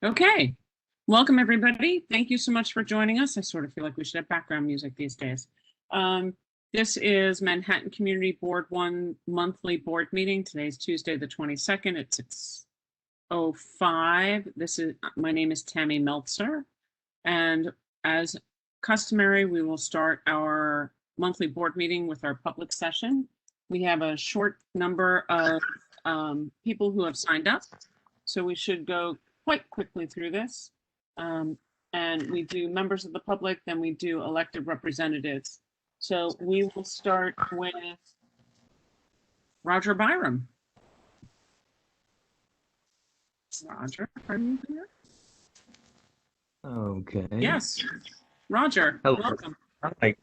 Okay, welcome everybody. Thank you so much for joining us. I sort of feel like we should have background music these days. This is Manhattan Community Board 1 monthly board meeting. Today's Tuesday the 22nd at 6:05. My name is Tammy Meltzer, and as customary, we will start our monthly board meeting with our public session. We have a short number of people who have signed up, so we should go quite quickly through this. And we do members of the public, then we do elected representatives. So we will start with Roger Byram. Roger, are you here? Okay. Yes, Roger, Hello. welcome. Hi.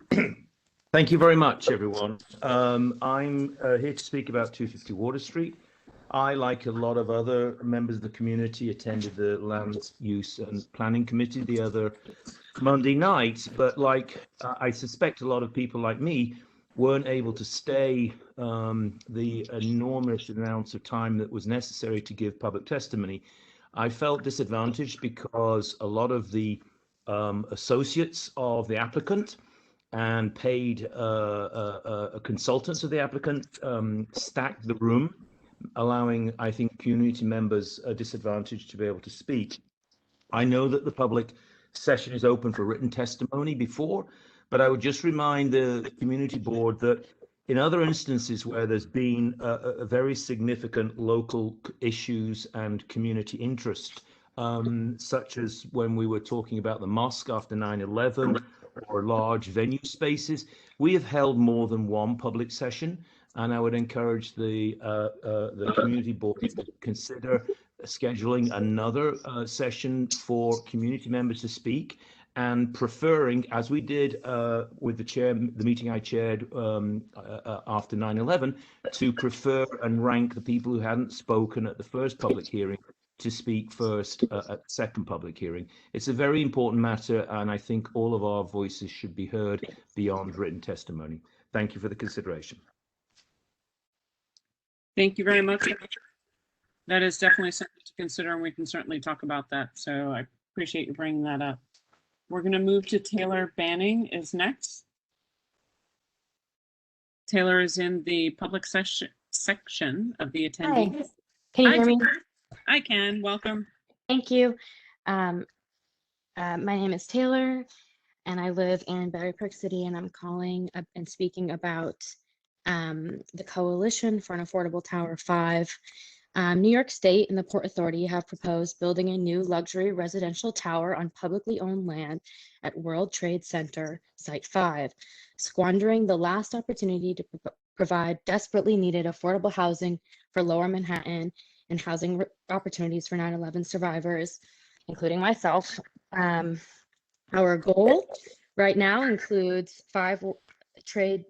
Thank you very much, everyone. I'm here to speak about 250 Water Street. I, like a lot of other members of the community, attended the Land Use and Planning Committee the other Monday night, but like I suspect a lot of people like me weren't able to stay the enormous amounts of time that was necessary to give public testimony. I felt disadvantaged because a lot of the associates of the applicant and paid consultants of the applicant stacked the room, allowing, I think, community members a disadvantage to be able to speak. I know that the public session is open for written testimony before, but I would just remind the community board that in other instances where there's been a very significant local issues and community interest, such as when we were talking about the mosque after 9/11 or large venue spaces, we have held more than one public session. And I would encourage the community board to consider scheduling another session for community members to speak, and preferring, as we did with the meeting I chaired after 9/11, to prefer and rank the people who hadn't spoken at the first public hearing to speak first at the second public hearing. It's a very important matter, and I think all of our voices should be heard beyond written testimony. Thank you for the consideration. Thank you very much. That is definitely something to consider, and we can certainly talk about that. So I appreciate you bringing that up. We're going to move to Taylor Banning is next. Taylor is in the public section of the attendees. Hi. Can you hear me? I can. Welcome. Thank you. My name is Taylor, and I live in Battery Park City, and I'm calling and speaking about the Coalition for an Affordable Tower 5. New York State and the Port Authority have proposed building a new luxury residential tower on publicly owned land at World Trade Center Site 5, squandering the last opportunity to provide desperately needed affordable housing for Lower Manhattan and housing opportunities for 9/11 survivors, including myself. Our goal right now includes five trade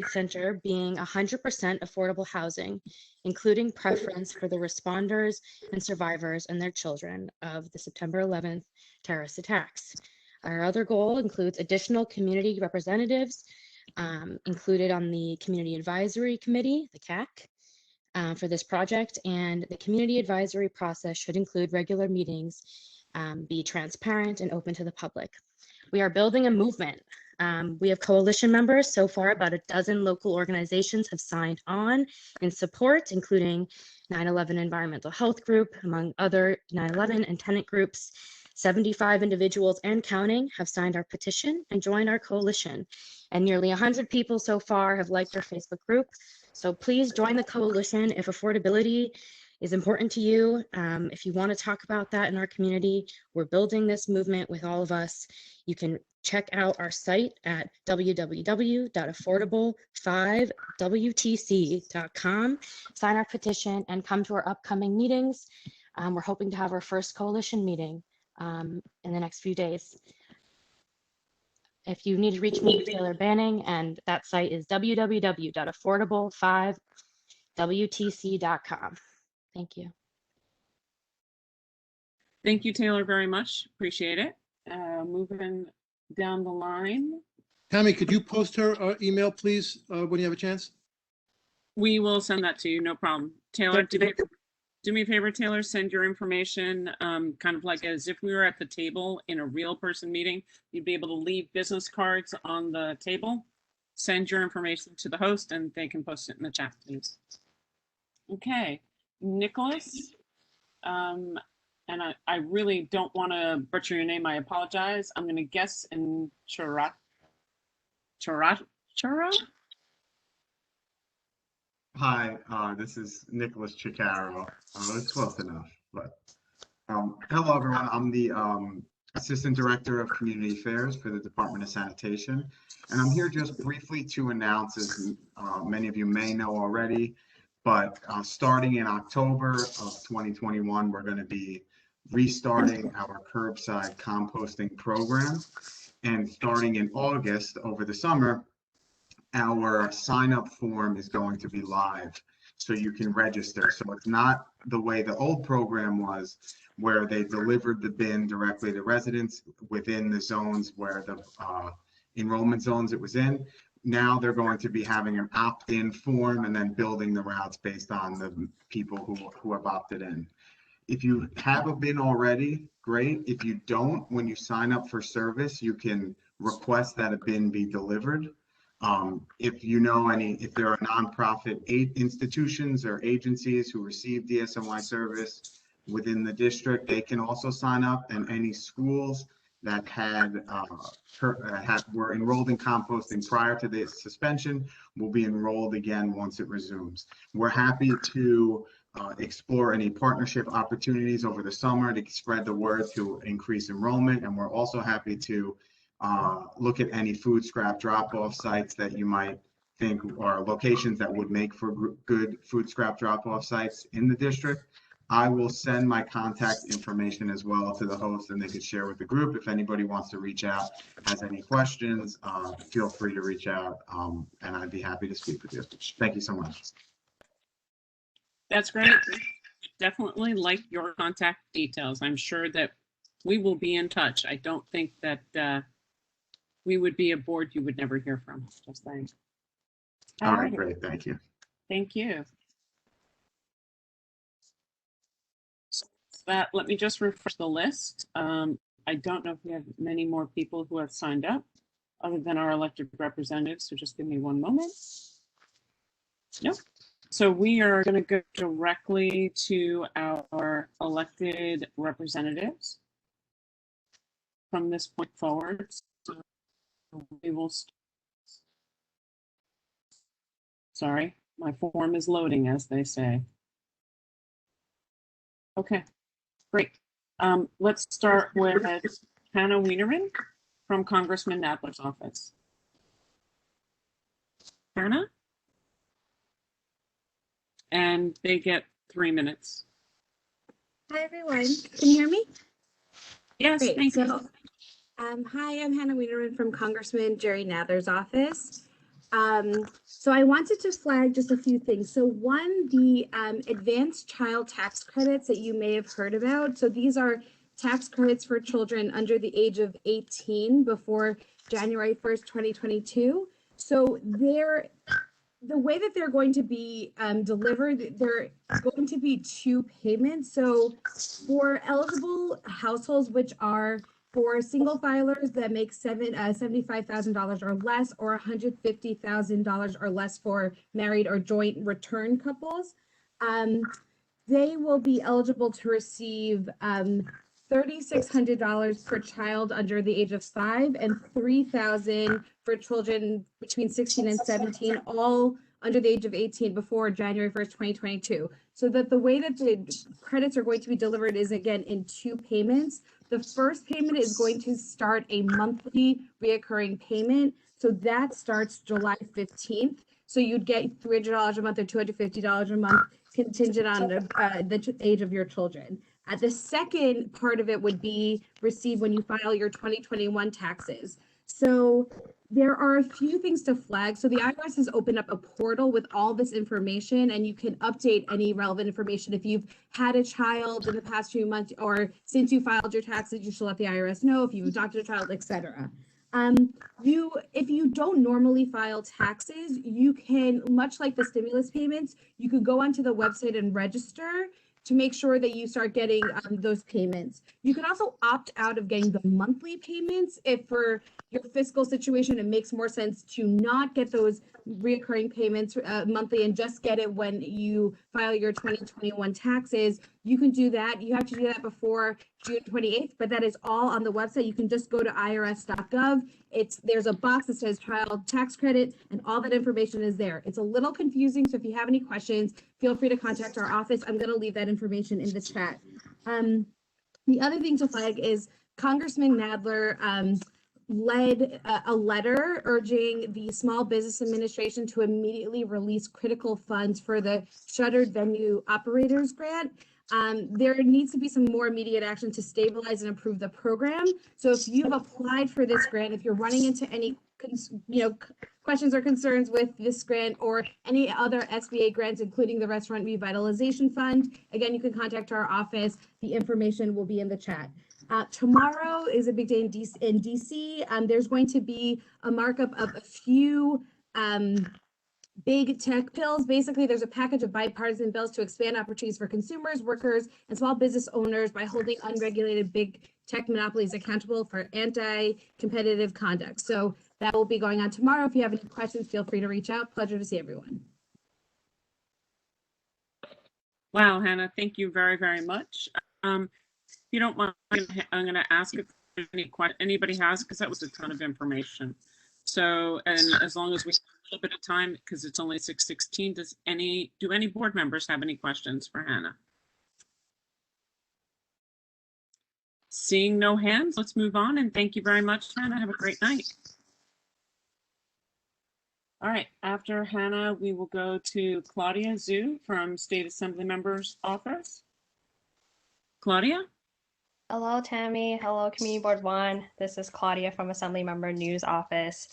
center being 100% affordable housing, including preference for the responders and survivors and their children of the September 11th terrorist attacks. Our other goal includes additional community representatives included on the Community Advisory Committee, the CAC, for this project, and the community advisory process should include regular meetings, be transparent and open to the public. We are building a movement. We have coalition members. So far, about a dozen local organizations have signed on in support, including 9/11 Environmental Health Group, among other 9/11 and tenant groups. 75 individuals and counting have signed our petition and joined our coalition. And nearly 100 people so far have liked our Facebook group. So please join the coalition if affordability is important to you. If you want to talk about that in our community, we're building this movement with all of us. You can check out our site at www.affordable5wtc.com, sign our petition, and come to our upcoming meetings. We're hoping to have our first coalition meeting in the next few days. If you need to reach me, Taylor Banning, and that site is www.affordable5wtc.com. Thank you. Thank you, Taylor, very much. Appreciate it. Moving down the line. Tammy, could you post her email, please, when you have a chance? We will send that to you, no problem. Taylor, do do me a favor, Taylor, send your information, kind of like as if we were at the table in a real person meeting. You'd be able to leave business cards on the table. Send your information to the host and they can post it in the chat, please. Okay, Nicholas. And I really don't want to butcher your name. I apologize. I'm going to guess in Chara. Hi, this is Nicholas Chicaro. It's close enough, but hello everyone. I'm the Assistant Director of Community Affairs for the Department of Sanitation, and I'm here just briefly to announce, as many of you may know already, but starting in October of 2021, we're going to be restarting our curbside composting program, and starting in August over the summer, our sign-up form is going to be live, so you can register. So it's not the way the old program was, where they delivered the bin directly to residents within the zones where the enrollment zones it was in. Now they're going to be having an opt-in form and then building the routes based on the people who have opted in. If you have a bin already, great. If you don't, when you sign up for service, you can request that a bin be delivered. If you know if there are nonprofit institutions or agencies who receive DSNY service within the district, they can also sign up, and any schools that were enrolled in composting prior to the suspension will be enrolled again once it resumes. We're happy to explore any partnership opportunities over the summer to spread the word to increase enrollment, and we're also happy to look at any food scrap drop-off sites that you might think are locations that would make for good food scrap drop-off sites in the district. I will send my contact information as well to the host, and they could share with the group. If anybody wants to reach out, has any questions, feel free to reach out, and I'd be happy to speak with you. Thank you so much. That's great. Definitely like your contact details. I'm sure that we will be in touch. I don't think that we would be a board you would never hear from. Just saying. All right, great. Thank you. Thank you. So let me just refresh the list. I don't know if we have many more people who have signed up other than our elected representatives. So just give me one moment. Nope. So we are going to go directly to our elected representatives from this point forward. So we will. Sorry, my form is loading, as they say. Okay, great. Let's start with Hannah Wienerman from Congressman Nadler's office. Hannah? And they get 3 minutes. Hi, everyone. Can you hear me? Yes, Great. thank you. Hi, I'm Hannah Wienerman from Congressman Jerry Nadler's office. So I wanted to flag just a few things. So one, the advanced child tax credits that you may have heard about. So these are tax credits for children under the age of 18 before January 1st, 2022. So the way that they're going to be delivered, they're going to be 2 payments. So for eligible households, which are for single filers that make $75,000 or less, or $150,000 or less for married or joint return couples, they will be eligible to receive $3,600 per child under the age of 5 and $3,000 for children between 16 and 17, all under the age of 18 before January 1st, 2022. So that the way that the credits are going to be delivered is, again, in 2 payments. The first payment is going to start a monthly reoccurring payment. So that starts July 15th. So you'd get $300 a month or $250 a month contingent on the age of your children. The second part of it would be received when you file your 2021 taxes. So there are a few things to flag. So the IRS has opened up a portal with all this information, and you can update any relevant information. If you've had a child in the past few months, or since you filed your taxes, you should let the IRS know. If you've adopted a child, etc. If you don't normally file taxes, you can, much like the stimulus payments, you could go onto the website and register to make sure that you start getting those payments. You can also opt out of getting the monthly payments if for your fiscal situation it makes more sense to not get those reoccurring payments monthly and just get it when you file your 2021 taxes. You can do that. You have to do that before June 28th, but that is all on the website. You can just go to irs.gov. There's a box that says child tax credit, and all that information is there. It's a little confusing, so if you have any questions, feel free to contact our office. I'm going to leave that information in the chat. The other thing to flag is Congressman Nadler led a letter urging the Small Business Administration to immediately release critical funds for the Shuttered Venue Operators Grant. There needs to be some more immediate action to stabilize and improve the program. So if you've applied for this grant, if you're running into any questions or concerns with this grant or any other SBA grants, including the Restaurant Revitalization Fund, again, you can contact our office. The information will be in the chat. Tomorrow is a big day in DC. There's going to be a markup of a few big tech bills. Basically, there's a package of bipartisan bills to expand opportunities for consumers, workers, and small business owners by holding unregulated big tech monopolies accountable for anti-competitive conduct. So that will be going on tomorrow. If you have any questions, feel free to reach out. Pleasure to see everyone. Wow, Hannah, thank you very, very much. If you don't mind, I'm going to ask if anybody has, because that was a ton of information. So, and as long as we have a little bit of time, because it's only 6:16, do any board members have any questions for Hannah? Seeing no hands, let's move on, and thank you very much, Hannah. Have a great night. All right, after Hannah, we will go to Claudia Zhu from State Assembly Member's Office. Claudia? Hello, Tammy. Hello, Community Board 1. This is Claudia from Assembly Member News Office.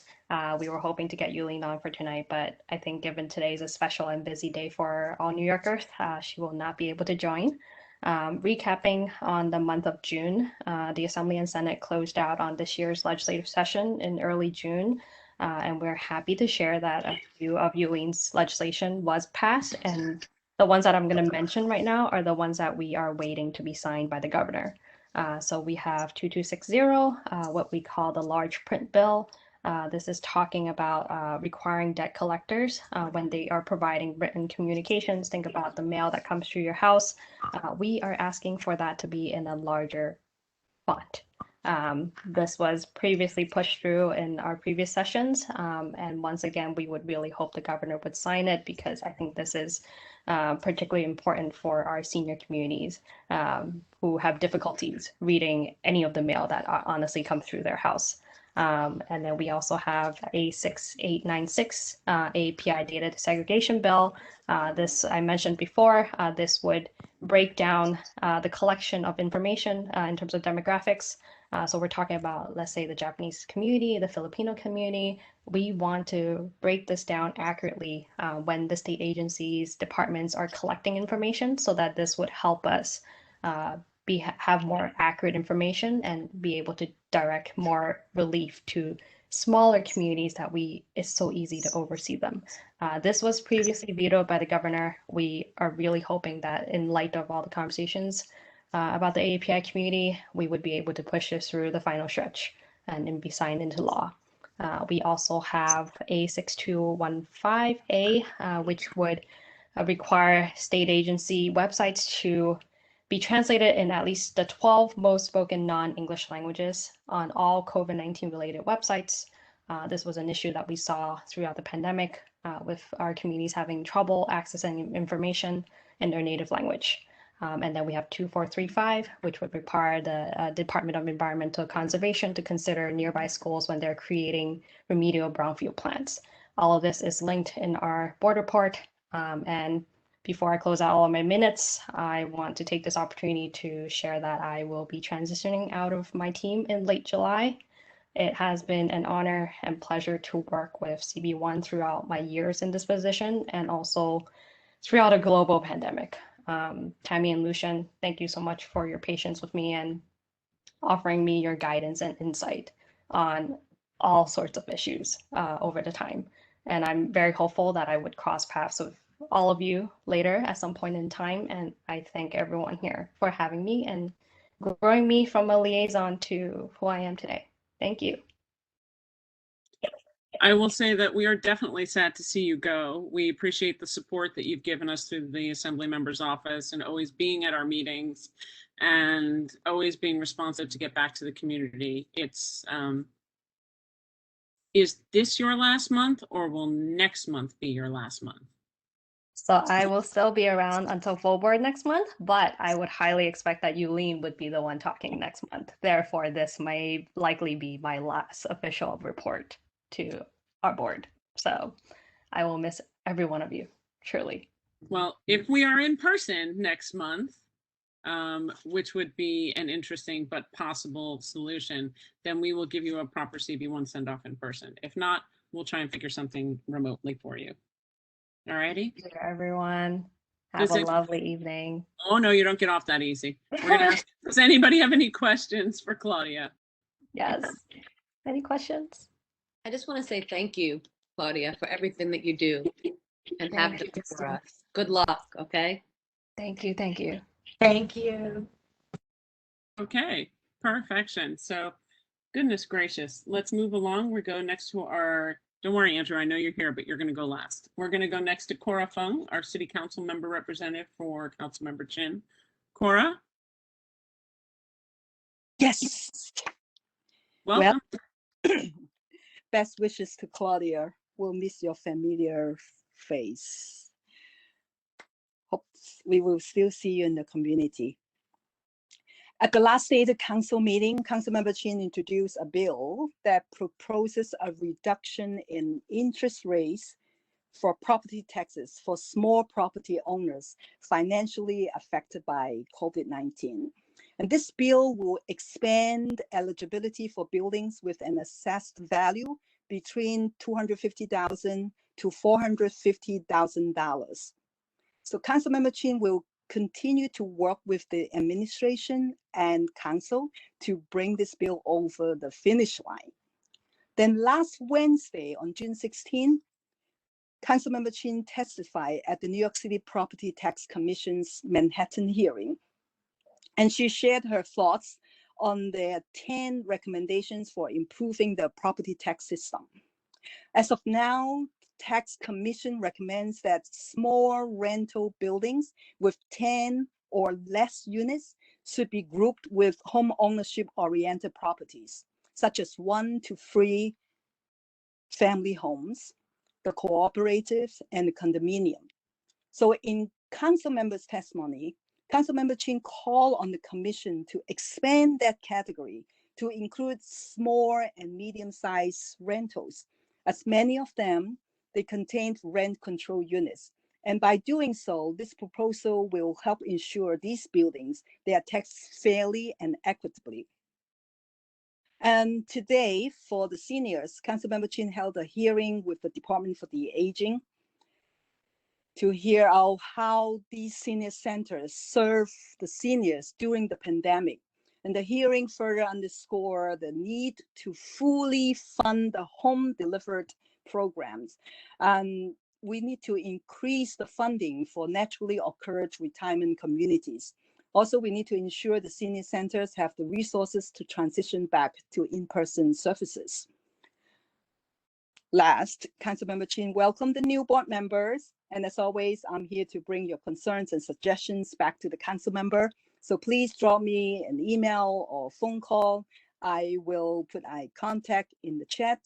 We were hoping to get Yulene on for tonight, but I think given today is a special and busy day for all New Yorkers, she will not be able to join. Recapping on the month of June, the Assembly and Senate closed out on this year's legislative session in early June, and we're happy to share that a few of Yulene's legislation was passed, and the ones that I'm going to mention right now are the ones that we are waiting to be signed by the governor. So we have 2260, what we call the large print bill. This is talking about requiring debt collectors when they are providing written communications. Think about the mail that comes through your house. We are asking for that to be in a larger font. This was previously pushed through in our previous sessions. And once again, we would really hope the governor would sign it because I think this is particularly important for our senior communities who have difficulties reading any of the mail that honestly comes through their house. And then we also have A6896 API data desegregation bill. This I mentioned before, this would break down the collection of information in terms of demographics. So we're talking about, let's say, the Japanese community, the Filipino community. We want to break this down accurately when the state agencies, departments are collecting information so that this would help us have more accurate information and be able to direct more relief to smaller communities that it's so easy to oversee them. This was previously vetoed by the governor. We are really hoping that in light of all the conversations about the API community, we would be able to push this through the final stretch and be signed into law. We also have A6215A, which would require state agency websites to be translated in at least the 12 most spoken non-English languages on all COVID-19 related websites. This was an issue that we saw throughout the pandemic with our communities having trouble accessing information in their native language. And then we have 2435, which would require the Department of Environmental Conservation to consider nearby schools when they're creating remedial brownfield plants. All of this is linked in our board report. And before I close out all of my minutes, I want to take this opportunity to share that I will be transitioning out of my team in late July. It has been an honor and pleasure to work with CB1 throughout my years in this position and also throughout a global pandemic. Tammy and Lucian, thank you so much for your patience with me and offering me your guidance and insight on all sorts of issues over the time. And I'm very hopeful that I would cross paths with all of you later at some point in time. And I thank everyone here for having me and growing me from a liaison to who I am today. Thank you. I will say that we are definitely sad to see you go. We appreciate the support that you've given us through the Assembly Member's Office and always being at our meetings and always being responsive to get back to the community. It's, is this your last month or will next month be your last month? So I will still be around until full board next month, but I would highly expect that Yulene would be the one talking next month. Therefore, this may likely be my last official report to our board. So I will miss every one of you, truly. Well, if we are in person next month, which would be an interesting but possible solution, then we will give you a proper CB1 send off in person. If not, we'll try and figure something remotely for you. All righty. Thank you, everyone. Have a lovely evening. Oh, no, you don't get off that easy. We're going to ask, does anybody have any questions for Claudia? Yes. Any questions? I just want to say thank you, Claudia, for everything that you do and have done for us. Good luck, okay? Thank you. Thank you. Thank you. Okay, perfection. So, goodness gracious, let's move along. We go next to our, don't worry, Andrew, I know you're here, but you're going to go last. We're going to go next to Cora Fung, our city council member representative for Councilmember Chin. Cora? Yes. Welcome. Well, best wishes to Claudia. We'll miss your familiar face. Hope we will still see you in the community. At the last State Council meeting, Councilmember Chin introduced a bill that proposes a reduction in interest rates for property taxes for small property owners financially affected by COVID-19. And this bill will expand eligibility for buildings with an assessed value between $250,000 to $450,000. So Councilmember Chin will continue to work with the administration and council to bring this bill over the finish line. Then last Wednesday on June 16, Councilmember Chin testified at the New York City Property Tax Commission's Manhattan hearing, and she shared her thoughts on their 10 recommendations for improving the property tax system. As of now, Tax Commission recommends that small rental buildings with 10 or less units should be grouped with home ownership oriented properties, such as 1 to 3 family homes, the cooperatives, and the condominium. So in council members' testimony, Councilmember Chin called on the commission to expand that category to include small and medium-sized rentals, as many of them, they contain rent control units. And by doing so, this proposal will help ensure these buildings, they are taxed fairly and equitably. And today, for the seniors, Councilmember Chin held a hearing with the Department for the Aging to hear out how these senior centers serve the seniors during the pandemic. And the hearing further underscored the need to fully fund the home delivered programs. And we need to increase the funding for naturally occurred retirement communities. Also, we need to ensure the senior centers have the resources to transition back to in-person services. Last, Councilmember Chin welcomed the new board members. And as always, I'm here to bring your concerns and suggestions back to the council member. So please drop me an email or phone call. I will put eye contact in the chat.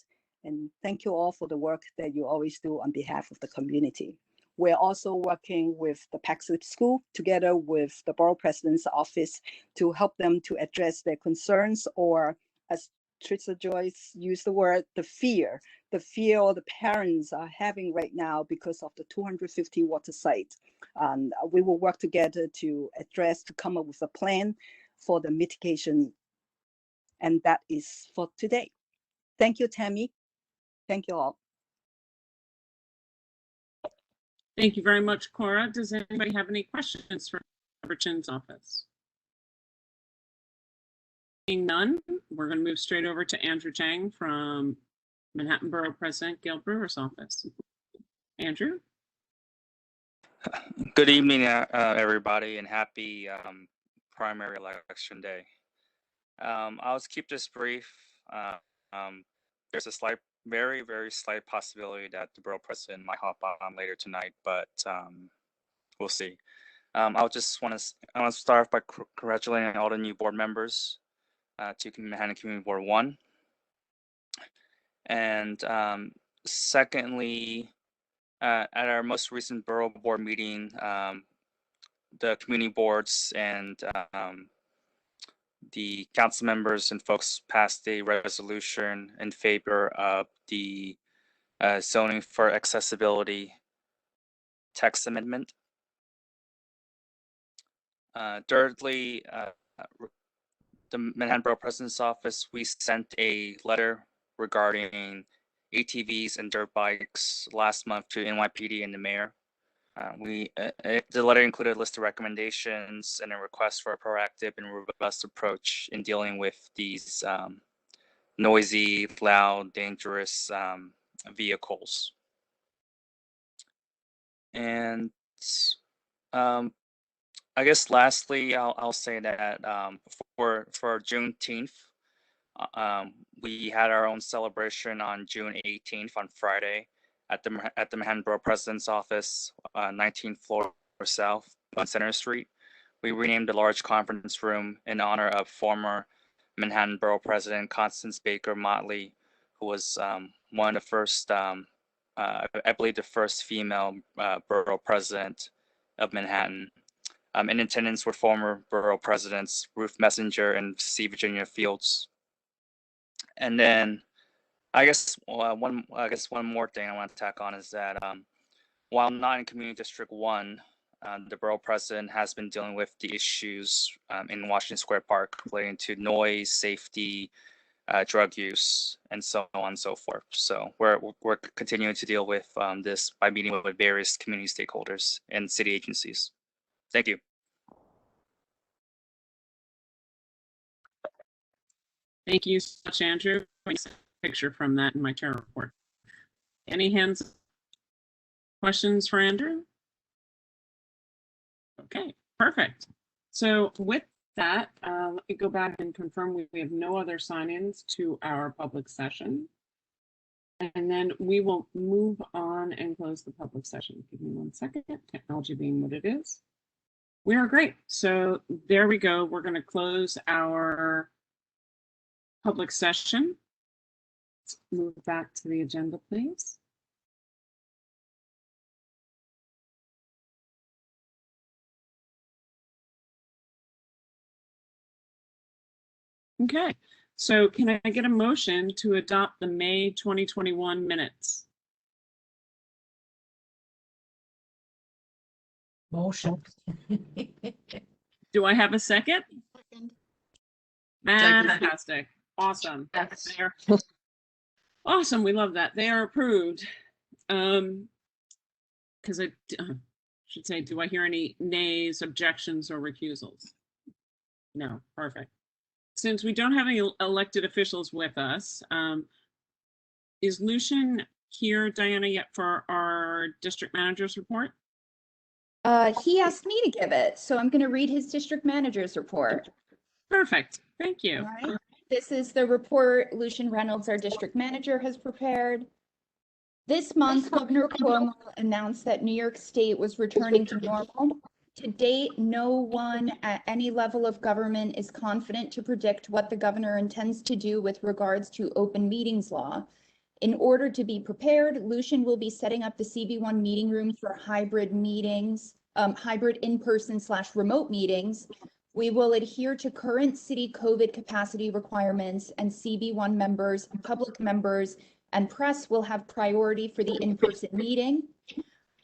And thank you all for the work that you always do on behalf of the community. We're also working with the Paxlip School together with the Borough President's Office to help them to address their concerns, or as Trisha Joyce used the word, the fear all the parents are having right now because of the 250 water site. We will work together to come up with a plan for the mitigation. And that is for today. Thank you, Tammy. Thank you all. Thank you very much, Cora. Does anybody have any questions for Councilmember Chin's office? Seeing none, we're going to move straight over to Andrew Chang from Manhattan Borough President Gail Brewer's office. Andrew? Good evening, everybody, and happy primary election day. I'll just keep this brief. There's a very, very slight possibility that the borough president might hop on later tonight, but we'll see. I want to start off by congratulating all the new board members to Manhattan Community Board 1. And secondly, at our most recent borough board meeting, the community boards and the council members and folks passed a resolution in favor of the zoning for accessibility text amendment. Thirdly, the Manhattan Borough President's Office, we sent a letter regarding ATVs and dirt bikes last month to NYPD and the mayor. The letter included a list of recommendations and a request for a proactive and robust approach in dealing with these noisy, loud, dangerous vehicles. And I guess lastly, I'll say that for Juneteenth, we had our own celebration on June 18th on Friday at the Manhattan Borough President's Office, 19th floor south on Center Street. We renamed the large conference room in honor of former Manhattan Borough President Constance Baker Motley, who was one of the first, I believe the first female borough president of Manhattan. In attendance were former borough presidents Ruth Messenger and C. Virginia Fields. And then I guess one more thing I want to tack on is that while not in Community District 1, the borough president has been dealing with the issues in Washington Square Park relating to noise, safety, drug use, and so on and so forth. So we're continuing to deal with this by meeting with various community stakeholders and city agencies. Thank you. Thank you so much, Andrew. Picture from that in my tour report. Any questions for Andrew? Okay, perfect. So with that, let me go back and confirm we have no other sign-ins to our public session. And then we will move on and close the public session. Give me 1 second, technology being what it is. We are great. So there we go. We're going to close our public session. Let's move back to the agenda, please. Okay, so can I get a motion to adopt the May 2021 minutes? Motion. Do I have a second? Fantastic. Awesome. Awesome. We love that. They are approved. Because I should say, do I hear any nays, objections, or recusals? No. Perfect. Since we don't have any elected officials with us, is Lucian here, Diana, yet for our district manager's report? He asked me to give it, so I'm going to read his district manager's report. Perfect. Thank you. All right. This is the report Lucian Reynolds, our district manager, has prepared. This month, Governor Cuomo announced that New York State was returning to normal. To date, no one at any level of government is confident to predict what the governor intends to do with regards to open meetings law. In order to be prepared, Lucian will be setting up the CB1 meeting room for hybrid meetings, hybrid in-person/remote meetings. We will adhere to current city COVID capacity requirements, and CB1 members, public members, and press will have priority for the in-person meeting.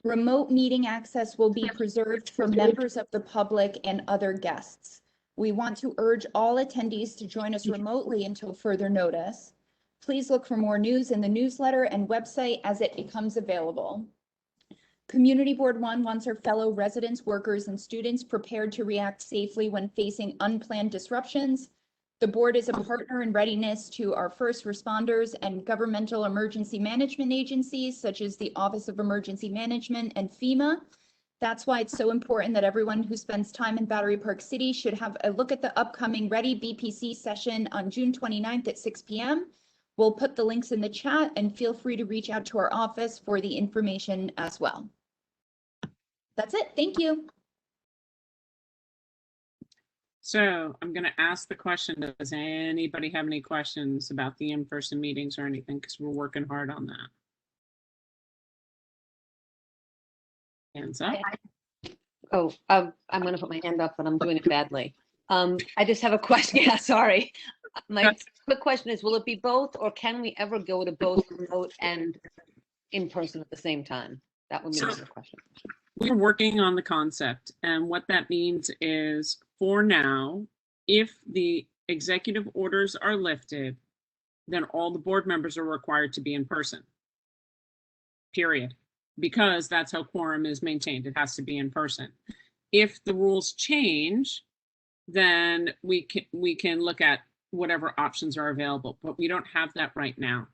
Remote meeting access will be preserved for members of the public and other guests. We want to urge all attendees to join us remotely until further notice. Please look for more news in the newsletter and website as it becomes available. Community Board 1 wants our fellow residents, workers, and students prepared to react safely when facing unplanned disruptions. The board is a partner in readiness to our first responders and governmental emergency management agencies, such as the Office of Emergency Management and FEMA. That's why it's so important that everyone who spends time in Battery Park City should have a look at the upcoming Ready BPC session on June 29th at 6 p.m. We'll put the links in the chat and feel free to reach out to our office for the information as well. That's it. Thank you. So I'm going to ask the question, does anybody have any questions about the in-person meetings or anything? Because we're working hard on that. Hands up. Oh, I'm going to put my hand up, but I'm doing it badly. I just have a question. Yeah, sorry. My quick question is, will it be both, or can we ever go to both remote and in person at the same time? That would be my question. We're working on the concept, and what that means is, for now, if the executive orders are lifted, then all the board members are required to be in person. Period. Because that's how quorum is maintained. It has to be in person. If the rules change, then we can look at whatever options are available, but we don't have that right now.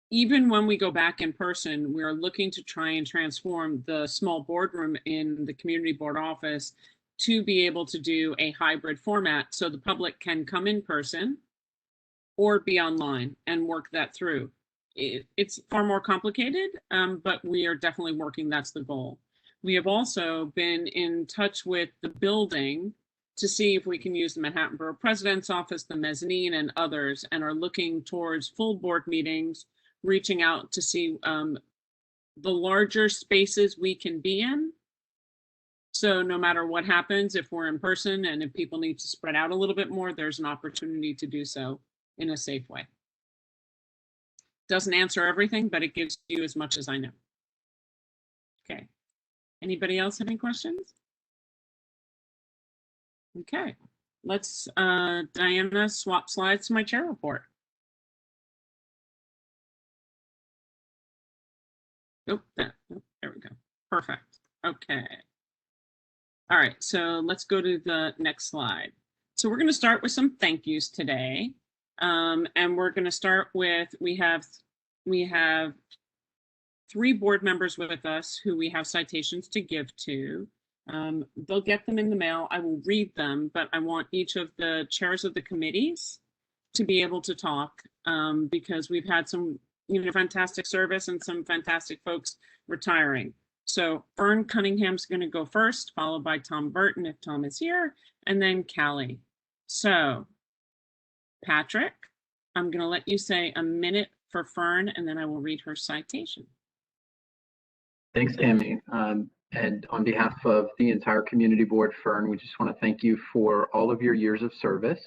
Even when we go back in person, we're looking to try and transform the small boardroom in the community board office to be able to do a hybrid format so the public can come in person or be online and work that through. It's far more complicated, but we are definitely working. That's the goal. We have also been in touch with the building to see if we can use the Manhattan Borough President's Office, the mezzanine, and others, and are looking towards full board meetings, reaching out to see the larger spaces we can be in. So no matter what happens, if we're in person and if people need to spread out a little bit more, there's an opportunity to do so in a safe way. Doesn't answer everything, but it gives you as much as I know. Okay. Anybody else have any questions? Okay. Let's, Diana, swap slides to my chair report. Oh, there we go. Perfect. Okay. All right, so let's go to the next slide. So we're going to start with some thank yous today. And we're going to start with, we have 3 board members with us who we have citations to give to. They'll get them in the mail. I will read them, but I want each of the chairs of the committees to be able to talk because we've had some fantastic service and some fantastic folks retiring. So Fern Cunningham's going to go first, followed by Tom Burton if Tom is here, and then Callie. So Patrick, I'm going to let you say a minute for Fern, and then I will read her citation. Thanks, Tammy. And on behalf of the entire community board, Fern, we just want to thank you for all of your years of service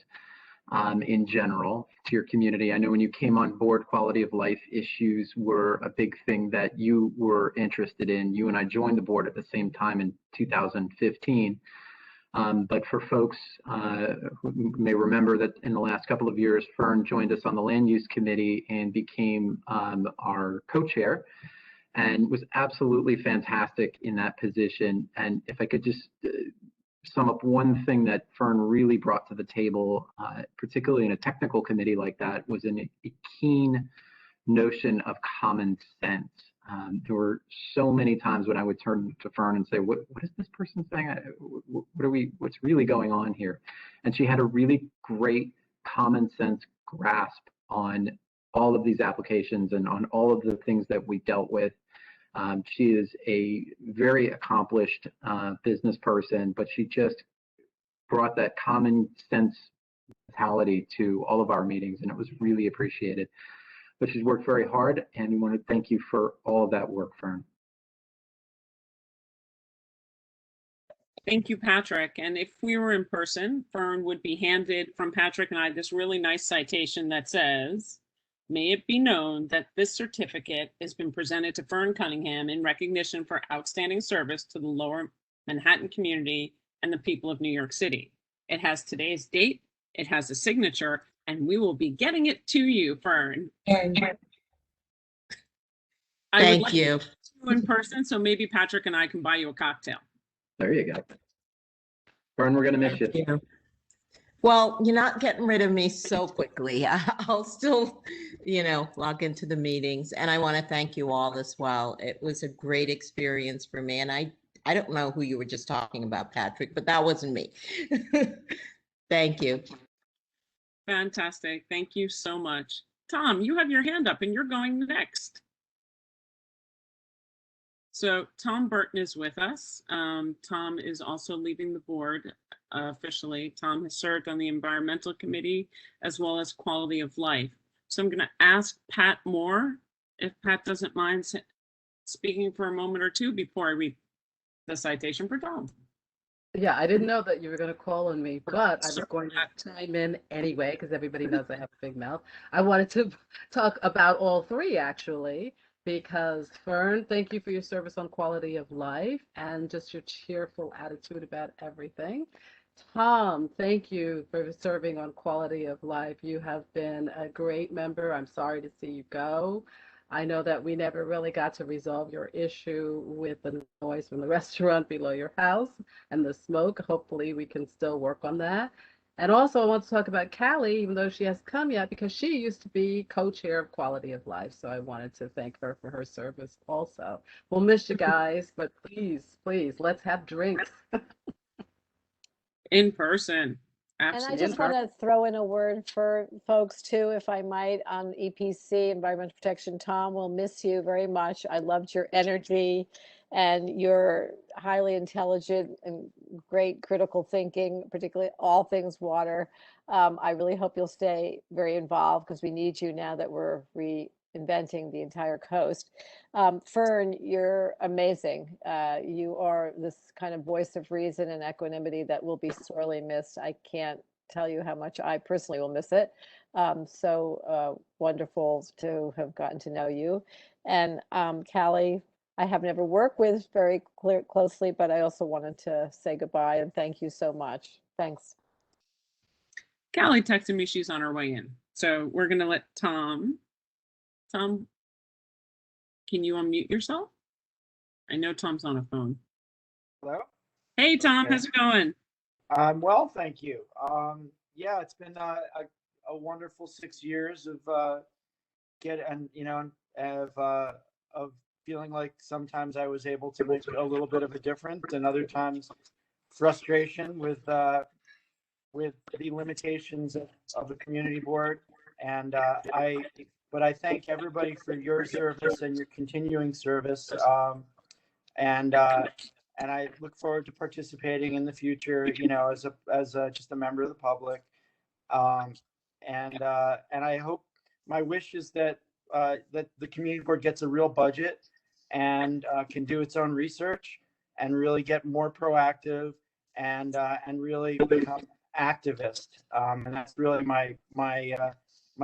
in general to your community. I know when you came on board, quality of life issues were a big thing that you were interested in. You and I joined the board at the same time in 2015. But for folks who may remember that in the last couple of years, Fern joined us on the land use committee and became our co-chair, and was absolutely fantastic in that position. And if I could just sum up one thing that Fern really brought to the table, particularly in a technical committee like that, was a keen notion of common sense. There were so many times when I would turn to Fern and say, what is this person saying? What's really going on here? And she had a really great common sense grasp on all of these applications and on all of the things that we dealt with. She is a very accomplished business person, but she just brought that common sense mentality to all of our meetings, and it was really appreciated. But she's worked very hard, and we want to thank you for all of that work, Fern. Thank you, Patrick. And if we were in person, Fern would be handed from Patrick and I this really nice citation that says, "May it be known that this certificate has been presented to Fern Cunningham in recognition for outstanding service to the Lower Manhattan community and the people of New York City. It has today's date, it has a signature, and we will be getting it to you, Fern." Thank you. In person, so maybe Patrick and I can buy you a cocktail. There you go. Fern, we're going to miss you. Well, you're not getting rid of me so quickly. I'll still, log into the meetings, and I want to thank you all as well. It was a great experience for me, and I I don't know who you were just talking about, Patrick, but that wasn't me. Thank you. Fantastic. Thank you so much. Tom, you have your hand up and you're going next. So Tom Burton is with us. Tom is also leaving the board officially. Tom has served on the Environmental Committee as well as Quality of Life. So I'm going to ask Pat Moore, if Pat doesn't mind speaking for a moment or two before I read the citation for Tom. Yeah, I didn't know that you were going to call on me, but I was going to chime in anyway, because everybody knows I have a big mouth. I wanted to talk about all three, actually, because Fern, thank you for your service on quality of life and just your cheerful attitude about everything. Tom, thank you for serving on quality of life. You have been a great member. I'm sorry to see you go. I know that we never really got to resolve your issue with the noise from the restaurant below your house and the smoke. Hopefully we can still work on that. And also I want to talk about Callie, even though she hasn't come yet, because she used to be co-chair of Quality of Life. So I wanted to thank her for her service also. We'll miss you guys, but please, let's have drinks. In person. And I just want to throw in a word for folks too, if I might, on EPC, Environmental Protection. Tom, we'll miss you very much. I loved your energy and your highly intelligent and great critical thinking, particularly all things water. I really hope you'll stay very involved because we need you now that we're reinventing the entire coast. Fern, you're amazing. You are this kind of voice of reason and equanimity that will be sorely missed. I can't tell you how much I personally will miss it. So wonderful to have gotten to know you. And Callie, I have never worked with very closely, but I also wanted to say goodbye and thank you so much. Thanks. Callie texted me she's on her way in. So we're going to let Tom, can you unmute yourself? I know Tom's on a phone. Hello? Hey, Tom, Okay. how's it going? Well, thank you. Yeah, it's been a wonderful 6 years of of feeling like sometimes I was able to make a little bit of a difference, and other times frustration with the limitations of the community board. And but I thank everybody for your service and your continuing service. And I look forward to participating in the future, as just a member of the public. And I hope, my wish is that the community board gets a real budget and can do its own research and really get more proactive and really become activist. And that's really my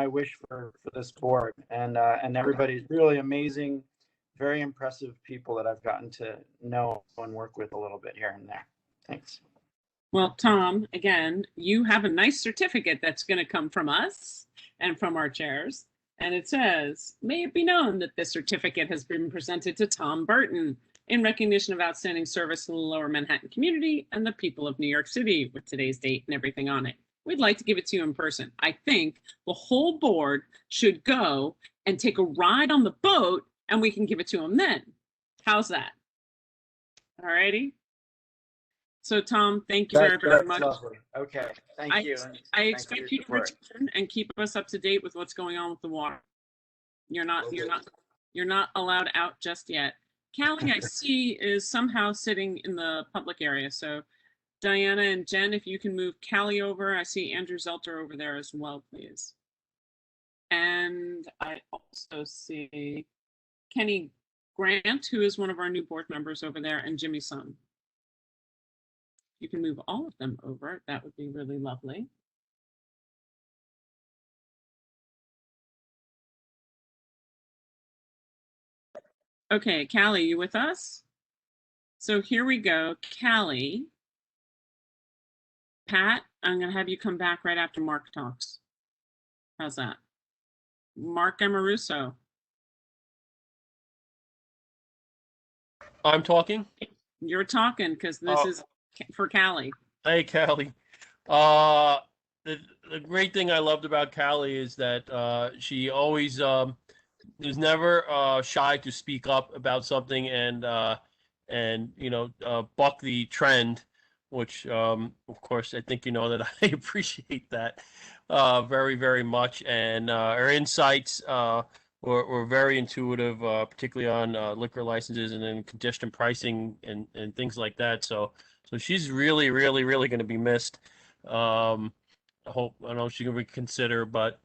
wish for this board. And everybody's really amazing, very impressive people that I've gotten to know and work with a little bit here and there. Thanks. Well, Tom, again, you have a nice certificate that's going to come from us and from our chairs. And it says, may it be known that this certificate has been presented to Tom Burton in recognition of outstanding service to the Lower Manhattan community and the people of New York City, with today's date and everything on it. We'd like to give it to you in person. I think the whole board should go and take a ride on the boat and we can give it to him then. How's that? All righty. So Tom, thank you very much. Lovely. Okay, thank you. I expect you to return and keep us up to date with what's going on with the water. You're not allowed out just yet. Callie, I see, is somehow sitting in the public area. So Diana and Jen, if you can move Callie over. I see Andrew Zelter over there as well, please. And I also see Kenny Grant, who is one of our new board members over there, and Jimmy Sun. You can move all of them over. That would be really lovely. Okay, Callie, you with us? So here we go. Callie. Pat, I'm going to have you come back right after Mark talks. How's that? Mark Amoruso. I'm talking? You're talking because this is for Callie. Hey, Callie. The great thing I loved about Callie is that she always was never shy to speak up about something, and and buck the trend, which of course I think you know that I appreciate that very, very much. And her insights were very intuitive, particularly on liquor licenses and then congestion pricing and things like that. So she's really, really, really going to be missed. I know she can reconsider, but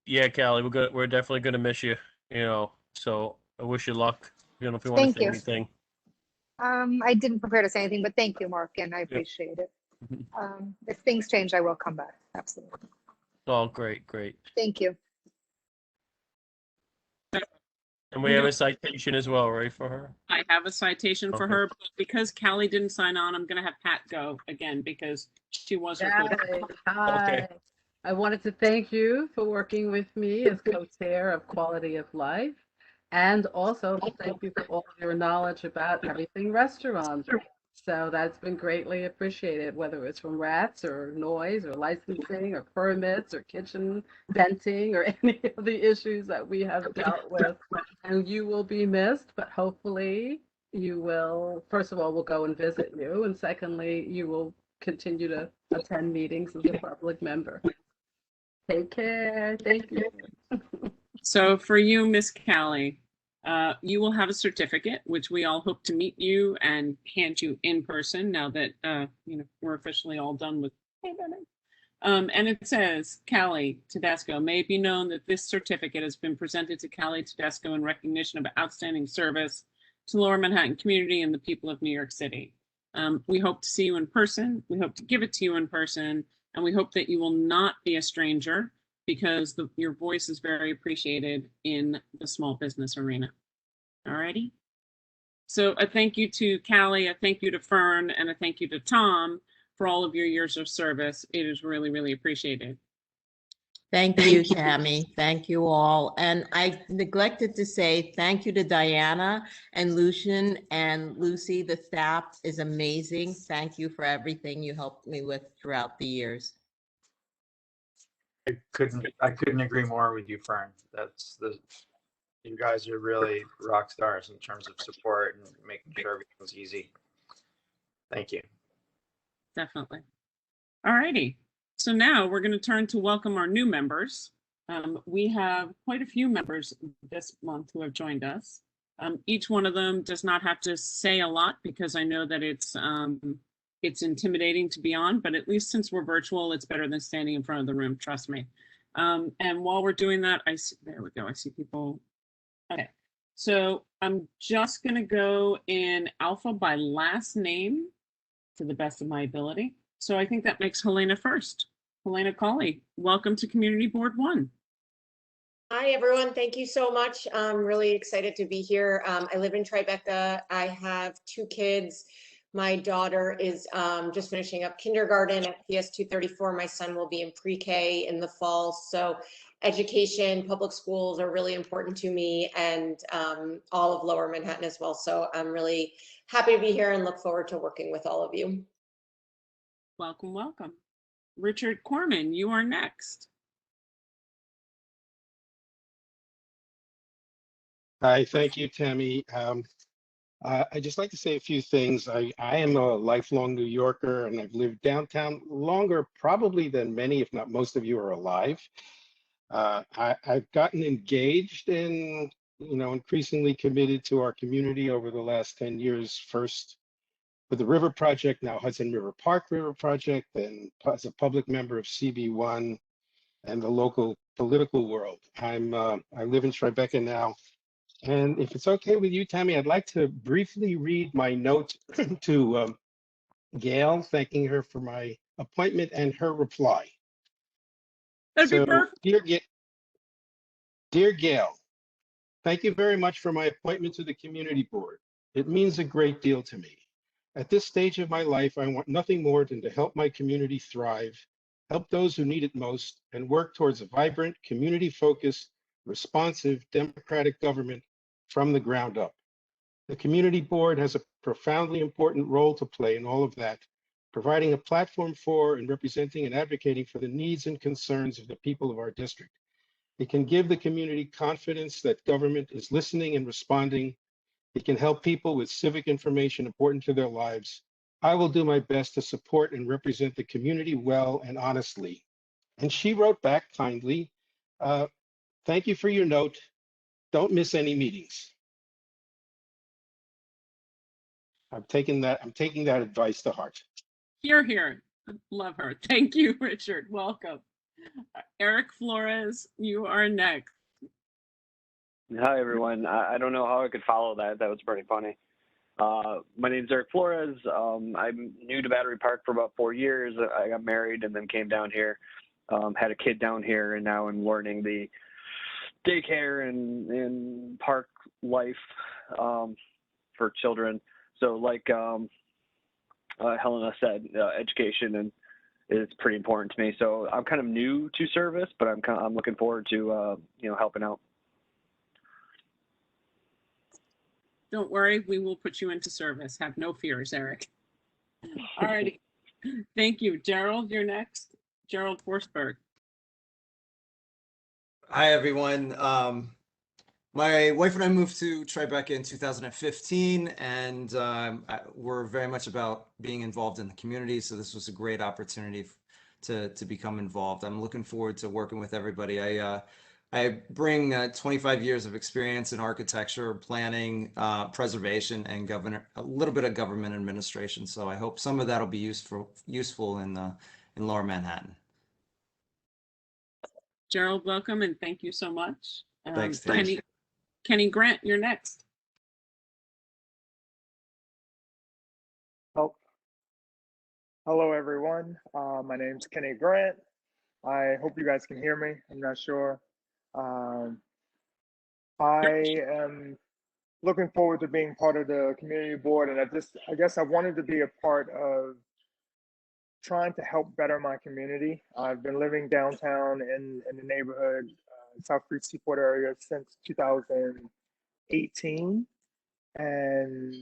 yeah, Callie, we're definitely gonna miss you. So I wish you luck. If you want to Thank say you. anything. I didn't prepare to say anything, but thank you, Mark, and I appreciate it. If things change, I will come back. Absolutely. Oh, great. Thank you. And we have a citation as well, right, for her? I have a citation for Okay. her, but because Callie didn't sign on, I'm going to have Pat go again because she was her Hi. Hi. I wanted to thank you for working with me as co-chair of Quality of Life, and also to thank you for all of your knowledge about everything restaurants. So that's been greatly appreciated, whether it's from rats or noise or licensing or permits or kitchen venting or any of the issues that we have dealt with. And you will be missed, but hopefully you will, first of all, we'll go and visit you. And secondly, you will continue to attend meetings as a public member. Take care. Thank you. So for you, Miss Callie, you will have a certificate, which we all hope to meet you and hand you in person now that we're officially all done with pandemic. And it says, Callie Tedesco, may it be known that this certificate has been presented to Callie Tedesco in recognition of outstanding service to Lower Manhattan community and the people of New York City. We hope to see you in person. We hope to give it to you in person. And we hope that you will not be a stranger because your voice is very appreciated in the small business arena. All righty. So a thank you to Callie, a thank you to Fern, and a thank you to Tom for all of your years of service. It is really, really appreciated. Thank you, Tammy. Thank you all. And I neglected to say thank you to Diana and Lucian and Lucy. The staff is amazing. Thank you for everything you helped me with throughout the years. I couldn't agree more with you, Fern. You guys are really rock stars in terms of support and making sure everything's easy. Thank you. Definitely. All righty. So now we're going to turn to welcome our new members. We have quite a few members this month who have joined us. Each one of them does not have to say a lot because I know that it's intimidating to be on, but at least since we're virtual, it's better than standing in front of the room, trust me. And while we're doing that, there we go, I see people. Okay, so I'm just going to go in alpha by last name to the best of my ability. So I think that makes Helena first. Helena Colley, welcome to Community Board 1. Hi, everyone. Thank you so much. I'm really excited to be here. I live in Tribeca. I have 2 kids. My daughter is just finishing up kindergarten at PS 234. My son will be in pre-K in the fall. So education, public schools are really important to me, and all of Lower Manhattan as well. So I'm really happy to be here and look forward to working with all of you. Welcome, welcome. Richard Corman, you are next. Hi, thank you, Tammy. I'd just like to say a few things. I am a lifelong New Yorker, and I've lived downtown longer probably than many, if not most of you are alive. I've gotten engaged and, increasingly committed to our community over the last 10 years, first with the River Project, now Hudson River Park River Project, and as a public member of CB1 and the local political world. I live in Tribeca now. And if it's okay with you, Tammy, I'd like to briefly read my note to Gail, thanking her for my appointment and her reply. That'd be perfect. Dear Gail, thank you very much for my appointment to the community board. It means a great deal to me. At this stage of my life, I want nothing more than to help my community thrive, help those who need it most, and work towards a vibrant, community-focused, responsive, democratic government from the ground up. The community board has a profoundly important role to play in all of that, providing a platform for and representing and advocating for the needs and concerns of the people of our district. It can give the community confidence that government is listening and responding. It can help people with civic information important to their lives. I will do my best to support and represent the community well and honestly. And she wrote back kindly, thank you for your note. Don't miss any meetings. I'm taking that advice to heart. Hear, hear. Love her. Thank you, Richard. Welcome. Eric Flores, you are next. Hi, everyone. I don't know how I could follow that. That was pretty funny. My name's Eric Flores. I'm new to Battery Park for about 4 years. I got married and then came down here, had a kid down here, and now I'm learning the daycare and park life for children. So like Helena said, education and is pretty important to me. So I'm kind of new to service, but I'm looking forward to helping out. Don't worry, we will put you into service. Have no fears, Eric. All righty. Thank you. Gerald, you're next. Gerald Forsberg. Hi, everyone. My wife and I moved to Tribeca in 2015, and we're very much about being involved in the community. So this was a great opportunity to become involved. I'm looking forward to working with everybody. I bring 25 years of experience in architecture, planning, preservation, and a little bit of government administration. So I hope some of that will be useful in Lower Manhattan. Gerald, welcome, and thank you so much. Thanks. Kenny Grant, you're next. Oh, hello, everyone. My name's Kenny Grant. I hope you guys can hear me. I'm not sure. I am looking forward to being part of the community board, and I guess I wanted to be a part of trying to help better my community. I've been living downtown in the neighborhood, South Creek Seaport area since 2018, and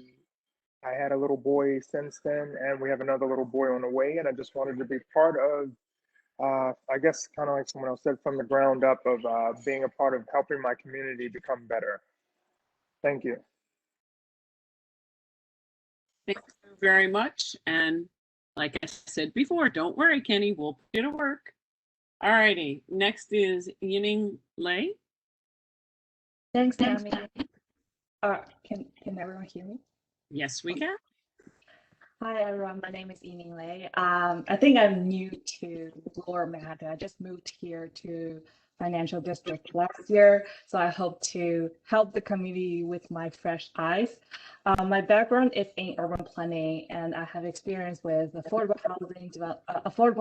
I had a little boy since then, and we have another little boy on the way, and I just wanted to be part of I guess kind of like someone else said, from the ground up of being a part of helping my community become better. Thank you. Thank you very much. And like I said before, don't worry, Kenny, we'll put you to work. All righty. Next is Yining Lei. Thanks, Tammy. Can everyone hear me? Yes, we can. Hi, everyone. My name is Yining Lei. I think I'm new to Lower Manhattan. I just moved here to Financial District last year, so I hope to help the community with my fresh eyes. My background is in urban planning, and I have experience with affordable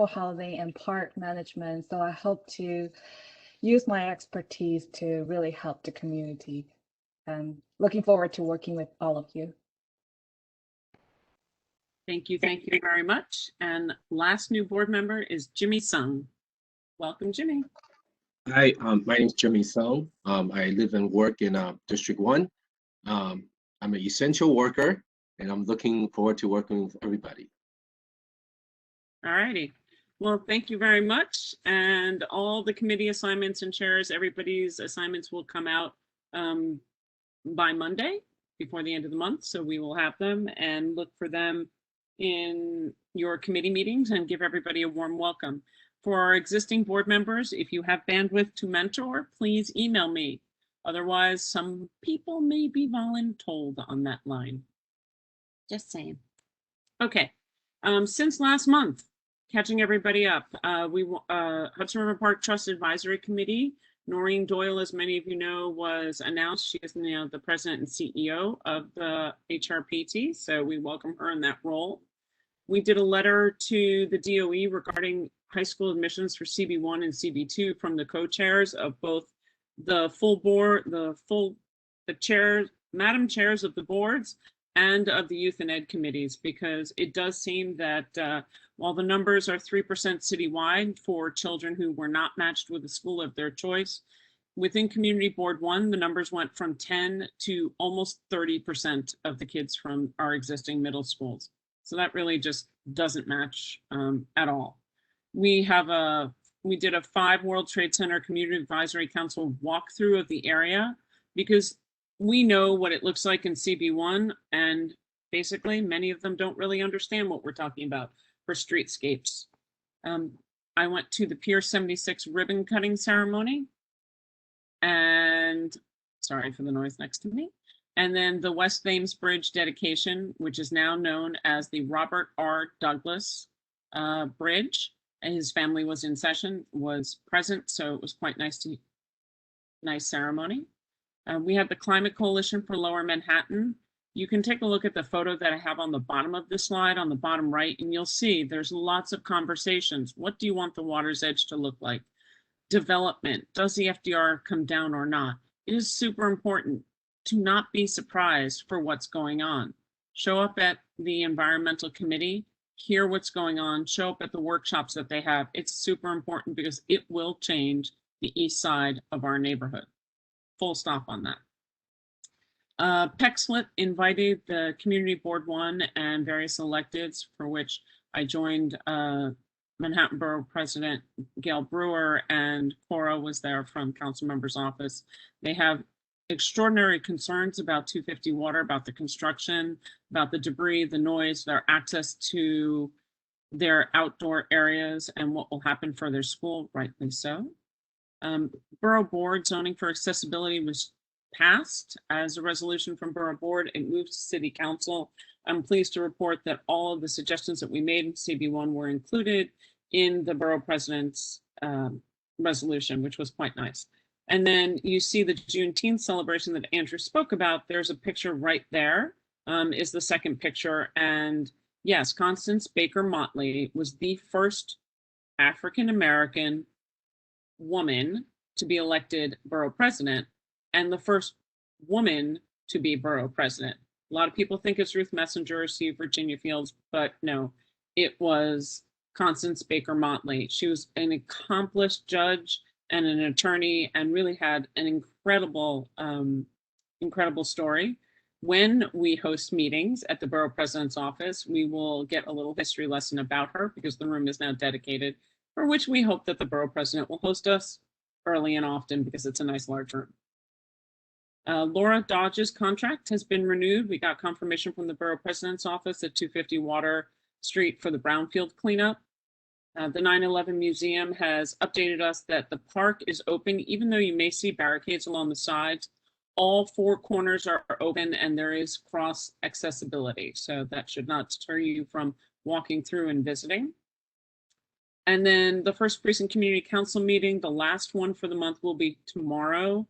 housing and park management. So I hope to use my expertise to really help the community. And looking forward to working with all of you. Thank you very much. And last new board member is Jimmy Sung. Welcome, Jimmy. Hi, my name is Jimmy Sung. I live and work in District 1. I'm an essential worker, and I'm looking forward to working with everybody. All righty. Well, thank you very much. And all the committee assignments and chairs, everybody's assignments will come out by Monday before the end of the month. So we will have them and look for them in your committee meetings and give everybody a warm welcome. For our existing board members, if you have bandwidth to mentor, please email me. Otherwise, some people may be voluntold on that line. Just saying. Okay. Since last month, catching everybody up, Hudson River Park Trust Advisory Committee, Noreen Doyle, as many of you know, was announced. She is now the president and CEO of the HRPT, so we welcome her in that role. We did a letter to the DOE regarding high school admissions for CB1 and CB2 from the co-chairs of both the full board, the chairs, madam chairs of the boards and of the youth and ed committees, because it does seem that while the numbers are 3% citywide for children who were not matched with a school of their choice, within Community Board 1, the numbers went from 10 to almost 30% of the kids from our existing middle schools. So that really just doesn't match at all. We did a 5 World Trade Center Community Advisory Council walkthrough of the area, because we know what it looks like in CB1, and basically many of them don't really understand what we're talking about for streetscapes. I went to the Pier 76 ribbon cutting ceremony, and sorry for the noise next to me. And then the West Thames Bridge dedication, which is now known as the Robert R. Douglas Bridge. And his family was in session, was present, so it was quite nice ceremony. We had the Climate Coalition for Lower Manhattan. You can take a look at the photo that I have on the bottom of the slide, on the bottom right, and you'll see there's lots of conversations. What do you want the water's edge to look like? Development, does the FDR come down or not? It is super important to not be surprised for what's going on. Show up at the environmental committee, hear what's going on, show up at the workshops that they have. It's super important because it will change the east side of our neighborhood. Full stop on that. PECSLIT invited the Community Board 1 and various electeds, for which I joined Manhattan Borough President Gail Brewer, and Cora was there from council member's office. They have extraordinary concerns about 250 water, about the construction, about the debris, the noise, their access to their outdoor areas, and what will happen for their school, rightly so. Borough Board zoning for accessibility was passed as a resolution from Borough Board. It moved to City Council. I'm pleased to report that all of the suggestions that we made in CB1 were included in the Borough President's resolution, which was quite nice. And then you see the Juneteenth celebration that Andrew spoke about. There's a picture right there, is the second picture. And yes, Constance Baker Motley was the first African-American woman to be elected borough president and the first woman to be borough president. A lot of people think it's Ruth Messenger or C. Virginia Fields, but no, it was Constance Baker Motley. She was an accomplished judge and an attorney and really had an incredible, incredible story. When we host meetings at the borough president's office, we will get a little history lesson about her because the room is now dedicated, for which we hope that the borough president will host us early and often because it's a nice large room. Laura Dodge's contract has been renewed. We got confirmation from the borough president's office at 250 Water Street for the brownfield cleanup. The 9/11 Museum has updated us that the park is open, even though you may see barricades along the sides. All four corners are open and there is cross accessibility. So that should not deter you from walking through and visiting. And then the First Precinct Community Council meeting, the last one for the month, will be tomorrow,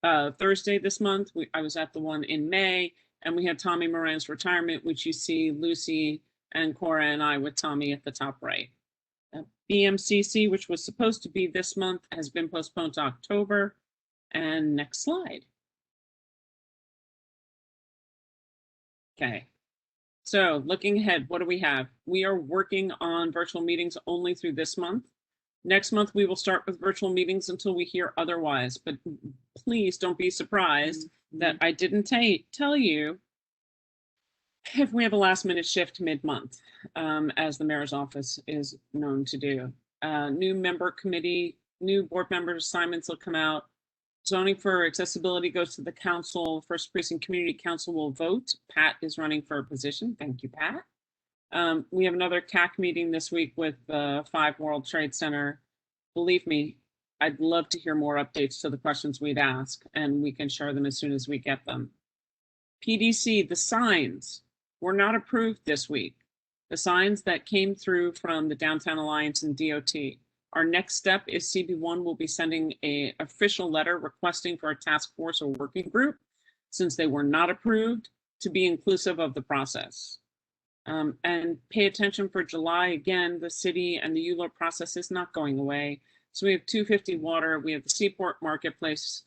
Thursday this month. I was at the one in May, and we had Tommy Moran's retirement, which you see Lucy and Cora and I with Tommy at the top right. BMCC, which was supposed to be this month, has been postponed to October. And next slide. Okay. So looking ahead, what do we have? We are working on virtual meetings only through this month. Next month, we will start with virtual meetings until we hear otherwise. But please don't be surprised that I didn't tell you if we have a last minute shift mid-month, as the mayor's office is known to do. New board member assignments will come out. Zoning for accessibility goes to the council. First Precinct Community Council will vote. Pat is running for a position. Thank you, Pat. We have another CAC meeting this week with the 5 World Trade Center. Believe me, I'd love to hear more updates to the questions we'd ask, and we can share them as soon as we get them. PDC, the signs were not approved this week. The signs that came through from the Downtown Alliance and DOT. Our next step is CB1 will be sending an official letter requesting for a task force or working group, since they were not approved, to be inclusive of the process. And pay attention for July. Again, the city and the ULURP process is not going away. So we have 250 Water, we have the Seaport Marketplace,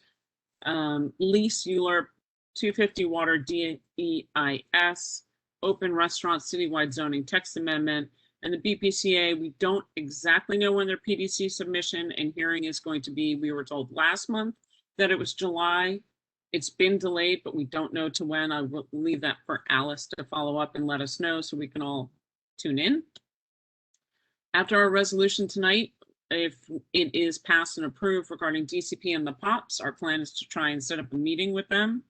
lease ULURP, 250 Water DEIS, open restaurant citywide zoning text amendment, and the BPCA. We don't exactly know when their PDC submission and hearing is going to be. We were told last month that it was July. It's been delayed, but we don't know to when. I will leave that for Alice to follow up and let us know so we can all tune in. After our resolution tonight, if it is passed and approved regarding DCP and the POPs, our plan is to try and set up a meeting with them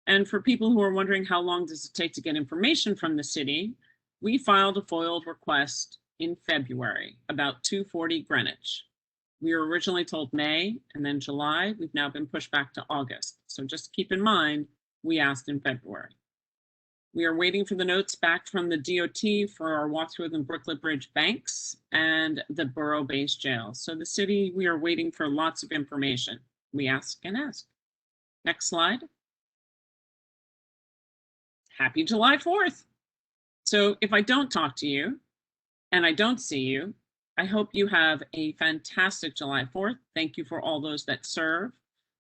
And for people who are wondering how long does it take to get information from the city, we filed a FOIL request in February, about 2:40 Greenwich. We were originally told May and then July. We've now been pushed back to August. So just keep in mind, we asked in February. We are waiting for the notes back from the DOT for our walkthrough of the Brooklyn Bridge banks and the Borough-based jail. So the city, we are waiting for lots of information. We ask and ask. Next slide. Happy July 4th. So if I don't talk to you and I don't see you, I hope you have a fantastic July 4th. Thank you for all those that serve.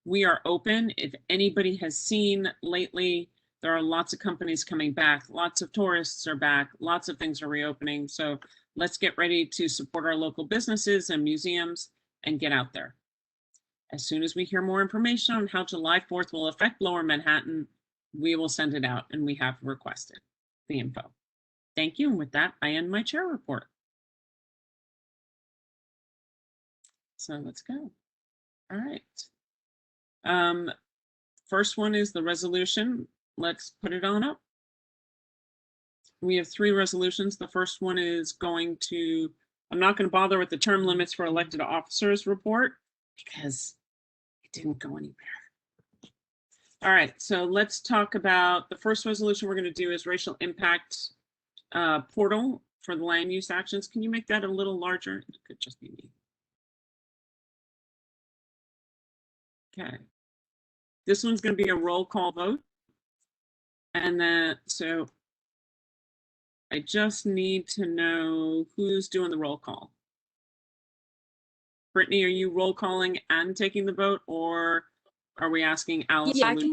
We are open. If anybody has seen lately, there are lots of companies coming back. Lots of tourists are back. Lots of things are reopening. So let's get ready to support our local businesses and museums and get out there. As soon as we hear more information on how July 4th will affect Lower Manhattan, we will send it out, and we have requested the info. Thank you. And with that, I end my chair report. So let's go. All right. First one is the resolution. Let's put it on up. We have 3 resolutions. The first one is going to, I'm not going to bother with the term limits for elected officers report because it didn't go anywhere. All right, so let's talk about the first resolution we're going to do is racial impact portal for the land use actions. Can you make that a little larger? It could just be me. Okay. This one's going to be a roll call vote. And then, so I just need to know who's doing the roll call. Brittany, are you roll calling and taking the vote, or are we asking Alice? Yeah, I can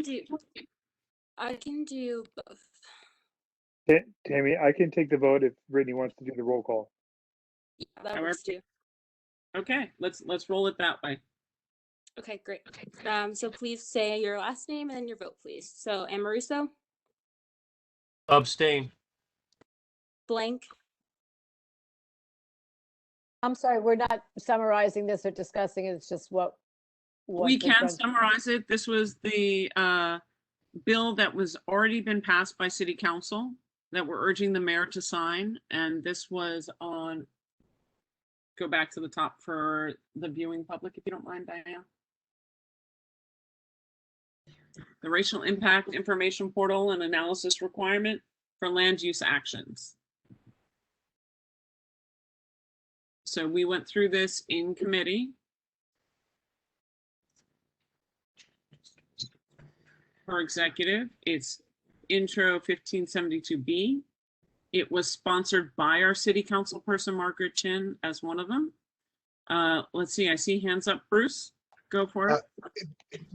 do both. Tammy, I can take the vote if Brittany wants to do the roll call. Yeah, that works too. Okay, let's roll it that way. Okay, great. So please say your last name and then your vote, please. So Amoruso, Abstain. blank. I'm sorry, we're not summarizing this or discussing it. It's just what We was can done. summarize it. This was the bill that was already been passed by City Council that we're urging the mayor to sign. And this was on, go back to the top for the viewing public, if you don't mind, Diane. The racial impact information portal and analysis requirement for land use actions. So we went through this in committee. For executive, it's intro 1572B. It was sponsored by our city council person, Margaret Chin, as one of them. Let's see, I see hands up. Bruce, go for it.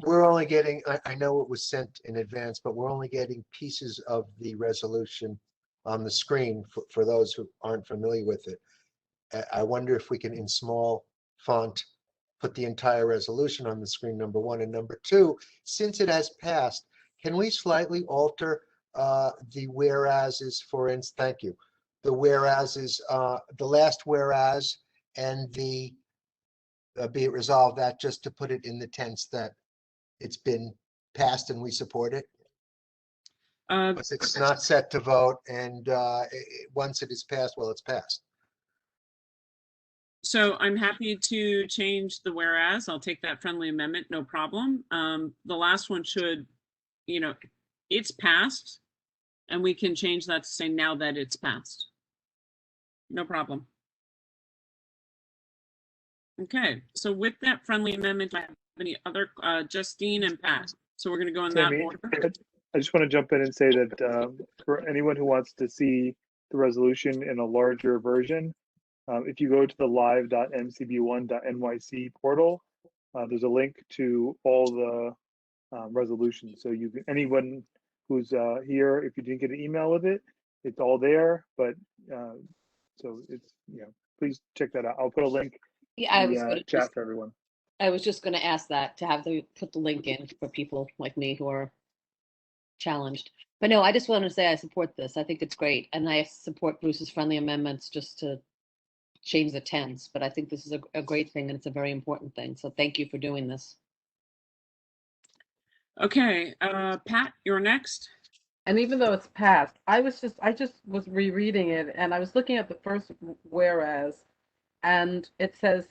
We're only getting, I know it was sent in advance, but we're only getting pieces of the resolution on the screen for those who aren't familiar with it. I wonder if we can, in small font, put the entire resolution on the screen, number one. And number two, since it has passed, can we slightly alter the whereases, for instance, thank you. The whereases, the last whereas and the be it resolved that, just to put it in the tense that it's been passed and we support it. It's not set to vote, and once it is passed, well, it's passed. So I'm happy to change the whereas. I'll take that friendly amendment, no problem. The last one should, you know, it's passed, and we can change that to say now that it's passed. No problem. Okay, so with that friendly amendment, do I have any other, Justine and Pat? So we're going to go in that Tammy, order. I just want to jump in and say that for anyone who wants to see the resolution in a larger version, if you go to the live.mcb1.nyc portal, there's a link to all the resolutions. So you can, anyone who's here, if you didn't get an email with it, it's all there. But so it's, you know, please check that out. I'll put a link Yeah, in the chat for everyone. I was just going to ask that, to have the put the link in for people like me who are challenged. But no, I just want to say I support this. I think it's great, and I support Bruce's friendly amendments just to change the tense. But I think this is a great thing, and it's a very important thing. So thank you for doing this. Okay, Pat, you're next. And even though it's passed, I just was rereading it and I was looking at the first whereas, and it says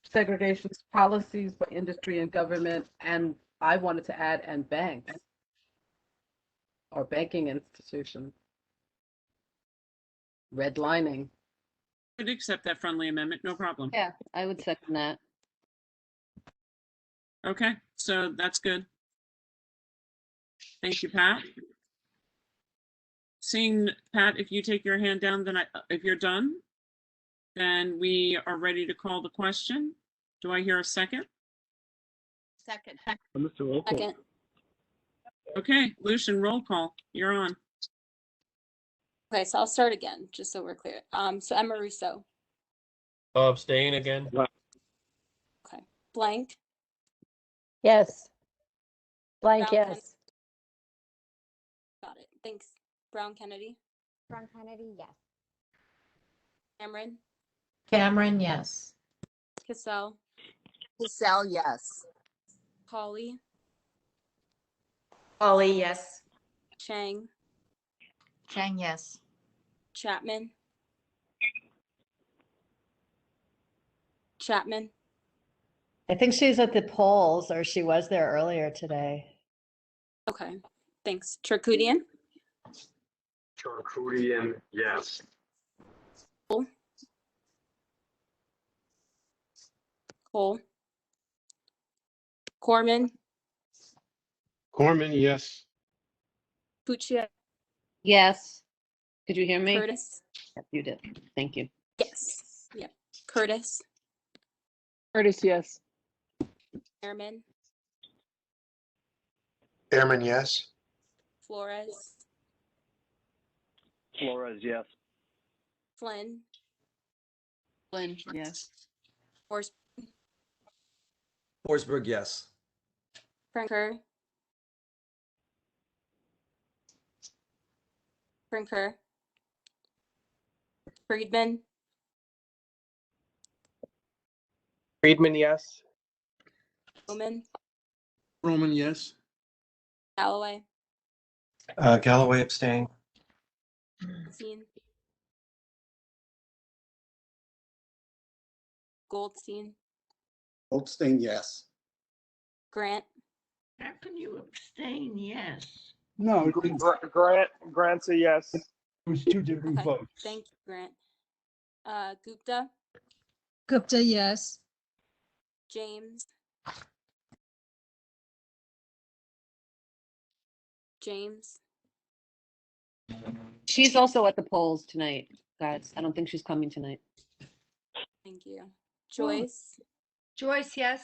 segregation policies for industry and government, and I wanted to add and banks or banking institutions. Redlining. Could accept that friendly amendment, no problem. Yeah, I would second that. Okay, so that's good. Thank you, Pat. Seeing, Pat, if you take your hand down, then if you're done, then we are ready to call the question. Do I hear a second? Second. Second. Okay, Lucian, roll call. You're on. Okay, so I'll start again, just so we're clear. So Emma Russo. Abstain again. Okay. Blank. Yes. Blank, Brown yes. Got it. Thanks. Brown Kennedy. Brown Kennedy, yes. Cameron. Cameron, yes. Cassell. Cassell, yes. Holly. Holly, yes. Chang. Chang, yes. Chapman. Chapman. I think she's at the polls, or she was there earlier today. Okay. Thanks. Charkoudian. Charkoudian, yes. Cole. Cole. Corman. Corman, yes. Puccia. Yes. Could you hear me? Curtis. Yep, you did. Thank you. Yes. Yep. Curtis. Curtis, yes. Airman. Airman, yes. Flores. Flores, yes. Flynn. Flynn, yes. Forsberg, yes. Franker. Franker. Friedman. Friedman, yes. Roman. Roman, yes. Galloway. Galloway abstain. Goldstein. Goldstein. Goldstein, yes. Grant. How can you abstain? Yes. No, Grant's a yes. it was two different Okay. votes. Thank you, Grant. Gupta. Gupta, yes. James. James. She's also at the polls tonight, guys. I don't think she's coming tonight. Thank you. Joyce. Joyce, yes.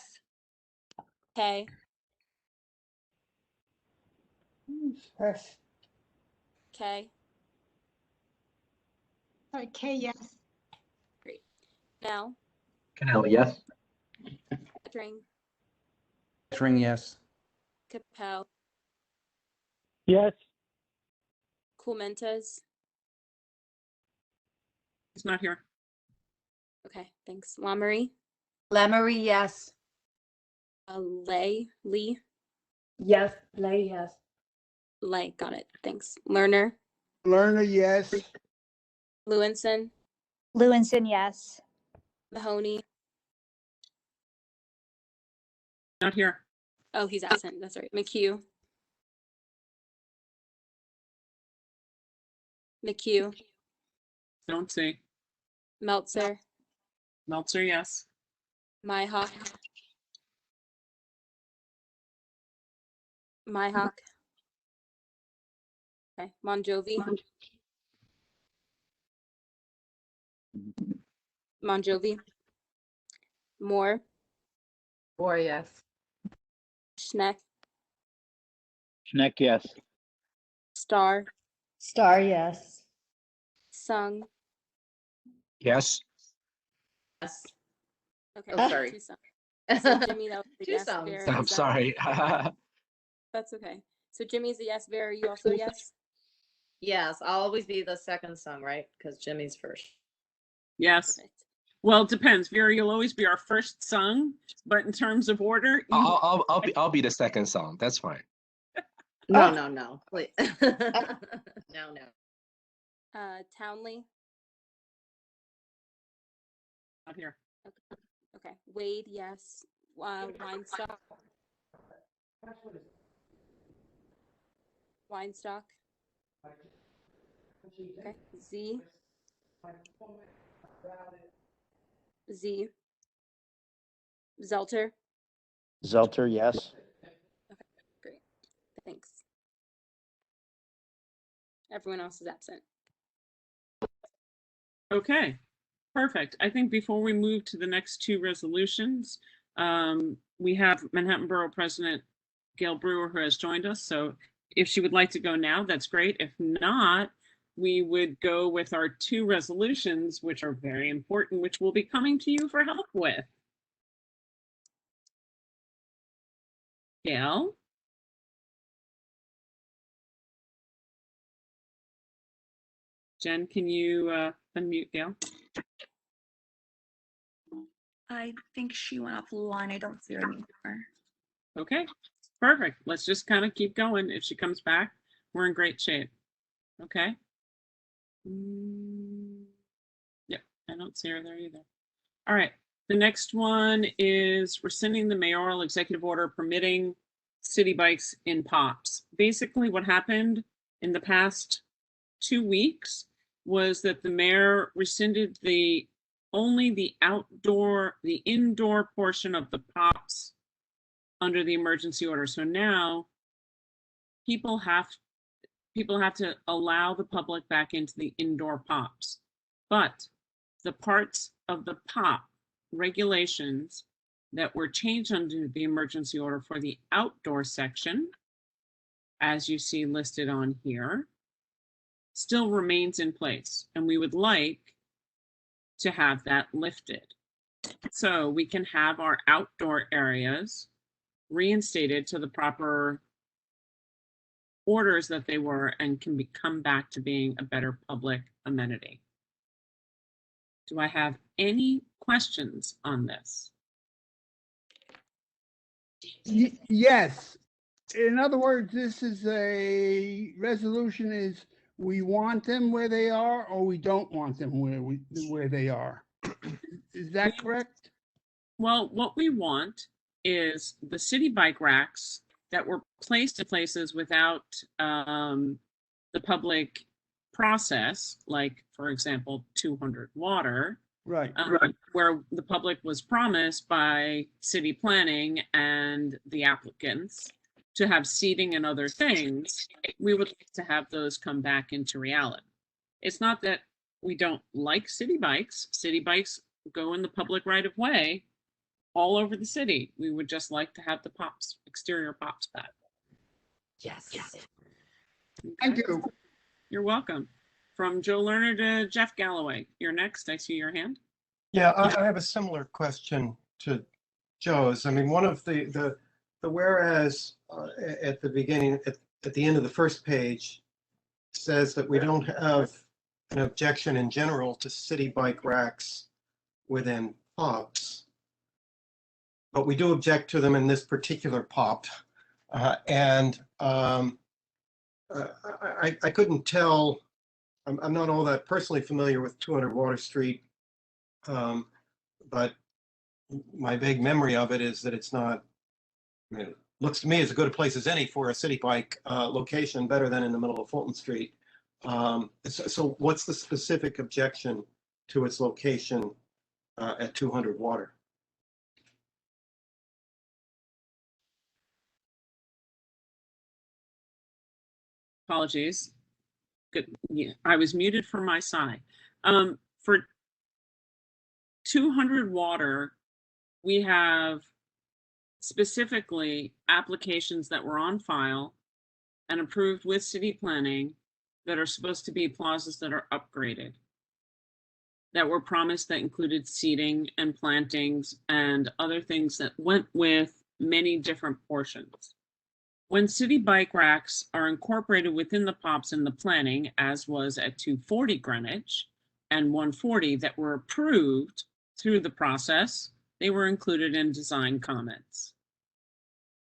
Kay. Kay. Okay, yes. Great. Now. Cannell, yes. Kettering. Kettering, yes. Capel. Yes. Coolmentes. He's not here. Okay, thanks. Lamory. Lamory, yes. Lee. Yes, Lay, yes. Lay, got it. Thanks. Lerner. Lerner, yes. Lewinson. Lewinson, yes. Mahoney. Not here. Oh, he's absent. That's right. McHugh. McHugh. Don't see. Meltzer. Meltzer, yes. Myhawk. Myhawk. Okay. Monjovi. Monjovi. Moore. Moore, yes. Schneck. Schneck, yes. Star. Star, yes. Sung. Yes. Yes. Okay. Oh, sorry. Two songs. So Jimmy, that was the Two yes. songs. Vera, I'm is that- sorry. That's okay. So Jimmy's a yes. Vera, you also yes? Yes, I'll always be the second song, right? Because Jimmy's first. Yes. Perfect. Well, it depends. Vera, you'll always be our first sung, but in terms of order, I'll be the second song. That's fine. No, no, no, please. No, no. Townley. Not here. Okay. Wade, yes. Weinstock. Weinstock. Okay. Z. Z. Zelter. Zelter, yes. Great. Thanks. Everyone else is absent. Okay, perfect. I think before we move to the next two resolutions, we have Manhattan Borough President Gail Brewer, who has joined us. So if she would like to go now, that's great. If not, we would go with our two resolutions, which are very important, which we'll be coming to you for help with. Gail? Jen, can you unmute Gail? I think she went off the line. I don't see her anymore. Okay, perfect. Let's just kind of keep going. If she comes back, we're in great shape. Okay. Yep, I don't see her there either. All right, the next one is rescinding the mayoral executive order permitting city bikes in POPs. Basically, what happened in the past 2 weeks was that the mayor rescinded only the indoor portion of the POPs under the emergency order. So now people have to allow the public back into the indoor POPs. But the parts of the POP regulations that were changed under the emergency order for the outdoor section, as you see listed on here, still remains in place. And we would like to have that lifted. So we can have our outdoor areas reinstated to the proper orders that they were and can come back to being a better public amenity. Do I have any questions on this? Yes. In other words, this is a resolution is we want them where they are or we don't want them where they are. Is that correct? Well, what we want is the city bike racks that were placed in places without the public process, like, for example, 200 Water, right, where the public was promised by city planning and the applicants to have seating and other things. We would like to have those come back into reality. It's not that we don't like city bikes. City bikes go in the public right of way all over the city. We would just like to have the POPs, exterior POPs back. Yes. Okay. Thank you. You're welcome. From Joe Lerner to Jeff Galloway. You're next. I see your hand. Yeah, I have a similar question to Joe's. I mean, one of the whereas at the beginning, at the end of the first page, says that we don't have an objection in general to city bike racks within POPs, but we do object to them in this particular POP. I couldn't tell, I'm not all that personally familiar with 200 Water Street, but my vague memory of it is that it's not, I mean, it looks to me as good a place as any for a city bike location, better than in the middle of Fulton Street. So what's the specific objection to its location at 200 Water? Apologies. Good. Yeah, I was muted from my side. For 200 Water, we have specifically applications that were on file and approved with city planning that are supposed to be plazas that are upgraded, that were promised, that included seating and plantings and other things that went with many different portions. When city bike racks are incorporated within the POPs in the planning, as was at 240 Greenwich and 140 that were approved through the process, they were included in design comments.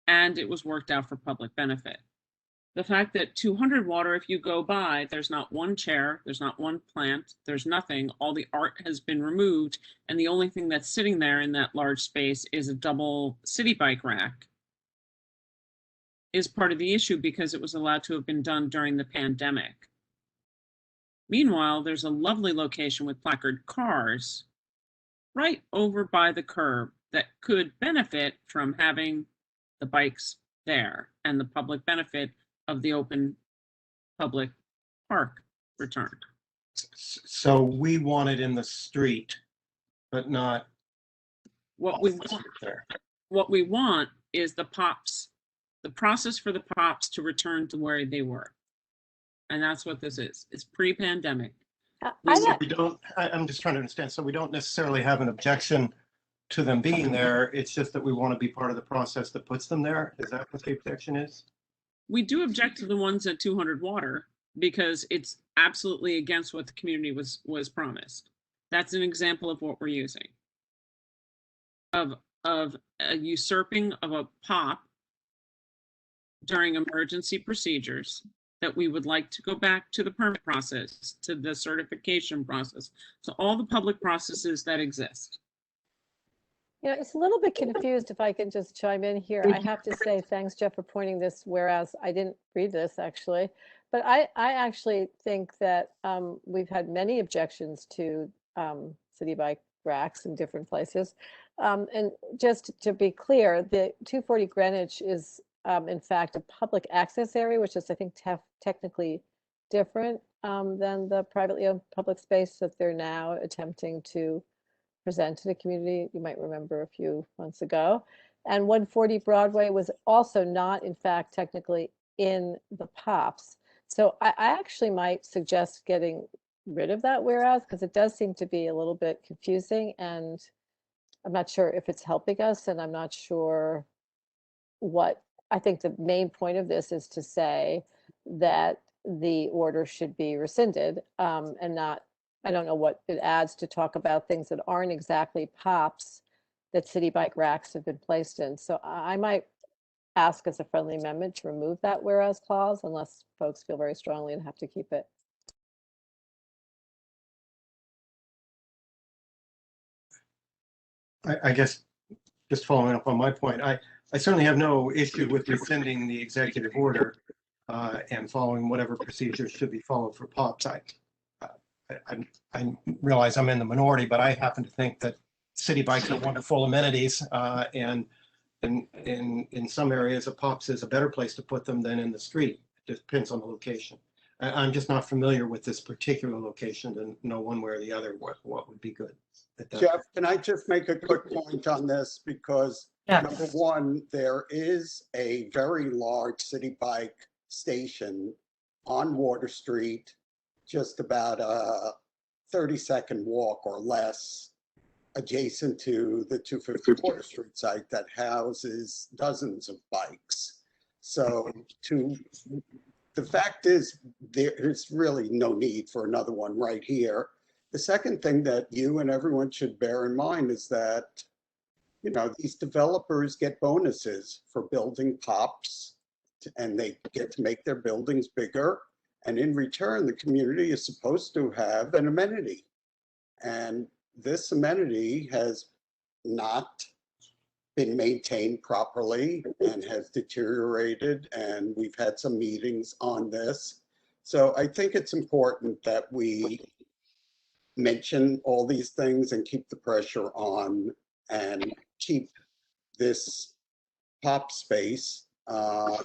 And it was worked out for public benefit. The fact that 200 Water, if you go by, there's not one chair, there's not one plant, there's nothing. All the art has been removed, and the only thing that's sitting there in that large space is a double city bike rack, is part of the issue because it was allowed to have been done during the pandemic. Meanwhile, there's a lovely location with placard cars right over by the curb that could benefit from having the bikes there and the public benefit of the open public park returned. So we want it in the street, but not What we want, there. what we want is the POPs, the process for the POPs to return to where they were. And that's what this is. It's pre-pandemic. I'm just trying to understand. So we don't necessarily have an objection to them being there. It's just that we want to be part of the process that puts them there. Is that what the objection is? We do object to the ones at 200 Water because it's absolutely against what the community was promised. That's an example of what we're using. Of a usurping of a POP during emergency procedures that we would like to go back to the permit process, to the certification process, so all the public processes that exist. You know, it's a little bit confused if I can just chime in here. I have to say, thanks, Jeff, for pointing this, whereas I didn't read this actually. But I actually think that we've had many objections to city bike racks in different places. And just to be clear, the 240 Greenwich is in fact a public access area, which is, I think, technically different than the privately owned public space that they're now attempting to present to the community. You might remember a few months ago. And 140 Broadway was also not, in fact, technically in the POPs. So I actually might suggest getting rid of that whereas, because it does seem to be a little bit confusing, and I'm not sure if it's helping us, and I'm not sure what, I think the main point of this is to say that the order should be rescinded and not, I don't know what it adds to talk about things that aren't exactly POPs that city bike racks have been placed in. So I might ask as a friendly amendment to remove that whereas clause, unless folks feel very strongly and have to keep it. I guess just following up on my point, I certainly have no issue with rescinding the executive order and following whatever procedures should be followed for POPs. I realize I'm in the minority, but I happen to think that city bikes are wonderful amenities, and in some areas, a POPs is a better place to put them than in the street. It just depends on the location. I'm just not familiar with this particular location to know one way or the other what would be good. Jeff, can I just make a quick point on this? Because number one, there is a very large city bike station on Water Street, just about a 30-second walk or less, adjacent to the 250 Water Street site that houses dozens of bikes. So the fact is, there's really no need for another one right here. The second thing that you and everyone should bear in mind is that, you know, these developers get bonuses for building POPs, and they get to make their buildings bigger. And in return, the community is supposed to have an amenity. And this amenity has not been maintained properly and has deteriorated. And we've had some meetings on this. So I think it's important that we mention all these things and keep the pressure on and keep this POP space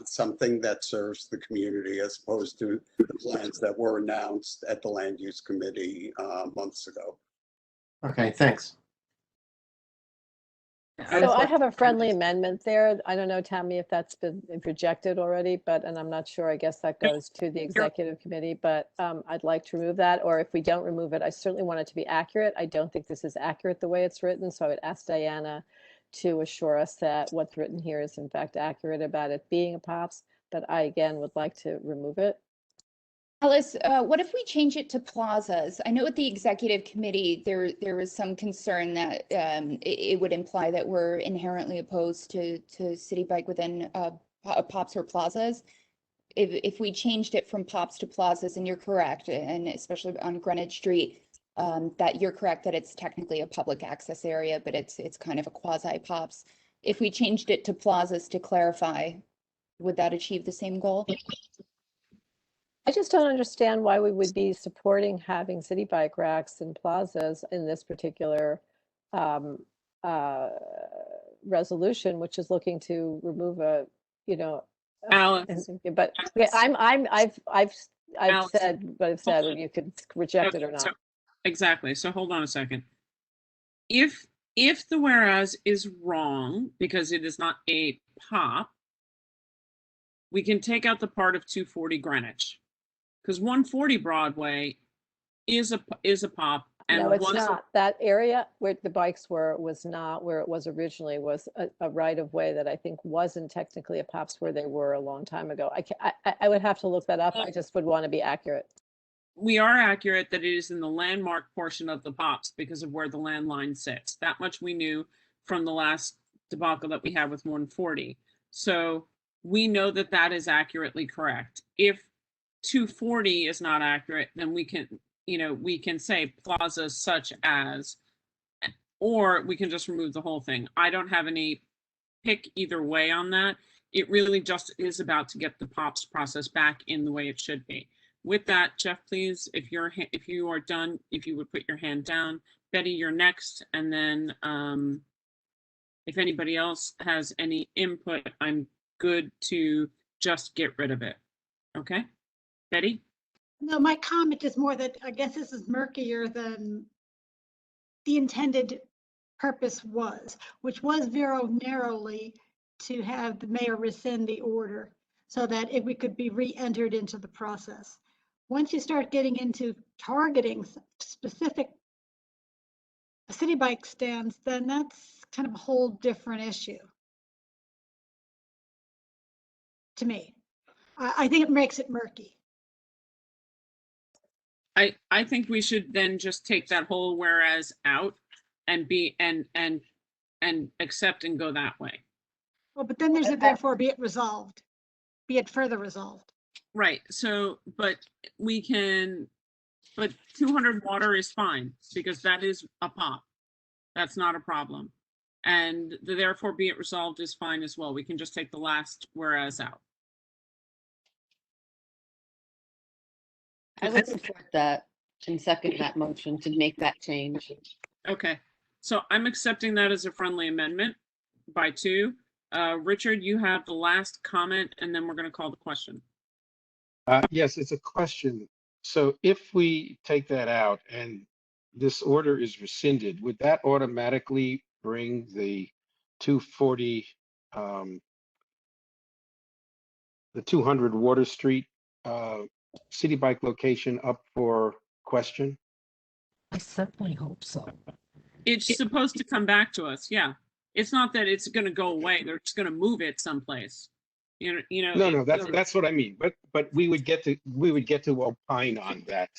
something that serves the community, as opposed to the plans that were announced at the Land Use Committee months ago. Okay, thanks. So I have a friendly amendment there. I don't know, Tammy, if that's been rejected already, and I'm not sure. I guess that goes to the executive committee, but I'd like to remove that. Or if we don't remove it, I certainly want it to be accurate. I don't think this is accurate the way it's written. So I would ask Diana to assure us that what's written here is in fact accurate about it being a POPs. But I, again, would like to remove it. Alice, what if we change it to plazas? I know at the executive committee, there was some concern that it would imply that we're inherently opposed to city bike within POPs or plazas. If we changed it from POPs to plazas, and you're correct, and especially on Greenwich Street, that you're correct that it's technically a public access area, but it's kind of a quasi POPs. If we changed it to plazas to clarify, would that achieve the same goal? I just don't understand why we would be supporting having city bike racks and plazas in this particular resolution, which is looking to remove a, Alice. But yeah, I've Alice. said what I've said, and you could reject it or not. Exactly. So hold on a second. If the whereas is wrong because it is not a POP, we can take out the part of 240 Greenwich, because 140 Broadway is a POP. And No, it's not. That area where the bikes were was not where it was originally, was a right of way that I think wasn't technically a POPs where they were a long time ago. I would have to look that up. I just would want to be accurate. We are accurate that it is in the landmark portion of the POPs because of where the landline sits. That much we knew from the last debacle that we had with 140. So we know that that is accurately correct. If 240 is not accurate, then we can say plazas such as, or we can just remove the whole thing. I don't have any pick either way on that. It really just is about to get the POPs process back in the way it should be. With that, Jeff, please, if you are done, if you would put your hand down. Betty, you're next, and then if anybody else has any input, I'm good to just get rid of it. Okay, Betty? No, my comment is more that I guess this is murkier than the intended purpose was, which was very narrowly to have the mayor rescind the order so that we could be re-entered into the process. Once you start getting into targeting specific city bike stands, then that's kind of a whole different issue to me. I think it makes it murky. I think we should then just take that whole whereas out and accept and go that way. Well, but then there's a therefore be it resolved, be it further resolved. Right. So, but 200 water is fine because that is a POP. That's not a problem. And the therefore be it resolved is fine as well. We can just take the last whereas out. I would support that and second that motion to make that change. Okay. So I'm accepting that as a friendly amendment by 2. Richard, you have the last comment, and then we're going to call the question. Yes, it's a question. So if we take that out and this order is rescinded, would that automatically bring the 240, the 200 Water Street city bike location up for question? I certainly hope so. It's supposed to come back to us. Yeah. It's not that it's going to go away. They're just going to move it someplace. You know. No, that's what I mean. But we would get to opine on that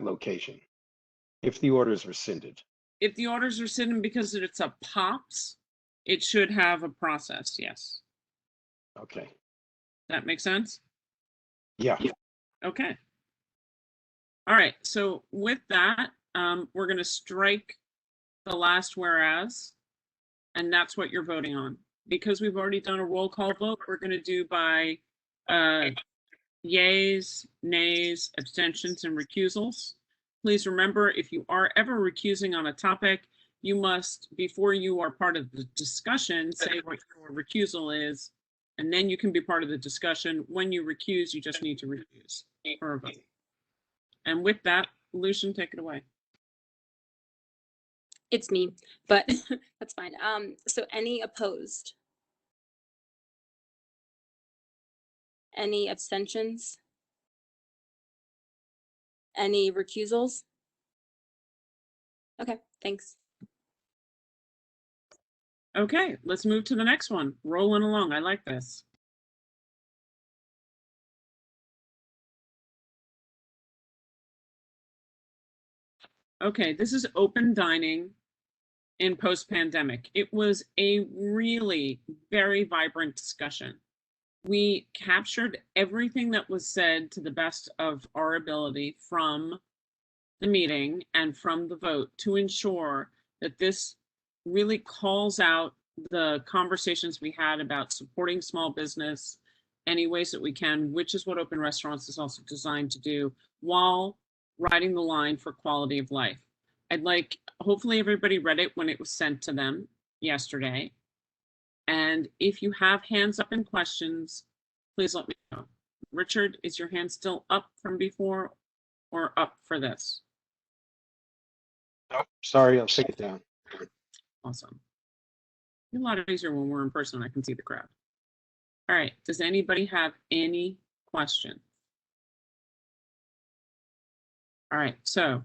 location if the order is rescinded. If the orders are rescinded because it's a POPs, it should have a process. Yes. Okay. That makes sense? Yeah. Okay. All right. So with that, we're going to strike the last whereas, and that's what you're voting on. Because we've already done a roll call vote, we're going to do by yays, nays, abstentions, and recusals. Please remember, if you are ever recusing on a topic, you must, before you are part of the discussion, say what your recusal is, and then you can be part of the discussion. When you recuse, you just need to recuse for a vote. And with that, Lucian, take it away. It's me, but that's fine. So any opposed? Any abstentions? Any recusals? Okay, thanks. Okay, let's move to the next one. Rolling along. I like this. Okay, this is open dining in post-pandemic. It was a really very vibrant discussion. We captured everything that was said to the best of our ability from the meeting and from the vote to ensure that this really calls out the conversations we had about supporting small business any ways that we can, which is what Open Restaurants is also designed to do, while riding the line for quality of life. Hopefully everybody read it when it was sent to them yesterday. And if you have hands up and questions, please let me know. Richard, is your hand still up from before or up for this? Oh, sorry, I'll take it down. Awesome. A lot easier when we're in person. I can see the crowd. All right. Does anybody have any questions? All right. So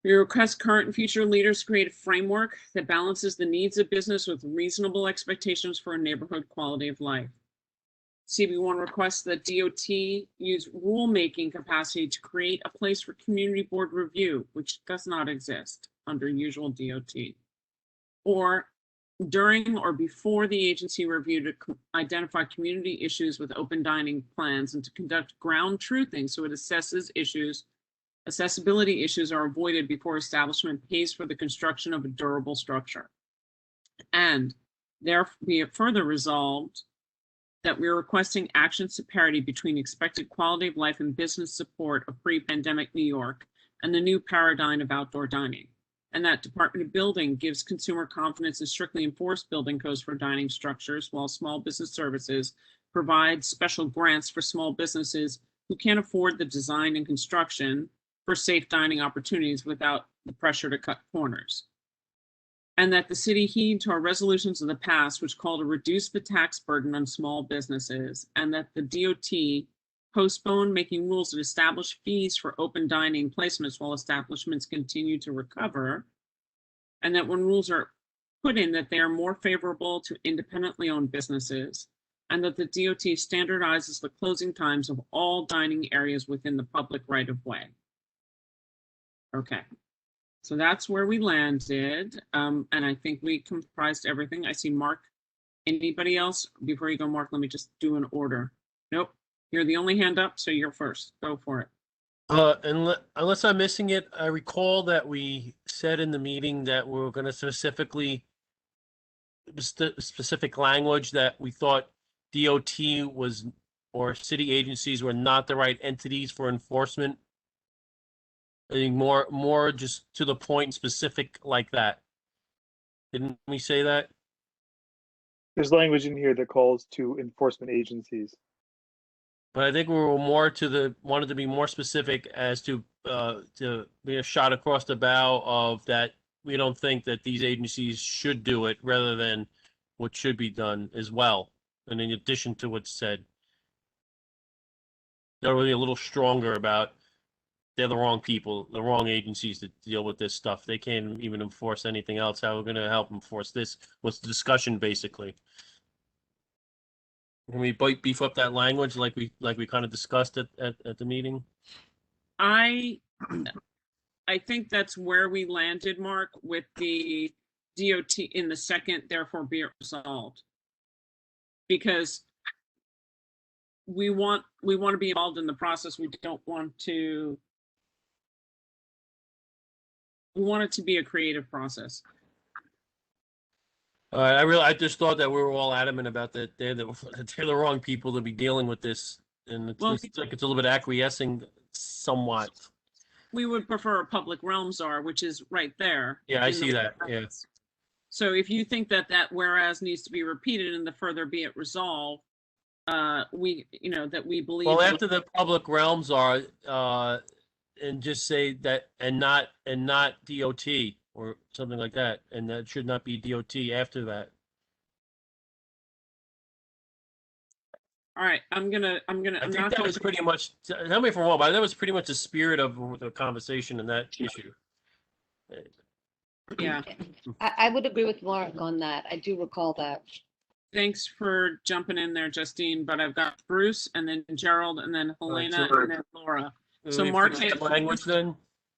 we request current and future leaders create a framework that balances the needs of business with reasonable expectations for a neighborhood quality of life. CB1 requests that DOT use rulemaking capacity to create a place for community board review, which does not exist under usual DOT, or during or before the agency review to identify community issues with open dining plans and to conduct ground truthing so it assesses issues. Accessibility issues are avoided before establishment pays for the construction of a durable structure. And there be it further resolved that we're requesting actions to parity between expected quality of life and business support of pre-pandemic New York and the new paradigm of outdoor dining. And that Department of Building gives consumer confidence in strictly enforced building codes for dining structures, while Small Business Services provides special grants for small businesses who can't afford the design and construction for safe dining opportunities without the pressure to cut corners. And that the city heed to our resolutions of the past, which call to reduce the tax burden on small businesses, and that the DOT postpone making rules that establish fees for open dining placements while establishments continue to recover, and that when rules are put in, that they are more favorable to independently owned businesses, and that the DOT standardizes the closing times of all dining areas within the public right-of-way. Okay, so that's where we landed, and I think we comprised everything. I see Mark. Anybody else? Before you go, Mark, let me just do an order. Nope, you're the only hand up, so you're first. Go for it. Unless I'm missing it, I recall that we said in the meeting that we were going to specific language that we thought DOT was, or city agencies were not the right entities for enforcement. I think more just to the point, specific like that. Didn't we say that? There's language in here that calls to enforcement agencies. But I think we were more wanted to be more specific as to be a shot across the bow of that we don't think that these agencies should do it rather than what should be done as well. And in addition to what's said, they're really a little stronger about they're the wrong people, the wrong agencies to deal with this stuff. They can't even enforce anything else. How are we going to help enforce this? What's the discussion basically? Can we beef up that language like we kind of discussed at the meeting? I think that's where we landed, Mark, with the DOT in the second, therefore be it resolved. Because we want to be involved in the process. We don't want to. We want it to be a creative process. I just thought that we were all adamant about that. They're the wrong people to be dealing with this, and it's like it's a little bit acquiescing, somewhat. We would prefer a public realms are, which is right there. Yeah, I see that. Yeah. So if you think that whereas needs to be repeated in the further be it resolved, that we believe. Well, after the public realms are, and just say that and not DOT or something like that, and that should not be DOT after that. All right, I'm gonna. I think that was pretty much. Tell me if I'm wrong, but that was pretty much the spirit of the conversation in that issue. Yeah, I would agree with Mark on that. I do recall that. Thanks for jumping in there, Justine. But I've got Bruce, and then Gerald, and then Helena, and then Laura. So Mark, language then.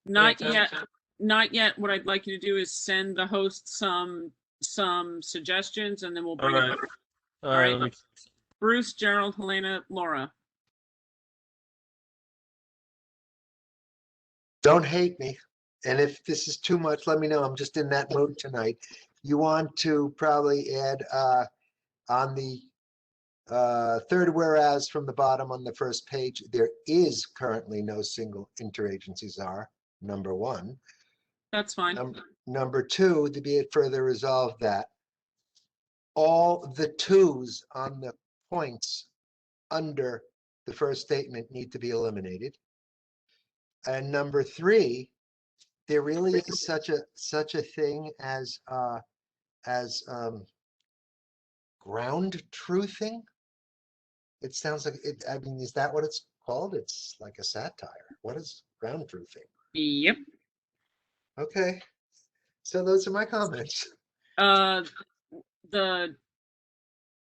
Not yet. Not yet. What I'd like you to do is send the host some suggestions, and then we'll bring it back. All right. Let me, Bruce, Gerald, Helena, Laura. Don't hate me. And if this is too much, let me know. I'm just in that mood tonight. You want to probably add on the third whereas from the bottom on the first page, there is currently no single interagency czar, number one. That's fine. Number two, to be it further resolved that all the twos on the points under the first statement need to be eliminated. And number three, there really is such a thing as ground truthing. It sounds like it. I mean, is that what it's called? It's like a satire. What is ground truthing? Yep. Okay. So those are my comments. The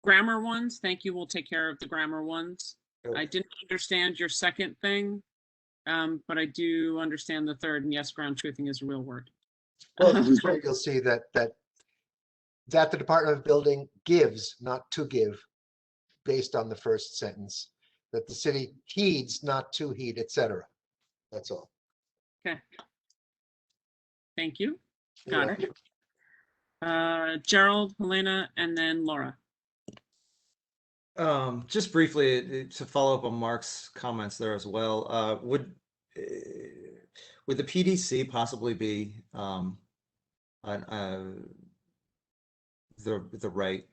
grammar ones, thank you. We'll take care of the grammar ones. I didn't understand your second thing, but I do understand the third. And yes, ground truthing is a real word. Well, you'll see that the Department of Building gives, not to give, based on the first sentence. That the city heeds, not to heed, etc. That's all. Okay. Thank you. You're Got it. Gerald, Helena, and then Laura. Just briefly to follow up on Mark's comments there as well, would the PDC possibly be the right,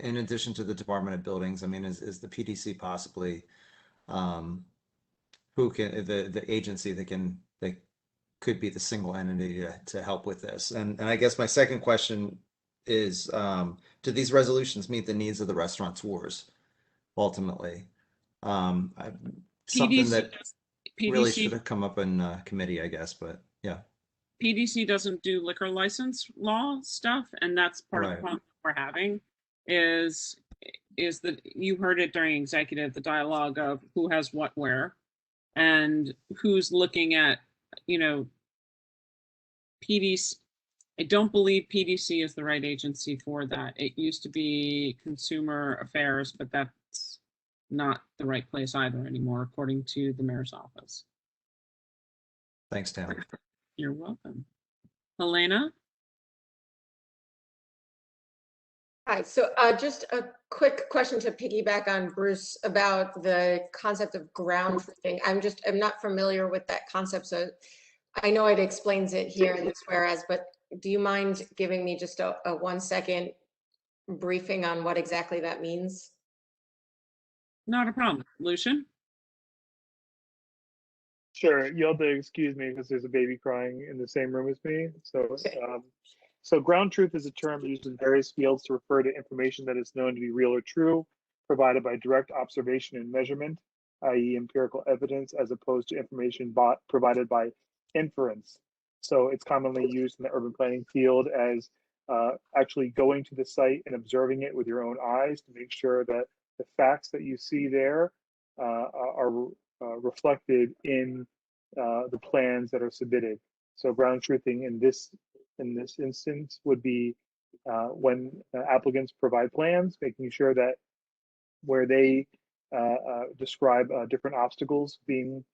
in addition to the Department of Buildings? I mean, is the PDC possibly who can the agency that could be the single entity to help with this? And I guess my second question is, do these resolutions meet the needs of the restaurateurs ultimately? Something that really should have come up in committee, I guess, but yeah. PDC doesn't do liquor license law stuff, and that's part of the problem we're having is that you heard it during executive, the dialogue of who has what where and who's looking at, PDC. I don't believe PDC is the right agency for that. It used to be Consumer Affairs, but that's not the right place either anymore, according to the mayor's office. Thanks, Tam. You're welcome. Helena? Hi, so just a quick question to piggyback on Bruce about the concept of ground truthing. I'm not familiar with that concept, so I know it explains it here in this whereas, but do you mind giving me just a 1 second briefing on what exactly that means? Not a problem. Lucian? Sure, you'll have to excuse me because there's a baby crying in the same room as me. So ground truth is a term used in various fields to refer to information that is known to be real or true, provided by direct observation and measurement, i.e. empirical evidence, as opposed to information provided by inference. So it's commonly used in the urban planning field as actually going to the site and observing it with your own eyes to make sure that the facts that you see there are reflected in the plans that are submitted. So ground truthing in this instance would be when applicants provide plans, making sure that where they describe different obstacles being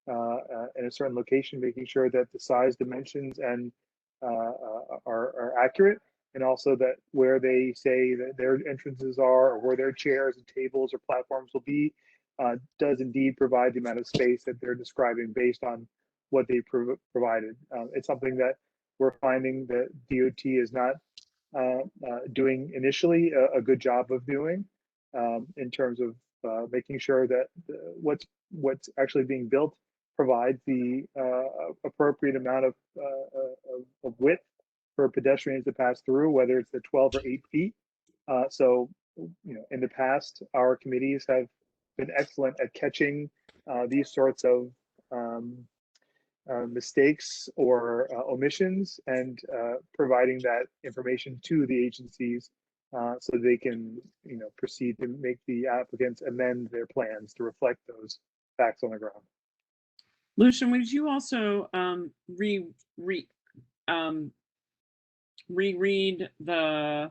in a certain location, making sure that the size, dimensions, and are accurate, and also that where they say that their entrances are or where their chairs and tables or platforms will be does indeed provide the amount of space that they're describing based on what they provided. It's something that we're finding that DOT is not doing initially a good job of doing in terms of making sure that what's actually being built provides the appropriate amount of width for pedestrians to pass through, whether it's the 12 or 8 feet. So, in the past, our committees have been excellent at catching these sorts of mistakes or omissions and providing that information to the agencies so they can proceed to make the applicants amend their plans to reflect those facts on the ground. Lucian, would you also reread the,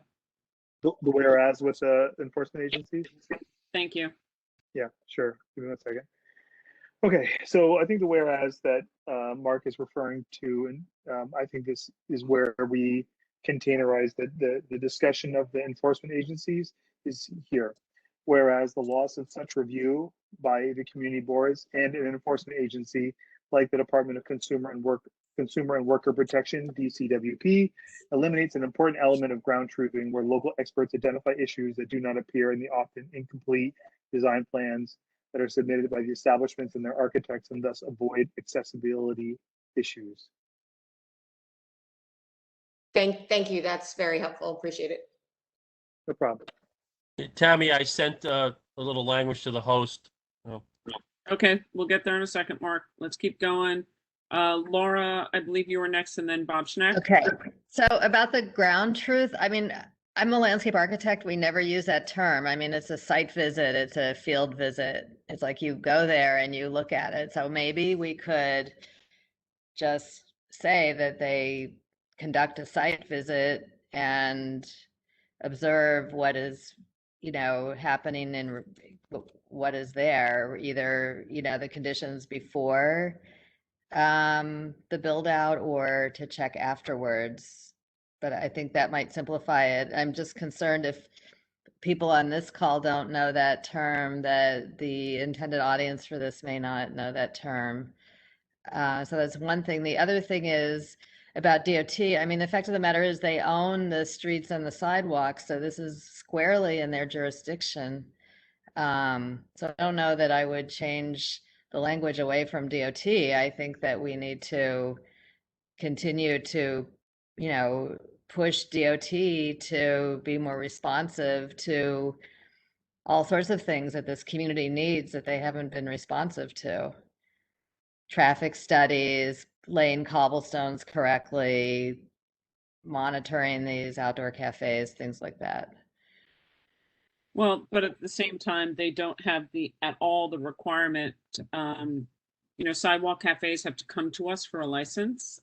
The whereas with the enforcement agencies? thank you. Yeah, sure. Give me 1 second. Okay, so I think the whereas that Mark is referring to, and I think this is where we containerize the discussion of the enforcement agencies is here. Whereas the loss of such review by the community boards and an enforcement agency like the Department of Consumer and Worker Protection, DCWP, eliminates an important element of ground truthing where local experts identify issues that do not appear in the often incomplete design plans that are submitted by the establishments and their architects, and thus avoid accessibility issues. Thank you. That's very helpful. Appreciate it. No problem. Tammy, I sent a little language to the host. Oh. Okay, we'll get there in a second, Mark. Let's keep going. Laura, I believe you were next, and then Bob Schneck. Okay, so about the ground truth, I mean, I'm a landscape architect. We never use that term. I mean, it's a site visit, it's a field visit. It's like you go there and you look at it. So maybe we could just say that they conduct a site visit and observe what is, happening in what is there, either, the conditions before the build out or to check afterwards. But I think that might simplify it. I'm just concerned if people on this call don't know that term, that the intended audience for this may not know that term. So that's one thing. The other thing is about DOT. I mean, the fact of the matter is they own the streets and the sidewalks, so this is squarely in their jurisdiction. So I don't know that I would change the language away from DOT. I think that we need to continue to, push DOT to be more responsive to all sorts of things that this community needs that they haven't been responsive to. Traffic studies, laying cobblestones correctly, monitoring these outdoor cafes, things like that. Well, but at the same time, they don't have at all the requirement. Sidewalk cafes have to come to us for a license.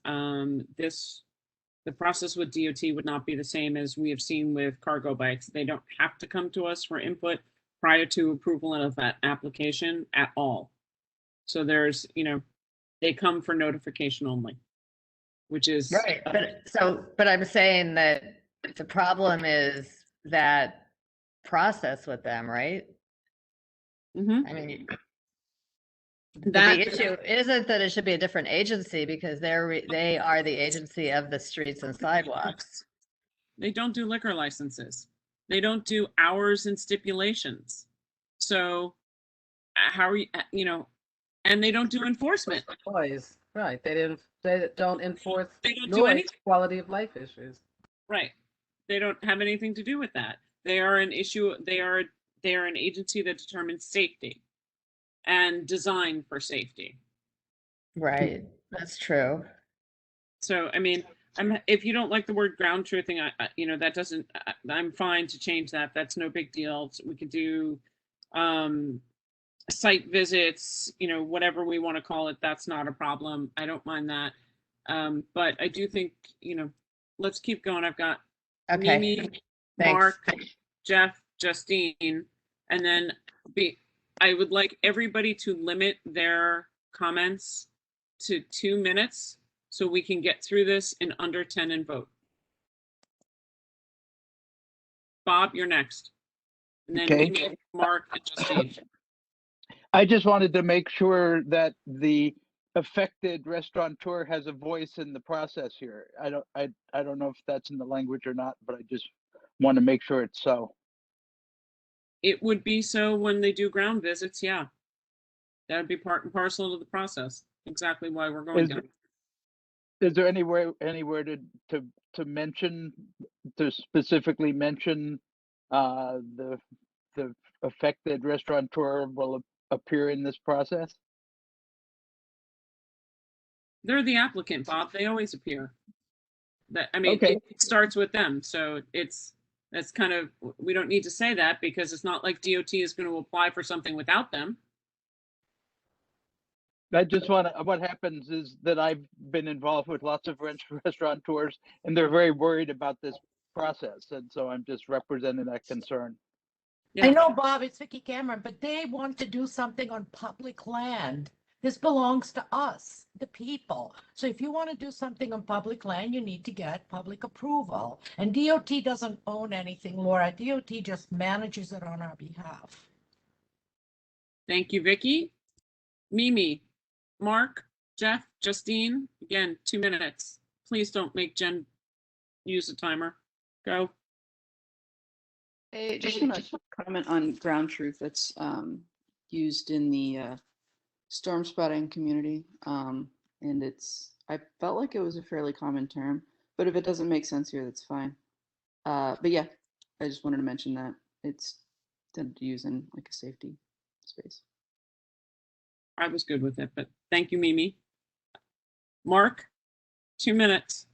The process with DOT would not be the same as we have seen with cargo bikes. They don't have to come to us for input prior to approval of that application at all. So there's, they come for notification only, which is right. But I'm saying that the problem is that process with them, right? Mm-hmm. I mean, the issue isn't that it should be a different agency because they are the agency of the streets and sidewalks. They don't do liquor licenses. They don't do hours and stipulations. So how are you, and they don't do enforcement. Employees, right? They don't enforce. They don't do anything. Quality of life issues. Right. They don't have anything to do with that. They are an issue. They are an agency that determines safety and design for safety. Right. That's true. So, I mean, if you don't like the word ground truthing, that doesn't, I'm fine to change that. That's no big deal. So we could do site visits, whatever we want to call it. That's not a problem. I don't mind that. But I do think, let's keep going. I've got Mimi, Mark, Jeff, Justine, and then I would like everybody to limit their comments to 2 minutes so we can get through this in under 10 and vote. Bob, you're next. And then Mimi, Mark, and Justine. I just wanted to make sure that the affected restaurateur has a voice in the process here. I don't know if that's in the language or not, but I just want to make sure it's so. It would be so when they do ground visits, yeah. That would be part and parcel of the process. Exactly why we're going down. Is there anywhere to mention, to specifically mention the affected restaurateur will appear in this process? They're the applicant, Bob. They always appear. It starts with them. So that's kind of, we don't need to say that because it's not like DOT is going to apply for something without them. I just want to, what happens is that I've been involved with lots of restaurateurs and they're very worried about this process. And so I'm just representing that concern. I know, Bob, it's Vicky Cameron, but they want to do something on public land. This belongs to us, the people. So if you want to do something on public land, you need to get public approval. And DOT doesn't own anything, Laura. DOT just manages it on our behalf. Thank you, Vicky. Mimi, Mark, Jeff, Justine, again, 2 minutes. Please don't make Jen use a timer. Go. I just want to comment on ground truth that's used in the storm spotting community. And I felt like it was a fairly common term, but if it doesn't make sense here, that's fine. But yeah, I just wanted to mention that it's tended to use in like a safety space. I was good with it, but thank you, Mimi. Mark, 2 minutes.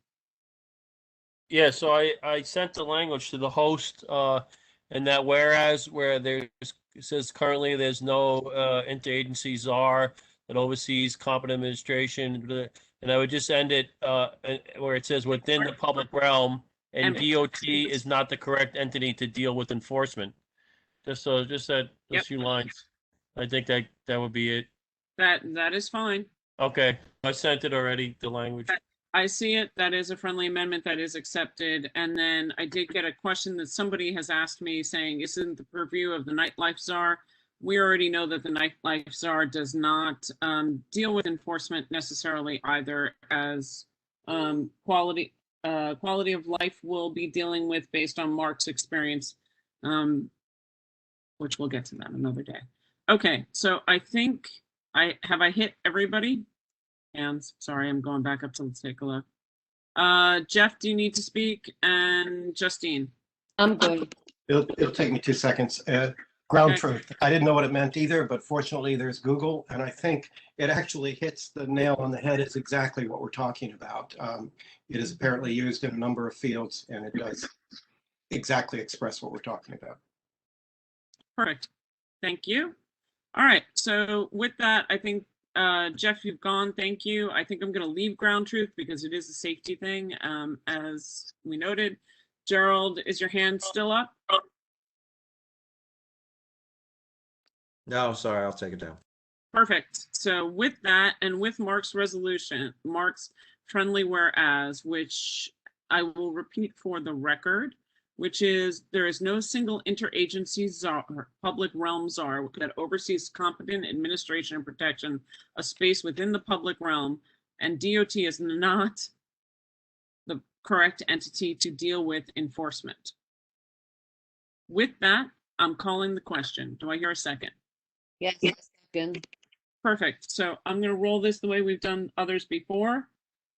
Yeah, so I sent the language to the host, and that whereas where it says currently there's no interagency czar that oversees competent administration, and I would just end it where it says within the public realm, and DOT is not the correct entity to deal with enforcement. Just that those few lines. I think that would be it. That is fine. Okay, I sent it already, the language. I see it. That is a friendly amendment that is accepted. And then I did get a question that somebody has asked me saying, isn't the purview of the nightlife czar? We already know that the nightlife czar does not deal with enforcement necessarily either, as quality of life will be dealing with based on Mark's experience, which we'll get to that another day. Okay, so I think I hit everybody? And sorry, I'm going back up to let's take a look. Jeff, do you need to speak? And Justine? I'm good. It'll take me 2 seconds. Ground truth. I didn't know what it meant either, but fortunately there's Google, and I think it actually hits the nail on the head. It's exactly what we're talking about. It is apparently used in a number of fields, and it does exactly express what we're talking about. Perfect. Thank you. All right. So with that, I think, Jeff, you've gone. Thank you. I think I'm going to leave ground truth because it is a safety thing, as we noted. Gerald, is your hand still up? No, sorry, I'll take it down. Perfect. So with that, and with Mark's resolution, Mark's friendly whereas, which I will repeat for the record, which is there is no single interagency czar, public realm czar that oversees competent administration and protection of space within the public realm, and DOT is not the correct entity to deal with enforcement. With that, I'm calling the question. Do I hear a second? Yes, second. Perfect. So I'm going to roll this the way we've done others before.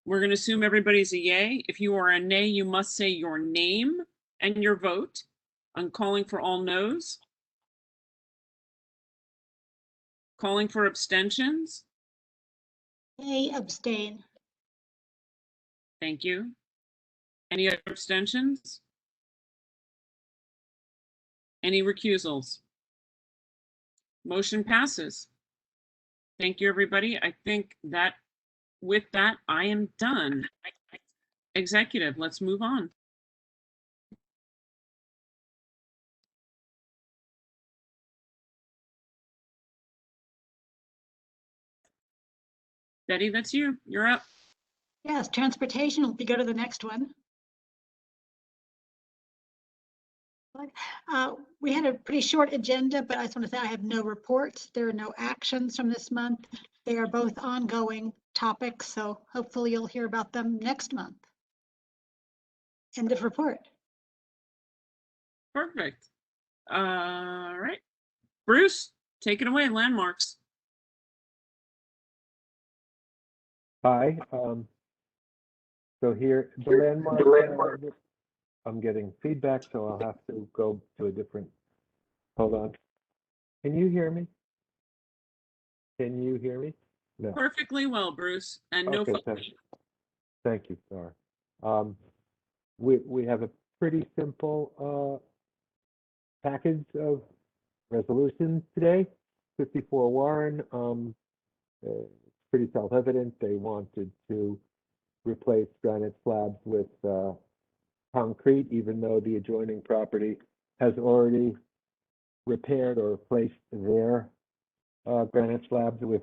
We're going to assume everybody's a yay. If you are a nay, you must say your name and your vote. I'm calling for all no's. Calling for abstentions. Nay, abstain. Thank you. Any other abstentions? Any recusals? Motion passes. Thank you, everybody. I think that with that, I am done. Executive, let's move on. Betty, that's you. You're up. Yes, transportation. If you go to the next one. We had a pretty short agenda, but I just want to say I have no reports. There are no actions from this month. They are both ongoing topics, so hopefully you'll hear about them next month. End of report. Perfect. All right. Bruce, take it away. Landmarks. Hi. So here, the landmark. I'm getting feedback, so I'll have to go to a different. Hold on. Can you hear me? Can you hear me? No. Perfectly well, Bruce, and no. Okay, thank you. Sorry. We have a pretty simple package of resolutions today. 54 Warren. pretty self-evident. They wanted to replace granite slabs with concrete, even though the adjoining property has already repaired or replaced their granite slabs with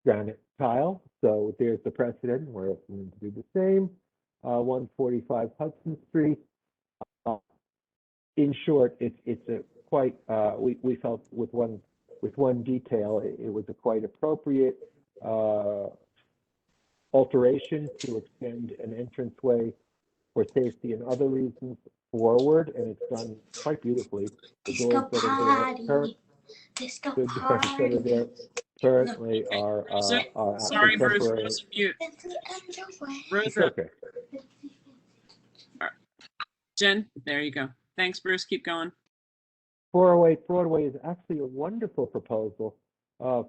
granite tile. So there's the precedent. We're asking them to do the same. 145 Hudson Street. In short, it's a quite, we felt with one detail, it was a quite appropriate alteration to extend an entranceway for safety and other reasons forward, and it's done quite beautifully. The doors that are there currently are Sorry, Bruce, temporary. Bruce, mute. It's Rosa, okay. Jen, there you go. Thanks, Bruce. Keep going. 408 Broadway is actually a wonderful proposal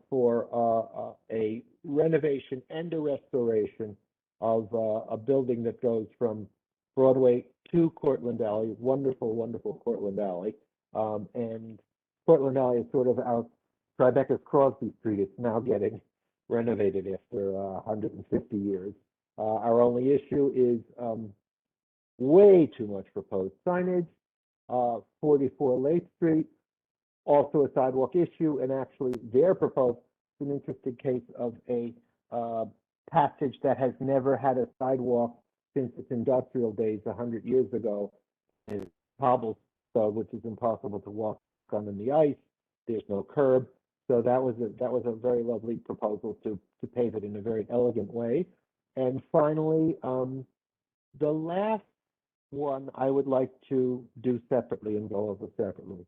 for a renovation and a restoration of a building that goes from Broadway to Cortlandt Alley. Wonderful, wonderful Cortlandt Alley. And Cortlandt Alley is sort of our Tribeca's Crosby Street. It's now getting renovated after 150 years. Our only issue is way too much proposed signage. 44 Lake Street, also a sidewalk issue, and actually their proposed an interesting case of a passage that has never had a sidewalk since its industrial days 100 years ago. And cobblestone, which is impossible to walk on in the ice. There's no curb, so that was a very lovely proposal to pave it in a very elegant way. And finally, the last one I would like to do separately and go over separately.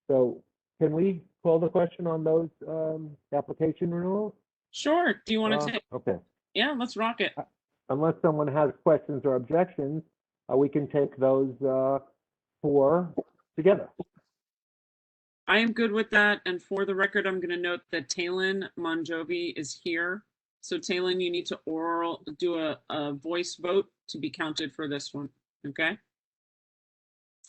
So can we call the question on those application renewals? Sure. Do you want to take? Okay. Yeah, let's rock it. Unless someone has questions or objections, we can take those 4 together. I am good with that. And for the record, I'm going to note that Talon Monjovi is here. So Talon, you need to do a voice vote to be counted for this one. Okay.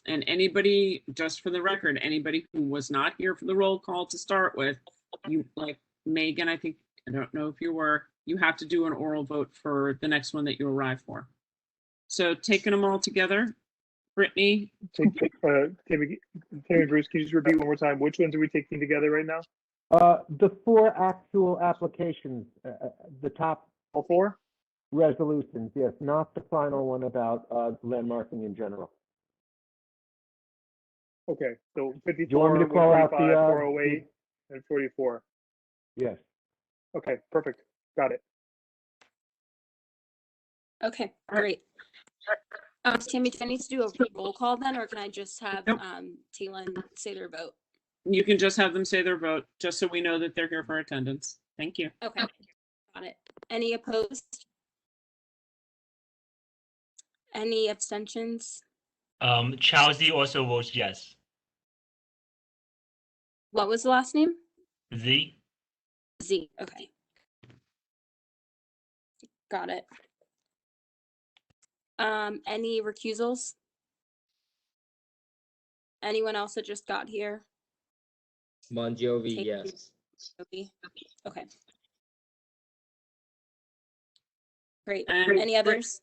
And anybody, just for the record, anybody who was not here for the roll call to start with, you, like Megan, I don't know if you were, you have to do an oral vote for the next one that you arrive for. So taking them all together, Brittany. Tammy, Bruce, can you just repeat one more time? Which ones are we taking together right now? The 4 actual applications, the top all 4 resolutions, yes, not the final one about landmarking in general. Okay, so 54, Do you want me to call out the 408, and 44. Yes. Okay, perfect. Got it. Okay, great. Tammy, do I need to do a roll call then, or can I just have Talon say their vote? You can just have them say their vote, just so we know that they're here for attendance. Thank you. Okay, got it. Any opposed? Any abstentions? Chelsea also votes yes. What was the last name? Z. Z, okay. Got it. Any recusals? Anyone else that just got here? Monjovi, yes. Okay. Great. And Any others?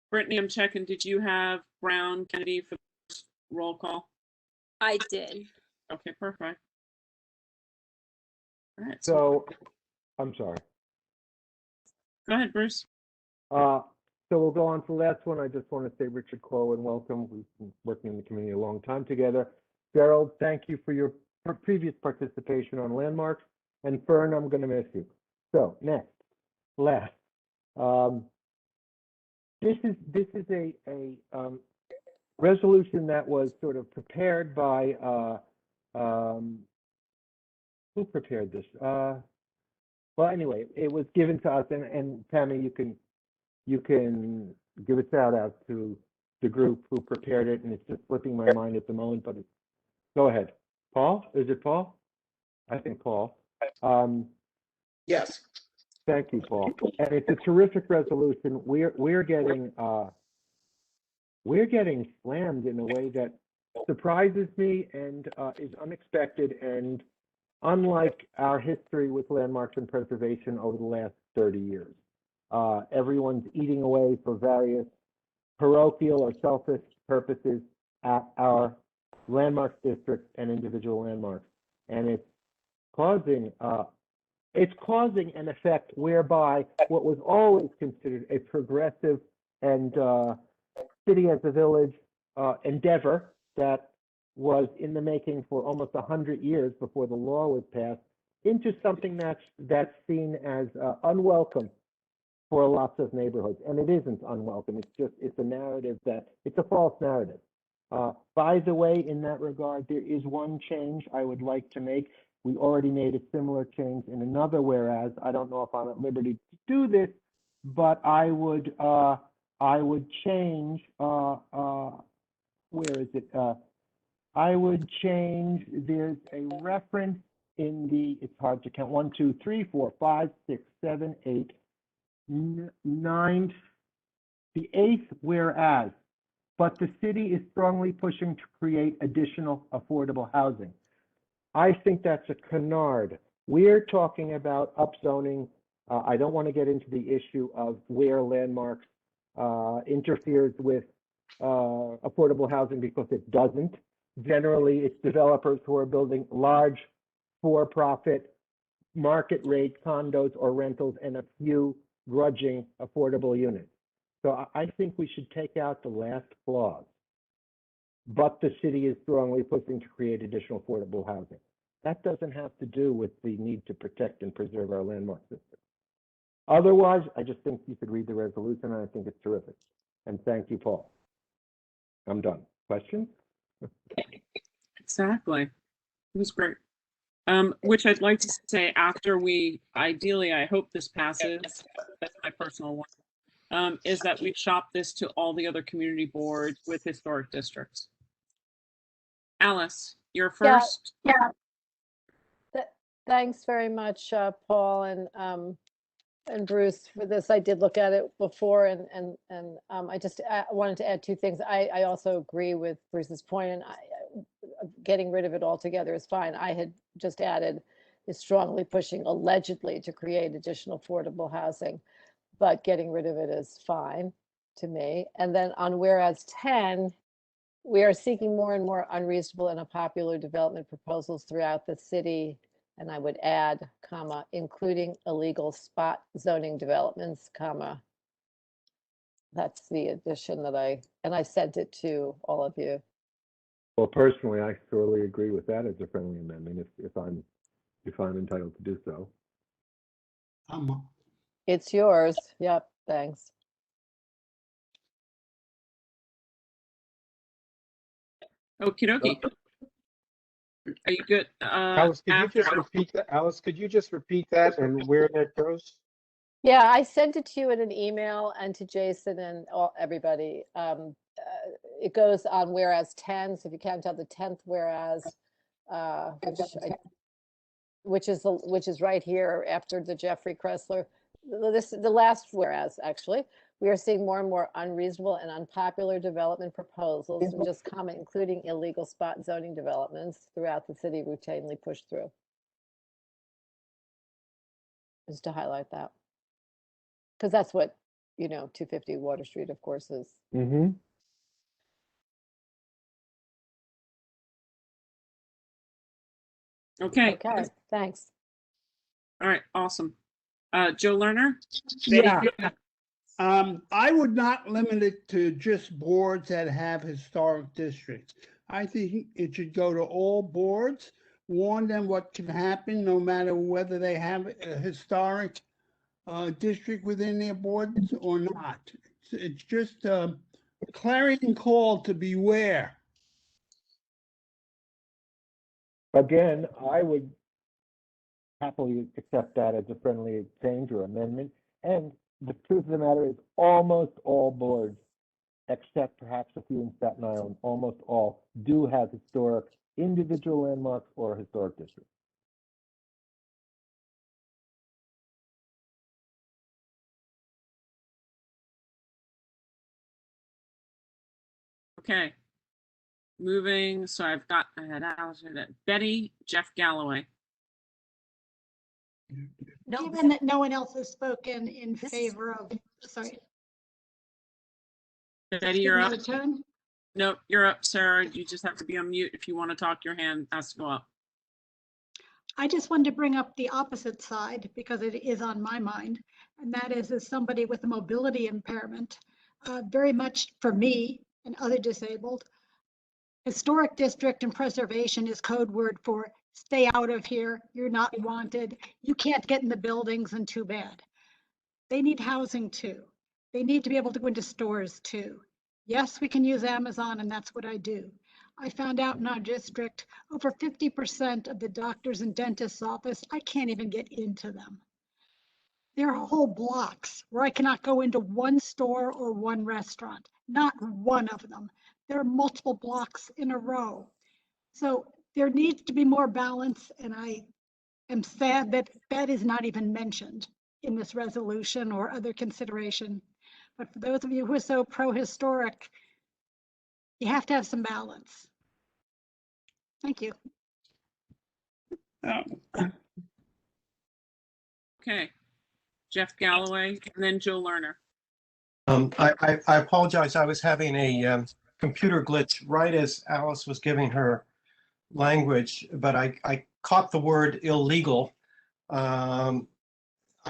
Brittany, I'm checking. Did you have Brown Kennedy for the roll call? I did. Okay, perfect. All right. So, I'm sorry. Go ahead, Bruce. So we'll go on to the last one. I just want to say Richard Corwin, welcome. We've been working in the community a long time together. Gerald, thank you for your previous participation on landmarks. And Fern, I'm going to miss you. So next, last. This is a resolution that was sort of prepared by who prepared this? Well, anyway, it was given to us, and Tammy, you can give a shout out to the group who prepared it, and it's just slipping my mind at the moment, but go ahead. Paul, is it Paul? I think Paul. Yes. Thank you, Paul. And it's a terrific resolution. We're getting slammed in a way that surprises me and is unexpected, and unlike our history with landmarks and preservation over the last 30 years. Everyone's eating away for various parochial or selfish purposes at our landmarks districts and individual landmarks. And it's causing an effect whereby what was always considered a progressive and city as a village endeavor that was in the making for almost 100 years before the law was passed into something that's seen as unwelcome for lots of neighborhoods. And it isn't unwelcome. It's a narrative it's a false narrative. By the way, in that regard, there is one change I would like to make. We already made a similar change in another whereas. I don't know if I'm at liberty to do this, but I would change, where is it? I would change, there's a reference in it's hard to count, 1, 2, 3, 4, 5, 6, 7, 8, 9, the 8th whereas, but the city is strongly pushing to create additional affordable housing. I think that's a canard. We're talking about upzoning. I don't want to get into the issue of where landmarks interferes with affordable housing, because it doesn't. Generally, it's developers who are building large for-profit market rate condos or rentals and a few grudging affordable units. So I think we should take out the last clause. But the city is strongly pushing to create additional affordable housing. That doesn't have to do with the need to protect and preserve our landmark system. Otherwise, I just think you should read the resolution, and I think it's terrific. And thank you, Paul. I'm done. Questions? Exactly. It was great. Which I'd like to say after ideally, I hope this passes, that's my personal one, is that we shop this to all the other community boards with historic districts. Alice, you're first. Yeah. Thanks very much, Paul and Bruce, for this. I did look at it before, and I just wanted to add two things. I also agree with Bruce's point, and getting rid of it altogether is fine. I had just added is strongly pushing allegedly to create additional affordable housing, but getting rid of it is fine to me. And then on whereas 10, we are seeking more and more unreasonable and unpopular development proposals throughout the city. And I would add, comma, including illegal spot zoning developments, comma. That's the addition that I sent it to all of you. Well, personally, I thoroughly agree with that as a friendly amendment, if I'm entitled to do so. It's yours. Yep, thanks. Okie dokie. Are you good? Alice, could you just repeat that? Alice, could you just repeat that and where that goes? Yeah, I sent it to you in an email and to Jason and everybody. It goes on whereas 10. So if you count out the 10th whereas, which is right here after the Jeffrey Kressler. The last whereas, actually. We are seeing more and more unreasonable and unpopular development proposals, and just comment, including illegal spot zoning developments throughout the city, routinely pushed through. Just to highlight that. Because that's what, 250 Water Street, of course, is. Mm-hmm. Okay. Okay, thanks. All right, awesome. Joe Lerner? Yeah. I would not limit it to just boards that have historic districts. I think it should go to all boards, warn them what can happen no matter whether they have a historic district within their boards or not. It's just a clarion call to beware. Again, I would happily accept that as a friendly change or amendment. And the truth of the matter is almost all boards, except perhaps a few in Staten Island, almost all do have historic individual landmarks or historic districts. Okay. Moving, so I had Alice, Betty, Jeff Galloway. Given that no one else has spoken in favor of, sorry. Betty, you're up. Out of turn? No, you're up, Sarah. You just have to be on mute. If you want to talk, your hand has to go up. I just wanted to bring up the opposite side because it is on my mind. And that is, as somebody with a mobility impairment, very much for me and other disabled, historic district and preservation is code word for stay out of here. You're not wanted. You can't get in the buildings, and too bad. They need housing too. They need to be able to go into stores too. Yes, we can use Amazon, and that's what I do. I found out in our district, over 50% of the doctors and dentists' office, I can't even get into them. There are whole blocks where I cannot go into one store or one restaurant, not one of them. There are multiple blocks in a row. So there needs to be more balance, and I am sad that that is not even mentioned in this resolution or other consideration. But for those of you who are so pro-historic, you have to have some balance. Thank you. Okay. Jeff Galloway and then Joe Lerner. I apologize. I was having a computer glitch right as Alice was giving her language, but I caught the word illegal. I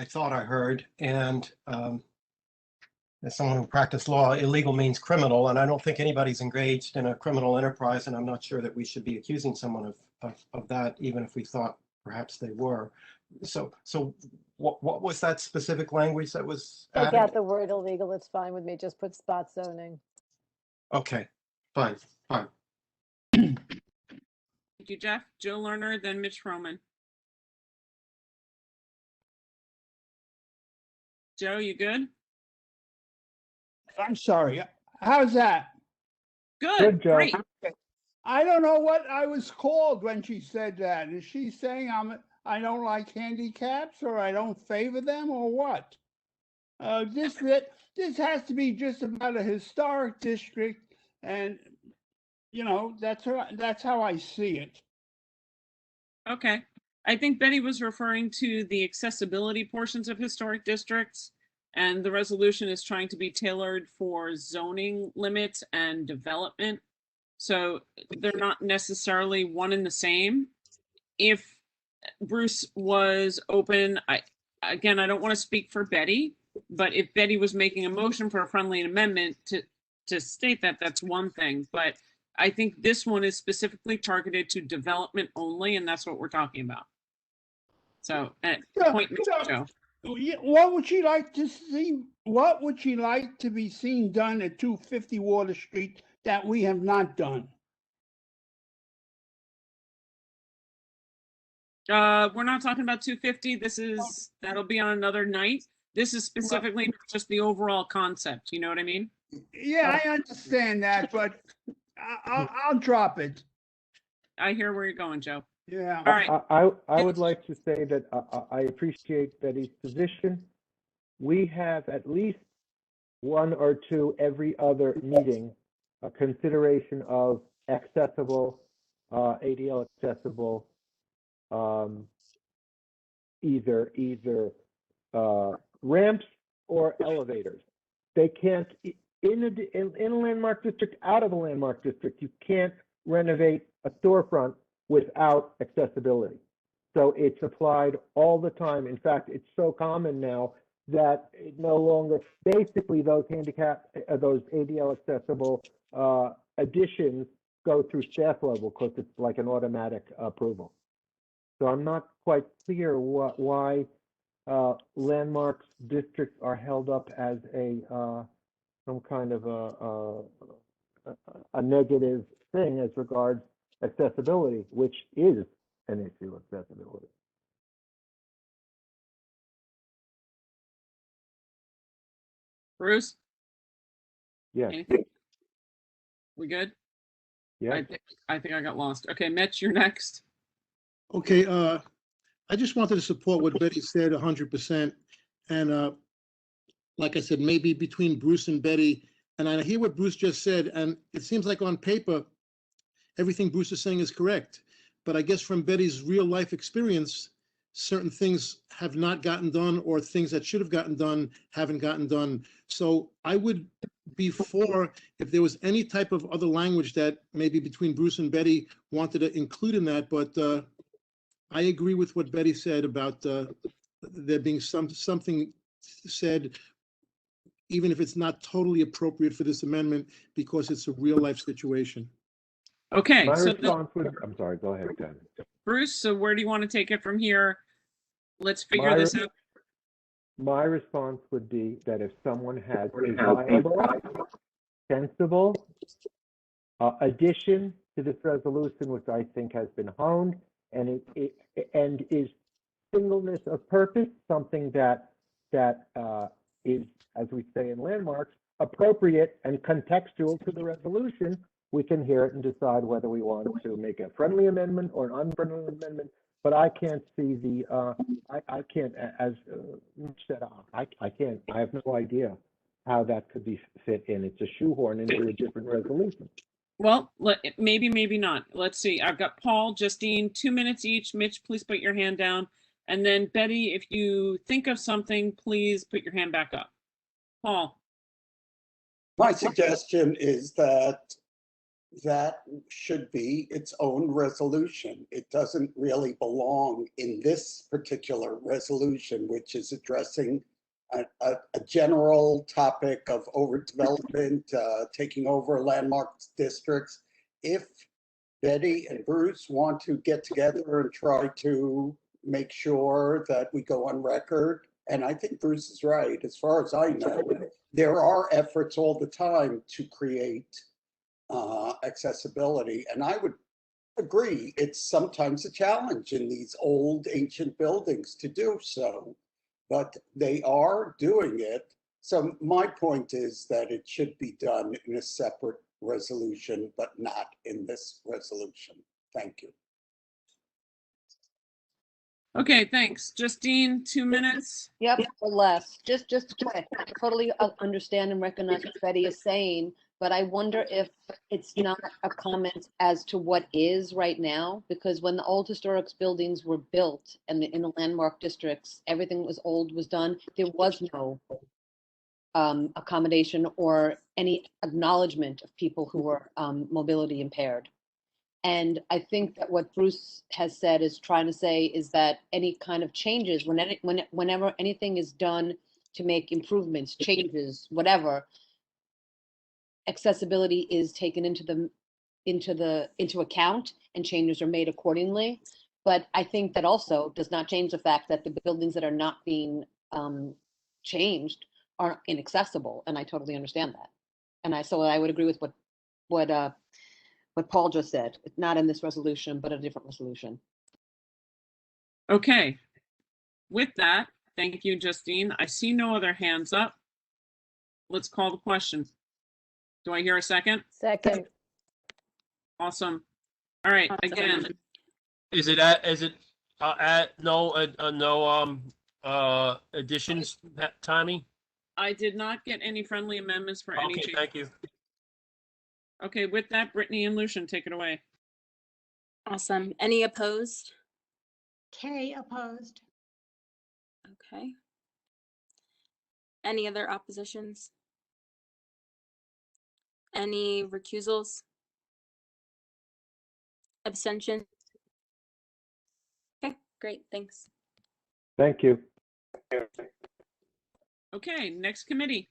thought I heard, and as someone who practiced law, illegal means criminal, and I don't think anybody's engaged in a criminal enterprise, and I'm not sure that we should be accusing someone of that, even if we thought perhaps they were. So what was that specific language that was Take added? out the word illegal, it's fine with me, just put spot zoning. Okay, fine. Thank you, Jeff. Joe Lerner, then Mitch Roman. Joe, you good? I'm sorry. How's that? Good, Joe. great. I don't know what I was called when she said that. Is she saying I don't like handicaps, or I don't favor them, or what? This has to be just about a historic district, and that's how I see it. Okay. I think Betty was referring to the accessibility portions of historic districts, and the resolution is trying to be tailored for zoning limits and development. So they're not necessarily one and the same. If Bruce was open, I don't want to speak for Betty, but if Betty was making a motion for a friendly amendment to state that, that's one thing. But I think this one is specifically targeted to development only, and that's what we're talking about. So, point me, Joe. What would she like to see? What would she like to be seen done at 250 Water Street that we have not done? We're not talking about 250. That'll be on another night. This is specifically just the overall concept. You know what I mean? Yeah, I understand that, but I'll drop it. I hear where you're going, Joe. Yeah. All right. I would like to say that I appreciate Betty's position. We have at least one or two every other meeting, a consideration of accessible, ADL accessible, either ramps or elevators. They can't, in a landmark district, out of a landmark district, you can't renovate a storefront without accessibility. So it's applied all the time. In fact, it's so common now that it no longer, basically those ADL accessible additions go through staff level because it's like an automatic approval. So I'm not quite clear why landmarks districts are held up as some kind of a negative thing as regards accessibility, which is an issue of accessibility. Bruce? Yes. Anything? We good? Yeah. I think I got lost. Okay, Mitch, you're next. Okay, I just wanted to support what Betty said 100%. And like I said, maybe between Bruce and Betty, and I hear what Bruce just said, and it seems like on paper, everything Bruce is saying is correct. But I guess from Betty's real life experience, certain things have not gotten done, or things that should have gotten done haven't gotten done. So I would be for, if there was any type of other language that maybe between Bruce and Betty wanted to include in that, but I agree with what Betty said about there being something said, even if it's not totally appropriate for this amendment, because it's a real life situation. Okay, My so response would, I'm sorry, go ahead, Ken. Bruce, so where do you want to take it from here? Let's figure My this re- out. My response would be that if someone has a viable, sensible addition to this resolution, which I think has been honed, and and is singleness of purpose, something that is, as we say in landmarks, appropriate and contextual to the resolution, we can hear it and decide whether we want to make a friendly amendment or an unfriendly amendment. But I can't see the, I can't, as Mitch said, I can't, I have no idea how that could be fit in. It's a shoehorn into a different resolution. Well, maybe not. Let's see. I've got Paul, Justine, 2 minutes each. Mitch, please put your hand down. And then Betty, if you think of something, please put your hand back up. Paul. My suggestion is that should be its own resolution. It doesn't really belong in this particular resolution, which is addressing a general topic of overdevelopment, taking over landmark districts. If Betty and Bruce want to get together and try to make sure that we go on record, and I think Bruce is right, as far as I know, there are efforts all the time to create accessibility. And I would agree, it's sometimes a challenge in these old ancient buildings to do so, but they are doing it. So my point is that it should be done in a separate resolution, but not in this resolution. Thank you. Okay, thanks. Justine, 2 minutes. Yep, or less. Just quick. I totally understand and recognize what Betty is saying, but I wonder if it's not a comment as to what is right now, because when the old historic buildings were built and in the landmark districts, everything was old was done. There was no accommodation or any acknowledgement of people who were mobility impaired. And I think that what Bruce has said is trying to say is that any kind of changes, whenever anything is done to make improvements, changes, whatever, accessibility is taken into account and changes are made accordingly. But I think that also does not change the fact that the buildings that are not being changed are inaccessible, and I totally understand that. And I would agree with what Paul just said. It's not in this resolution, but a different resolution. Okay. With that, thank you, Justine. I see no other hands up. Let's call the question. Do I hear a second? Second. Awesome. All right, again. Is it no additions, Tommy? I did not get any friendly amendments for any Okay, change. thank you. Okay, with that, Brittany and Lucian, take it away. Awesome. Any opposed? Kay opposed. Okay. Any other oppositions? Any recusals? Abstention? Okay, great, thanks. Thank you. Okay, next committee.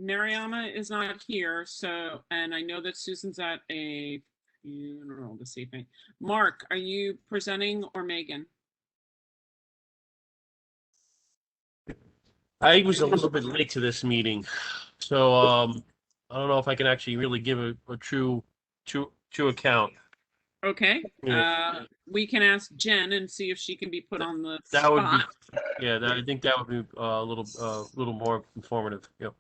Mariama is not here, so, and I know that Susan's at a funeral this evening. Mark, are you presenting or Megan? I was a little bit late to this meeting, so I don't know if I can actually really give a true account. Okay, Yeah. we can ask Jen and see if she can be put on the That spot. would be, yeah, I think that would be a little more informative. Yep.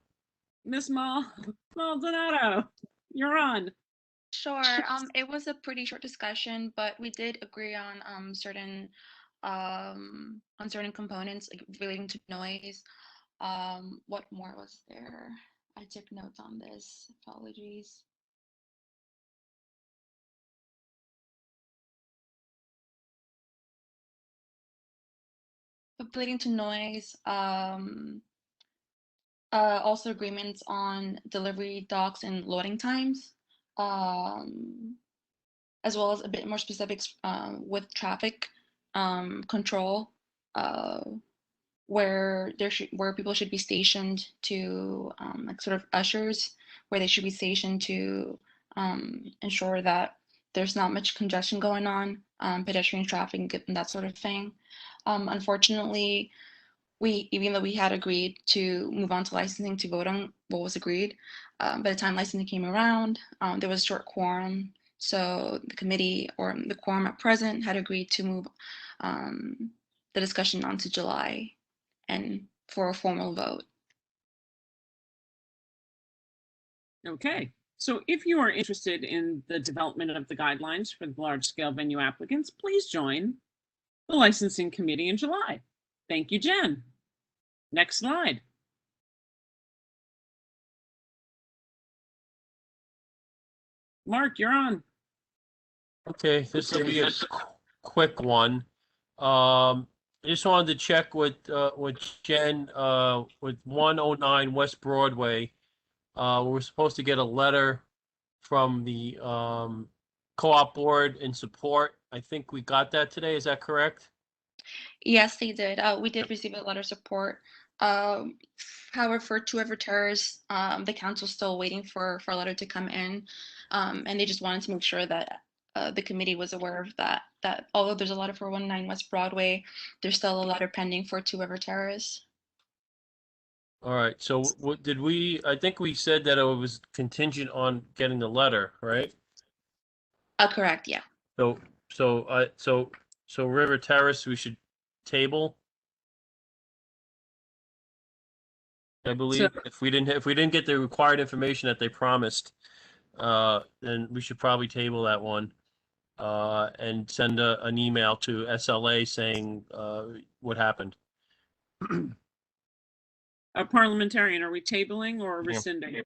Miss Maldonado, you're on. Sure. It was a pretty short discussion, but we did agree on certain components like relating to noise. What more was there? I took notes on this. Apologies. relating to noise, also agreements on delivery docks and loading times, as well as a bit more specifics with traffic control, where where people should be stationed to like sort of ushers, where they should be stationed to ensure that there's not much congestion going on, pedestrian traffic and that sort of thing. Unfortunately, even though we had agreed to move on to licensing to vote on what was agreed, by the time licensing came around, there was a short quorum. So the committee or the quorum at present had agreed to move the discussion on to July and for a formal vote. Okay, so if you are interested in the development of the guidelines for the large-scale venue applicants, please join the licensing committee in July. Thank you, Jen. Next slide. Mark, you're on. Okay, this will be a quick one. I just wanted to check with Jen with 109 West Broadway. We're supposed to get a letter from the co-op board in support. I think we got that today. Is that correct? Yes, they did. We did receive a letter of support. However, for Two River Terrace, the council's still waiting for a letter to come in, and they just wanted to make sure that the committee was aware of that. That although there's a letter for 109 West Broadway, there's still a letter pending for Two River Terrace. All right. So what did we? I think we said that it was contingent on getting the letter, right? Correct. Yeah. So River Terrace, we should table. I believe if we didn't get the required information that they promised, then we should probably table that one, and send an email to SLA saying what happened. A parliamentarian, are we tabling or Yeah. rescinding?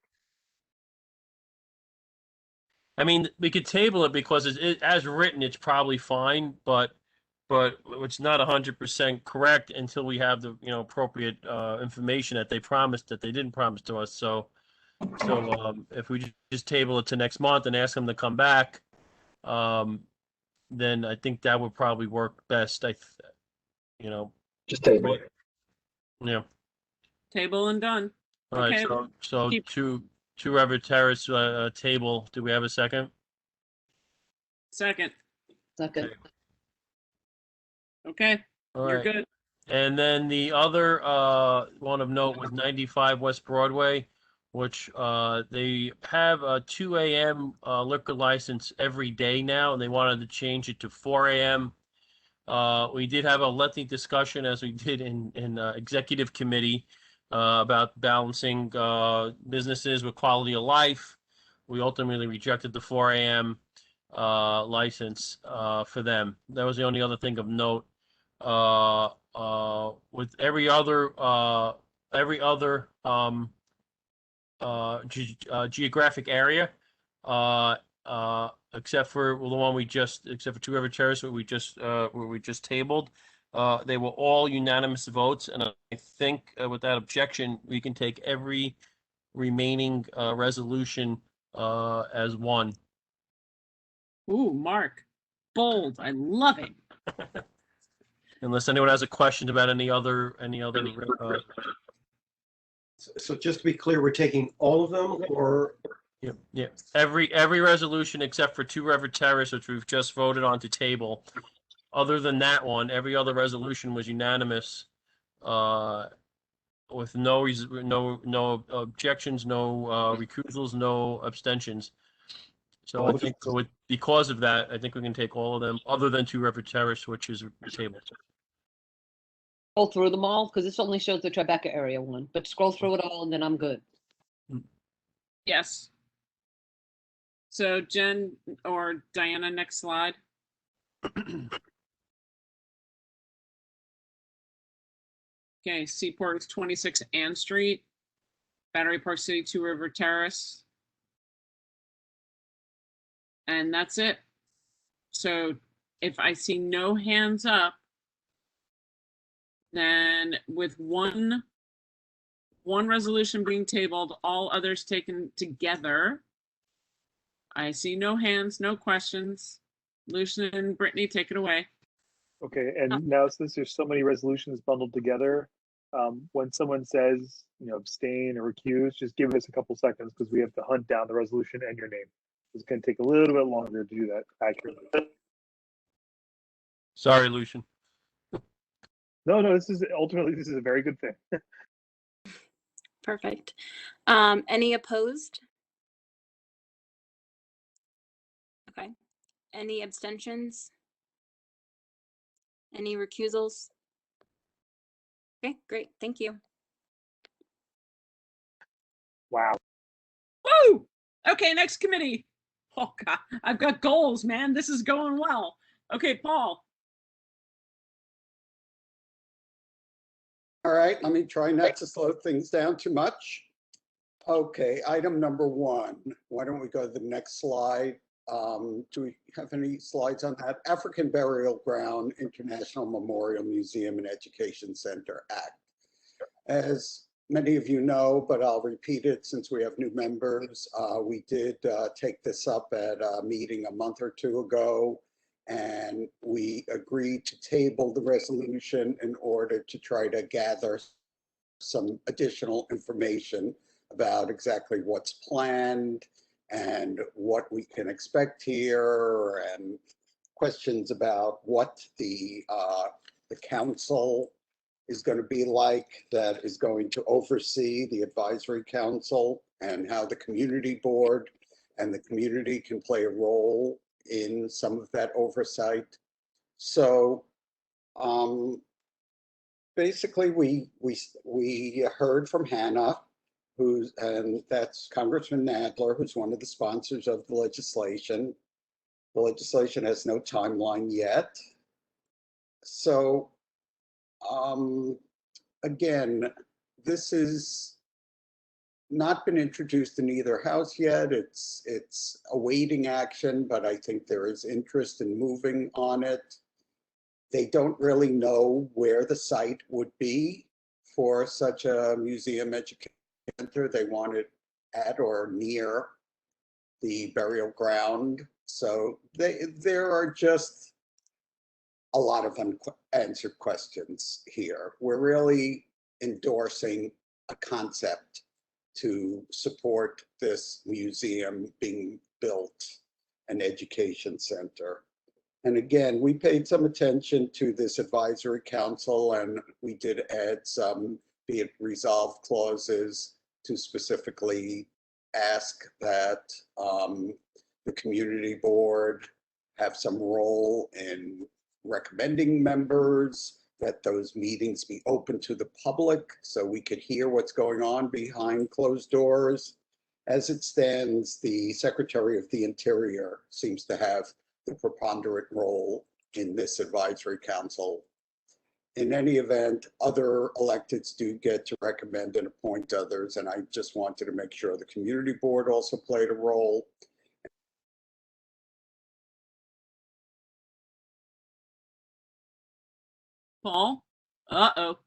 I mean, we could table it because as written, it's probably fine, but it's not 100% correct until we have the appropriate information that they promised that they didn't promise to us. So if we just table it to next month and ask them to come back, then I think that would probably work best. Just table it. Yeah. Table and done. All right. Okay. So Two River Terrace table. Do we have a second? Second. Second. Okay. All You're right. good. And then the other one of note was 95 West Broadway, which they have a 2 a.m. Liquor license every day now, and they wanted to change it to 4 a.m. We did have a lengthy discussion, as we did in executive committee, about balancing businesses with quality of life. We ultimately rejected the 4 a.m. License for them. That was the only other thing of note. With every other geographic area, except for the one except for Two River Terrace, where we just tabled. They were all unanimous votes, and I think without objection, we can take every remaining resolution as one. Ooh, Mark, bold. I love it. Unless anyone has a question about any other. So just to be clear, we're taking all of them, or? Yeah. Every resolution except for Two River Terrace, which we've just voted on to table. Other than that one, every other resolution was unanimous, with no objections, no recusals, no abstentions. So I think because of that, I think we can take all of them, other than Two River Terrace, which is tabled. Scroll through them all, because this only shows the Tribeca area one, but scroll through it all and then I'm good. Yes. So Jen or Diana, next slide. Okay, Seaport 26 Ann Street, Battery Park City, Two River Terrace. And that's it. So if I see no hands up, Then with one resolution being tabled, all others taken together. I see no hands, no questions. Lucian and Brittany, take it away. Okay, and now since there's so many resolutions bundled together, when someone says, abstain or recuse, just give us a couple seconds because we have to hunt down the resolution and your name. It's going to take a little bit longer to do that accurately. Sorry, Lucian. No, this is a very good thing. Perfect. Any opposed? Okay. Any abstentions? Any recusals? Okay, great. Thank you. Wow. Woo! Okay, next committee. Oh God, I've got goals, man. This is going well. Okay, Paul. All right, let me try not to slow things down too much. Okay, item number 1. Why don't we go to the next slide? Do we have any slides on that? African Burial Ground International Memorial Museum and Education Center Act. As many of you know, but I'll repeat it since we have new members, we did take this up at a meeting a month or 2 ago, and we agreed to table the resolution in order to try to gather some additional information about exactly what's planned and what we can expect here, and questions about what the council is going to be like that is going to oversee the advisory council, and how the community board and the community can play a role in some of that oversight. So basically we heard from Hannah, and that's Congressman Nadler, who's one of the sponsors of the legislation. The legislation has no timeline yet. So again, this is not been introduced in either house yet. It's awaiting action, but I think there is interest in moving on it. They don't really know where the site would be for such a museum education center. They want it at or near the burial ground. So there are just a lot of unanswered questions here. We're really endorsing a concept to support this museum being built, an education center. And again, we paid some attention to this advisory council, and we did add some be it resolved clauses to specifically ask that the community board have some role in recommending members, that those meetings be open to the public so we could hear what's going on behind closed doors. As it stands, the Secretary of the Interior seems to have the preponderant role in this advisory council. In any event, other electeds do get to recommend and appoint others, and I just wanted to make sure the community board also played a role. Paul? Uh-oh.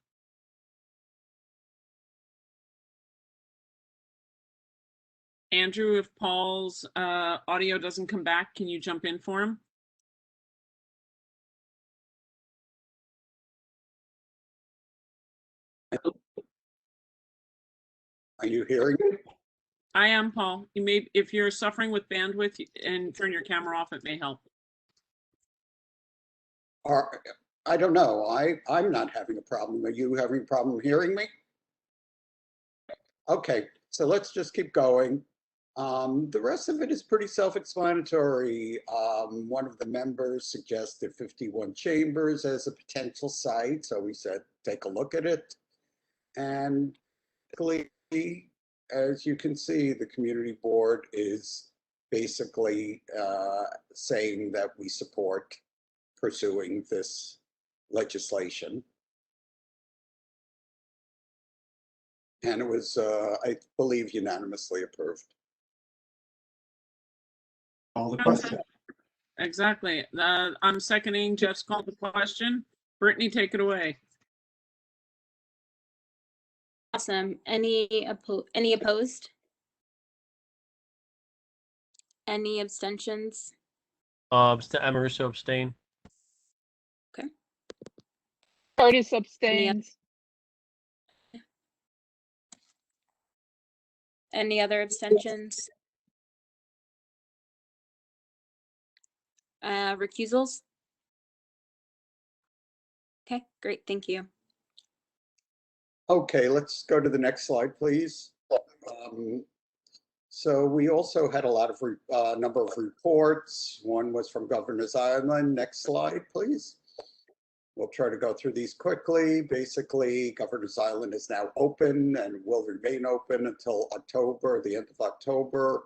Andrew, if Paul's audio doesn't come back, can you jump in for him? Are you hearing me? I am, Paul. You may, if you're suffering with bandwidth and turn your camera off, it may help. Or, I don't know. I'm not having a problem. Are you having a problem hearing me? Okay, so let's just keep going. The rest of it is pretty self-explanatory. One of the members suggested 51 Chambers as a potential site, so we said, take a look at it. And as you can see, the community board is basically saying that we support pursuing this legislation. And it was, I believe, unanimously approved. All the questions. Exactly. I'm seconding Jeff's call to question. Brittany, take it away. Awesome. Any opposed? Any abstentions? Amoruso abstain. Curtis Any abstains. Any other abstentions? Recusals? Okay, great, thank you. Okay, let's go to the next slide, please. So we also had a lot of number of reports. One was from Governor's Island. Next slide, please. We'll try to go through these quickly. Basically, Governor's Island is now open and will remain open until October, the end of October.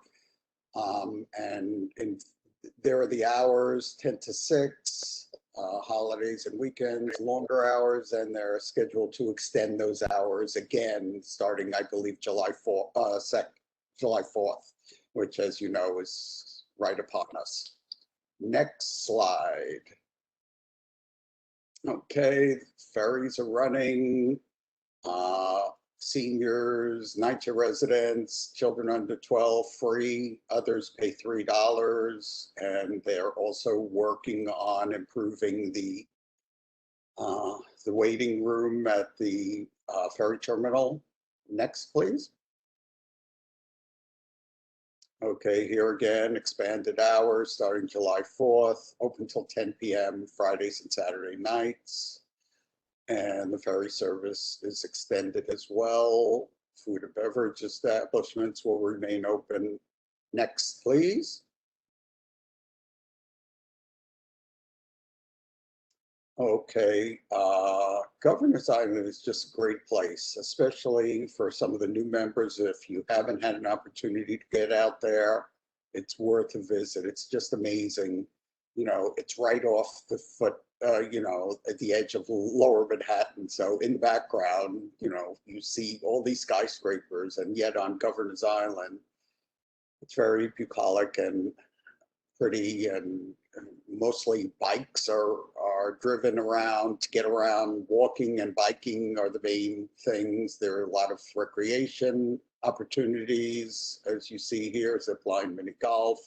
There are the hours 10 to 6, holidays and weekends, longer hours, and they're scheduled to extend those hours again, starting, I believe, July 4th, which, as you know, is right upon us. Next slide. Okay, ferries are running. Seniors, NYCHA residents, children under 12 free, others pay $3, and they're also working on improving the waiting room at the ferry terminal. Next, please. Okay, here again, expanded hours starting July 4th, open till 10 p.m. Fridays and Saturday nights. And the ferry service is extended as well. Food and beverage establishments will remain open. Next, please. Okay, Governor's Island is just a great place, especially for some of the new members. If you haven't had an opportunity to get out there, it's worth a visit. It's just amazing. You know, it's right off the foot, you know, at the edge of lower Manhattan. So in the background, you know, you see all these skyscrapers, and yet on Governor's Island, it's very bucolic and pretty, and mostly bikes are driven around to get around. Walking and biking are the main things. There are a lot of recreation opportunities, as you see here, zip line, mini golf,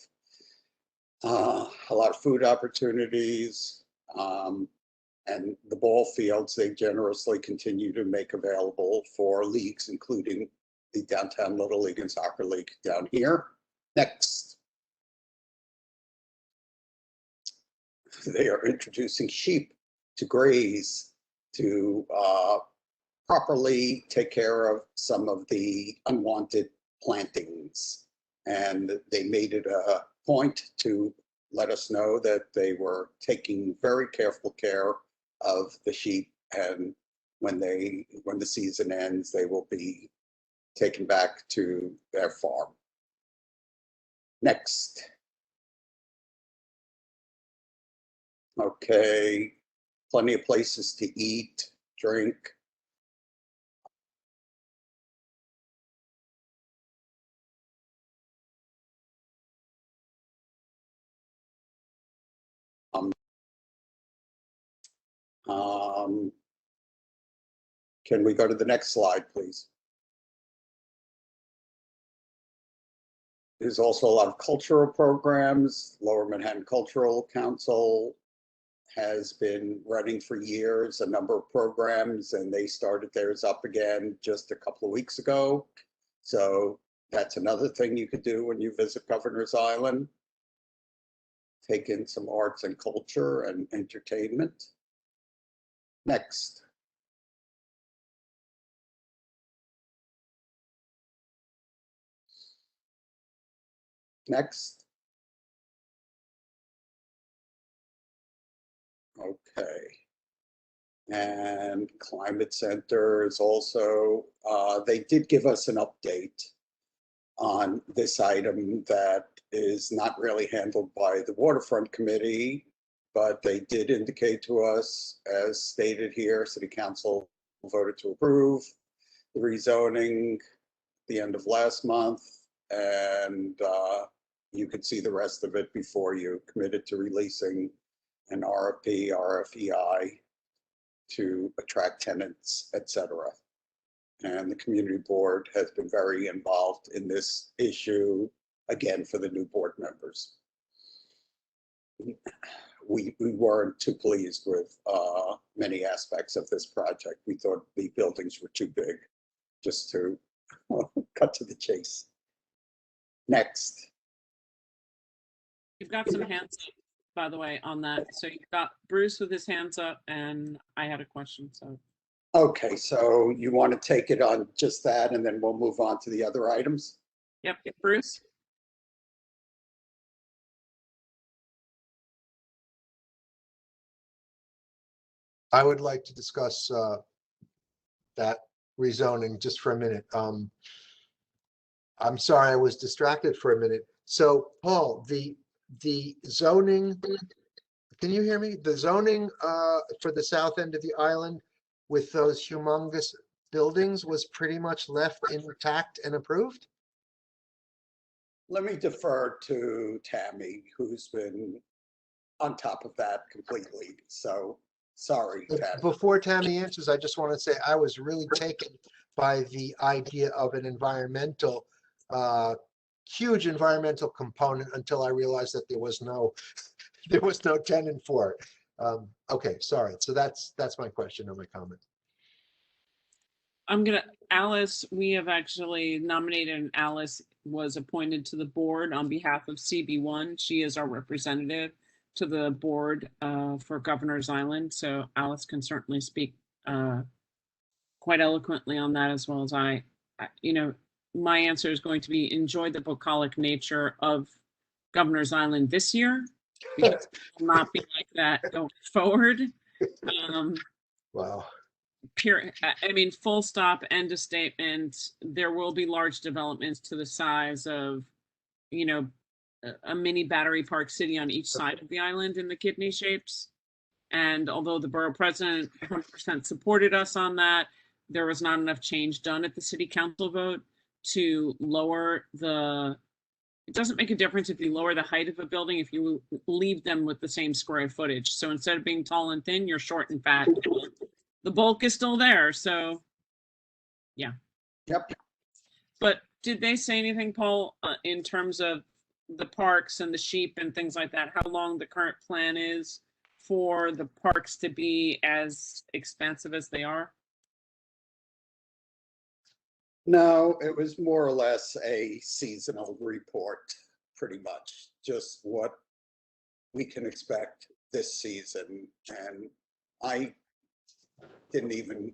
a lot of food opportunities, and the ball fields they generously continue to make available for leagues, including the Downtown Little League and Soccer League down here. Next. They are introducing sheep to graze to properly take care of some of the unwanted plantings. And they made it a point to let us know that they were taking very careful care of the sheep. And when the season ends, they will be taken back to their farm. Next. Okay, plenty of places to eat, drink. Can we go to the next slide, please? There's also a lot of cultural programs. Lower Manhattan Cultural Council has been running for years a number of programs, and they started theirs up again just a couple of weeks ago. So that's another thing you could do when you visit Governor's Island. Take in some arts and culture and entertainment. Next. Next. Okay. And Climate Center is also, they did give us an update on this item that is not really handled by the Waterfront Committee, but they did indicate to us, as stated here, City Council voted to approve the rezoning at the end of last month, and you could see the rest of it before you, committed to releasing an RFP, RFEI to attract tenants, etc. And the community board has been very involved in this issue, again, for the new board members. We weren't too pleased with many aspects of this project. We thought the buildings were too big, just to cut to the chase. Next. You've got some hands up, by the way, on that. So you've got Bruce with his hands up, and I had a question, so. Okay, so you want to take it on just that, and then we'll move on to the other items? Yep, Bruce? I would like to discuss that rezoning just for a minute. I'm sorry, I was distracted for a minute. So Paul, the zoning, can you hear me? The zoning for the south end of the island with those humongous buildings was pretty much left intact and approved? Let me defer to Tammy, who's been on top of that completely. So sorry, Tammy. Before Tammy answers, I just want to say I was really taken by the idea of an environmental, huge environmental component until I realized that there was no tenant for it. Okay, sorry. So that's my question or my comment. Alice, we have actually nominated, and Alice was appointed to the board on behalf of CB1. She is our representative to the board for Governor's Island. So Alice can certainly speak quite eloquently on that, as well as I. You know, my answer is going to be enjoy the bucolic nature of Governor's Island this year, because it will not be like that going forward. Wow. I mean, full stop, end of statement. There will be large developments to the size of, you know, a mini battery park city on each side of the island in the kidney shapes. And although the borough president 100% supported us on that, there was not enough change done at the city council vote to lower the, it doesn't make a difference if you lower the height of a building if you leave them with the same square footage. So instead of being tall and thin, you're short and fat. The bulk is still there, so yeah. Yep. But did they say anything, Paul, in terms of the parks and the sheep and things like that? How long the current plan is for the parks to be as expansive as they are? No, it was more or less a seasonal report, pretty much. Just what we can expect this season. And I didn't even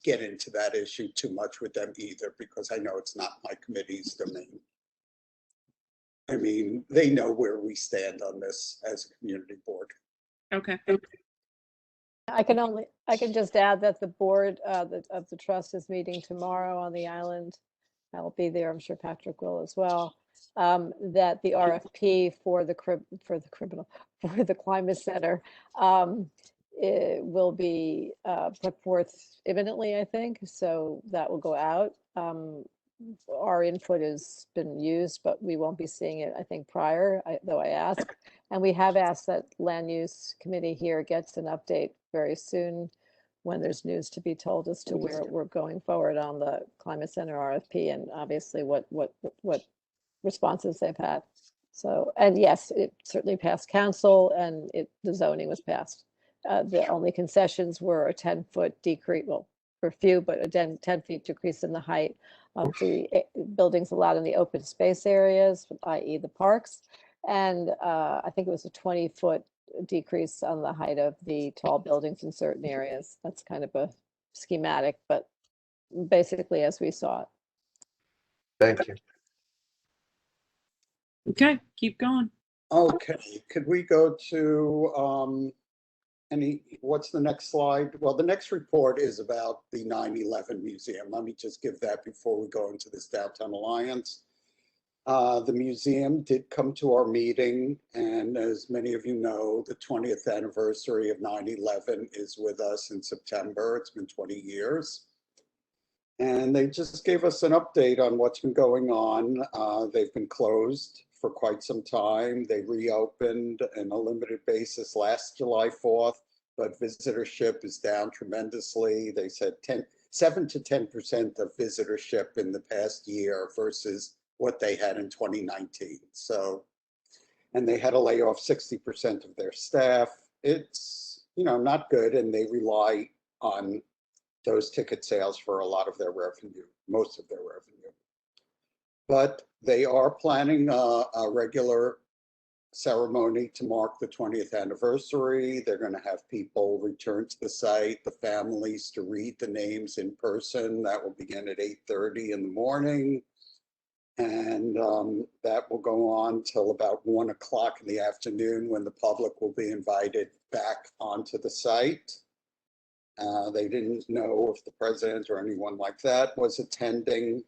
get into that issue too much with them either, because I know it's not my committee's domain. I mean, they know where we stand on this as a community board. Okay. I can just add that the board of the trust is meeting tomorrow on the island. I'll be there. I'm sure Patrick will as well. That the RFP for the climate center it will be put forth imminently, I think. So that will go out. Our input has been used, but we won't be seeing it, I think, prior, though I asked. And we have asked that land use committee here gets an update very soon when there's news to be told as to where we're going forward on the climate center RFP, and obviously what responses they've had. So, and yes, it certainly passed council, and the zoning was passed. The only concessions were a 10-foot decrease, well, for a few, but a 10 feet decrease in the height of the buildings allowed in the open space areas, i.e. the parks. And I think it was a 20-foot decrease on the height of the tall buildings in certain areas. That's kind of a schematic, but basically as we saw it. Thank you. Okay, keep going. Okay, could we go to what's the next slide? Well, the next report is about the 9/11 museum. Let me just give that before we go into this Downtown Alliance. The museum did come to our meeting, and as many of you know, the 20th anniversary of 9/11 is with us in September. It's been 20 years. And they just gave us an update on what's been going on. They've been closed for quite some time. They reopened on a limited basis last July 4th, but visitorship is down tremendously. They said 7 to 10% of visitorship in the past year versus what they had in 2019. So, and they had to lay off 60% of their staff. It's, you know, not good, and they rely on those ticket sales for a lot of their revenue, most of their revenue. But they are planning a regular ceremony to mark the 20th anniversary. They're going to have people return to the site, the families to read the names in person. That will begin at 8:30 in the morning. And that will go on till about 1 o'clock in the afternoon, when the public will be invited back onto the site. They didn't know if the president or anyone like that was attending.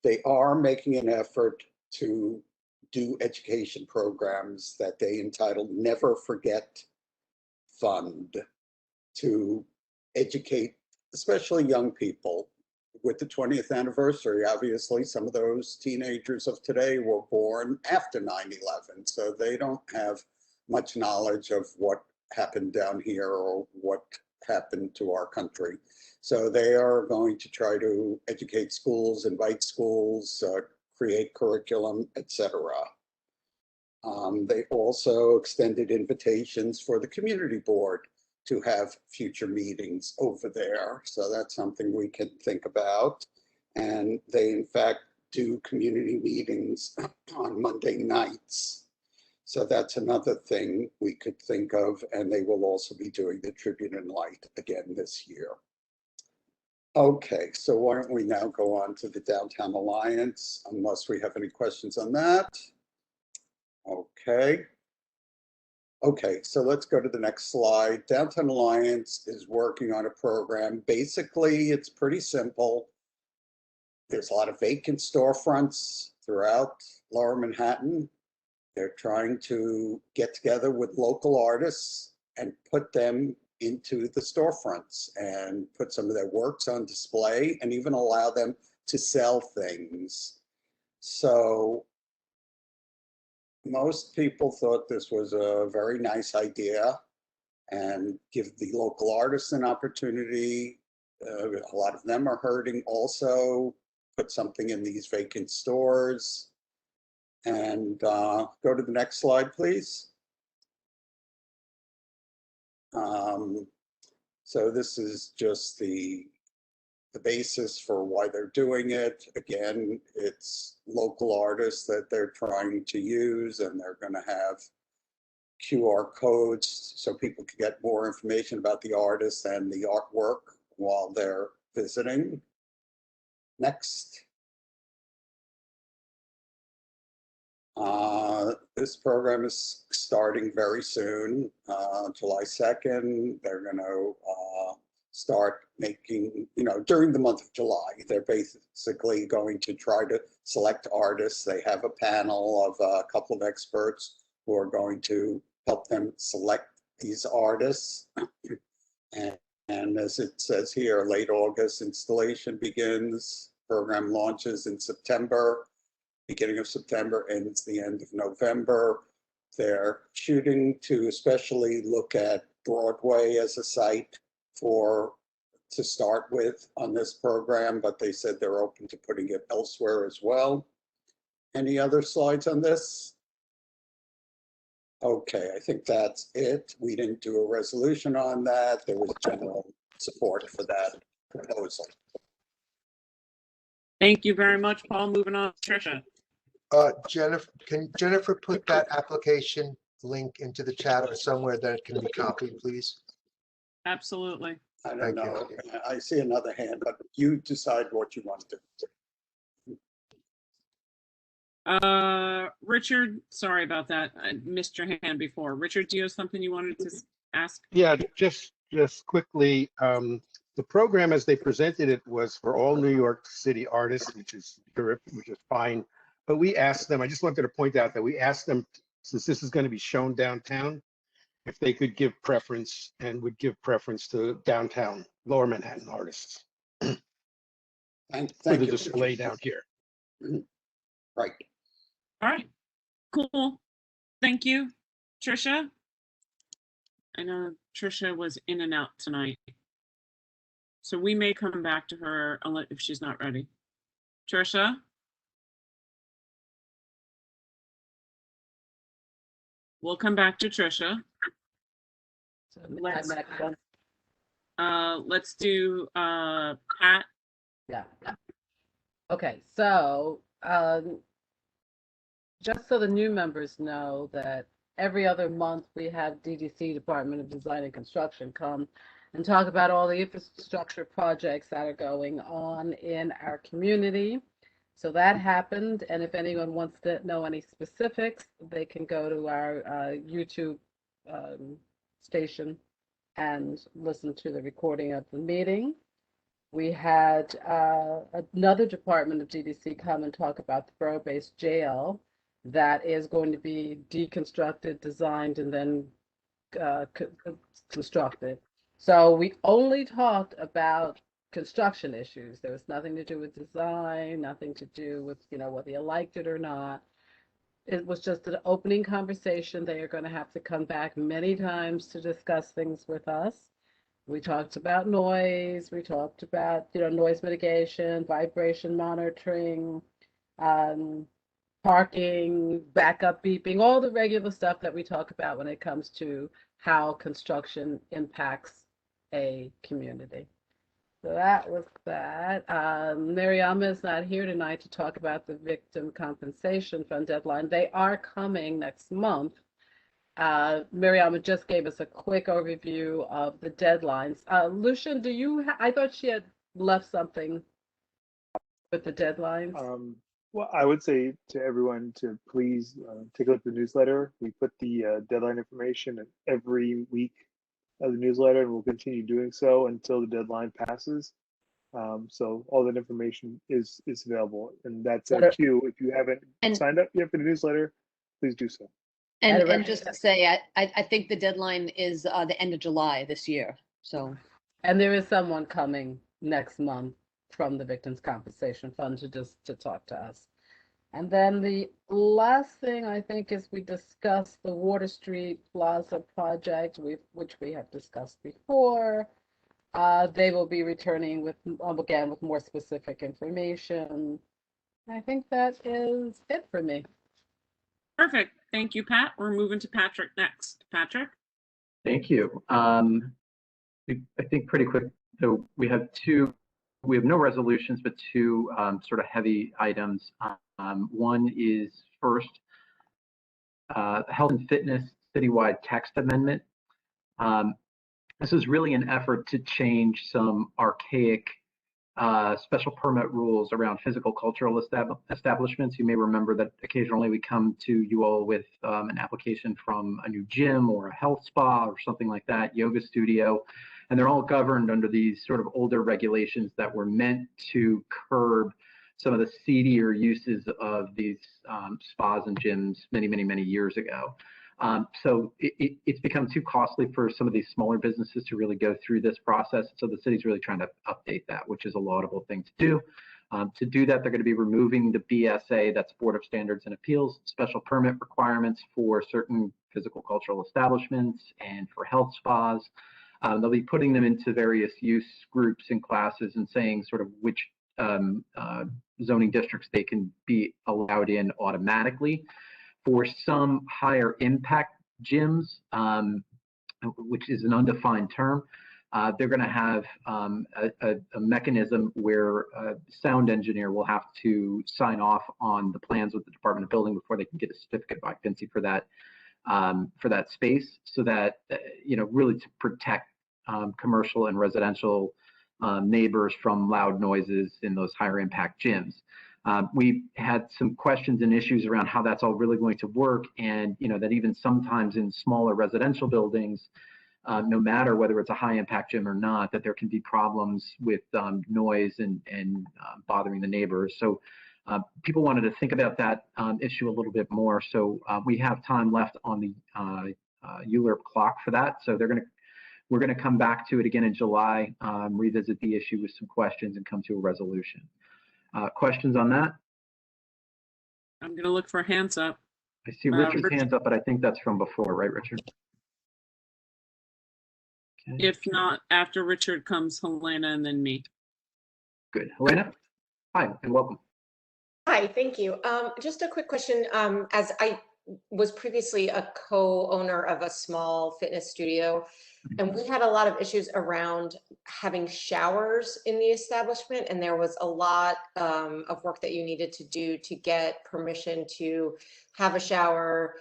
They are making an effort to do education programs that they entitled Never Forget Fund, to educate especially young people. With the 20th anniversary, obviously, some of those teenagers of today were born after 9/11, so they don't have much knowledge of what happened down here or what happened to our country. So they are going to try to educate schools, invite schools, create curriculum, etc. They also extended invitations for the community board to have future meetings over there. So that's something we can think about. And they, in fact, do community meetings on Monday nights. So that's another thing we could think of. And they will also be doing the Tribune and Light again this year. Okay, so why don't we now go on to the Downtown Alliance, unless we have any questions on that. Okay. Okay, so let's go to the next slide. Downtown Alliance is working on a program. Basically, it's pretty simple. There's a lot of vacant storefronts throughout Lower Manhattan. They're trying to get together with local artists and put them into the storefronts and put some of their works on display and even allow them to sell things. So most people thought this was a very nice idea and give the local artists an opportunity. A lot of them are hurting also. Put something in these vacant stores. And go to the next slide, please. So this is just the basis for why they're doing it. Again, it's local artists that they're trying to use, and they're going to have QR codes so people can get more information about the artist and the artwork while they're visiting. Next. This program is starting very soon, July 2nd. They're going to start making, during the month of July, they're basically going to try to select artists. They have a panel of a couple of experts who are going to help them select these artists. And as it says here, late August installation begins, program launches in September. Beginning of September, ends the end of November. They're shooting to especially look at Broadway as a site to start with on this program, but they said they're open to putting it elsewhere as well. Any other slides on this? Okay, I think that's it. We didn't do a resolution on that. There was general support for that proposal. Thank you very much, Paul. Moving on, Tricia. Jennifer, can Jennifer put that application link into the chat or somewhere that it can be copied, please? Absolutely. I don't know. I see another hand, but you decide what you want to do. Richard, sorry about that. I missed your hand before. Richard, do you have something you wanted to ask? Yeah, just quickly, the program as they presented it was for all New York City artists, which is terrific, which is fine. But we asked them, I just wanted to point out that we asked them, since this is going to be shown downtown, if they could give preference and would give preference to downtown Lower Manhattan artists for the display down here. Right. All right. Cool. Thank you, Tricia. I know Tricia was in and out tonight. So we may come back to her unless if she's not ready. Trisha? We'll come back to Trisha. Let's, let's do Pat. Yeah. Okay, so just so the new members know that every other month we have DDC, Department of Design and Construction, come and talk about all the infrastructure projects that are going on in our community. So that happened, and if anyone wants to know any specifics, they can go to our YouTube station and listen to the recording of the meeting. We had another department of DDC come and talk about the borough-based jail that is going to be deconstructed, designed, and then constructed. So we only talked about construction issues. There was nothing to do with design, nothing to do with, you know, whether you liked it or not. It was just an opening conversation. They are going to have to come back many times to discuss things with us. We talked about noise. We talked about, you know, noise mitigation, vibration monitoring, parking, backup beeping, all the regular stuff that we talk about when it comes to how construction impacts a community. So that was that. Mariama is not here tonight to talk about the Victim Compensation Fund deadline. They are coming next month. Mariama just gave us a quick overview of the deadlines. Lucian, do you, I thought she had left something with the deadlines. Well, I would say to everyone to please take a look at the newsletter. We put the deadline information in every week of the newsletter, and we'll continue doing so until the deadline passes. So all that information is available, and that's a cue. If you haven't signed up yet for the newsletter, please do so. And just to say, I think the deadline is the end of July this year. So, and there is someone coming next month from the Victims Compensation Fund to talk to us. And then the last thing I think is we discussed the Water Street Plaza project, which we have discussed before. They will be returning with, again, with more specific information. I think that is it for me. Perfect. Thank you, Pat. We're moving to Patrick next. Patrick? Thank you. I think pretty quick. So we have no resolutions, but two sort of heavy items. One is first, health and fitness citywide text amendment. This is really an effort to change some archaic special permit rules around physical cultural establishments. You may remember that occasionally we come to you all with an application from a new gym or a health spa or something like that, yoga studio, and they're all governed under these sort of older regulations that were meant to curb some of the seedier uses of these spas and gyms many years ago. So it's become too costly for some of these smaller businesses to really go through this process. So the city's really trying to update that, which is a laudable thing to do. To do that, they're going to be removing the BSA, that's Board of Standards and Appeals, special permit requirements for certain physical cultural establishments and for health spas. They'll be putting them into various use groups and classes and saying sort of which zoning districts they can be allowed in automatically. For some higher impact gyms, which is an undefined term, they're going to have a mechanism where a sound engineer will have to sign off on the plans with the Department of Building before they can get a certificate of occupancy for that space, so that really to protect commercial and residential neighbors from loud noises in those higher impact gyms. We had some questions and issues around how that's all really going to work, and that even sometimes in smaller residential buildings, no matter whether it's a high impact gym or not, that there can be problems with noise and bothering the neighbors. So people wanted to think about that issue a little bit more. So we have time left on the ULURP clock for that. So we're going to come back to it again in July, revisit the issue with some questions and come to a resolution. Questions on that? I'm going to look for hands up. I see Richard's hands up, but I think that's from before, right, Richard? If not, after Richard comes Helena and then me. Good. Helena? Hi, and welcome. Hi, thank you. Just a quick question. As I was previously a co-owner of a small fitness studio, and we had a lot of issues around having showers in the establishment, and there was a lot of work that you needed to do to get permission to have a shower.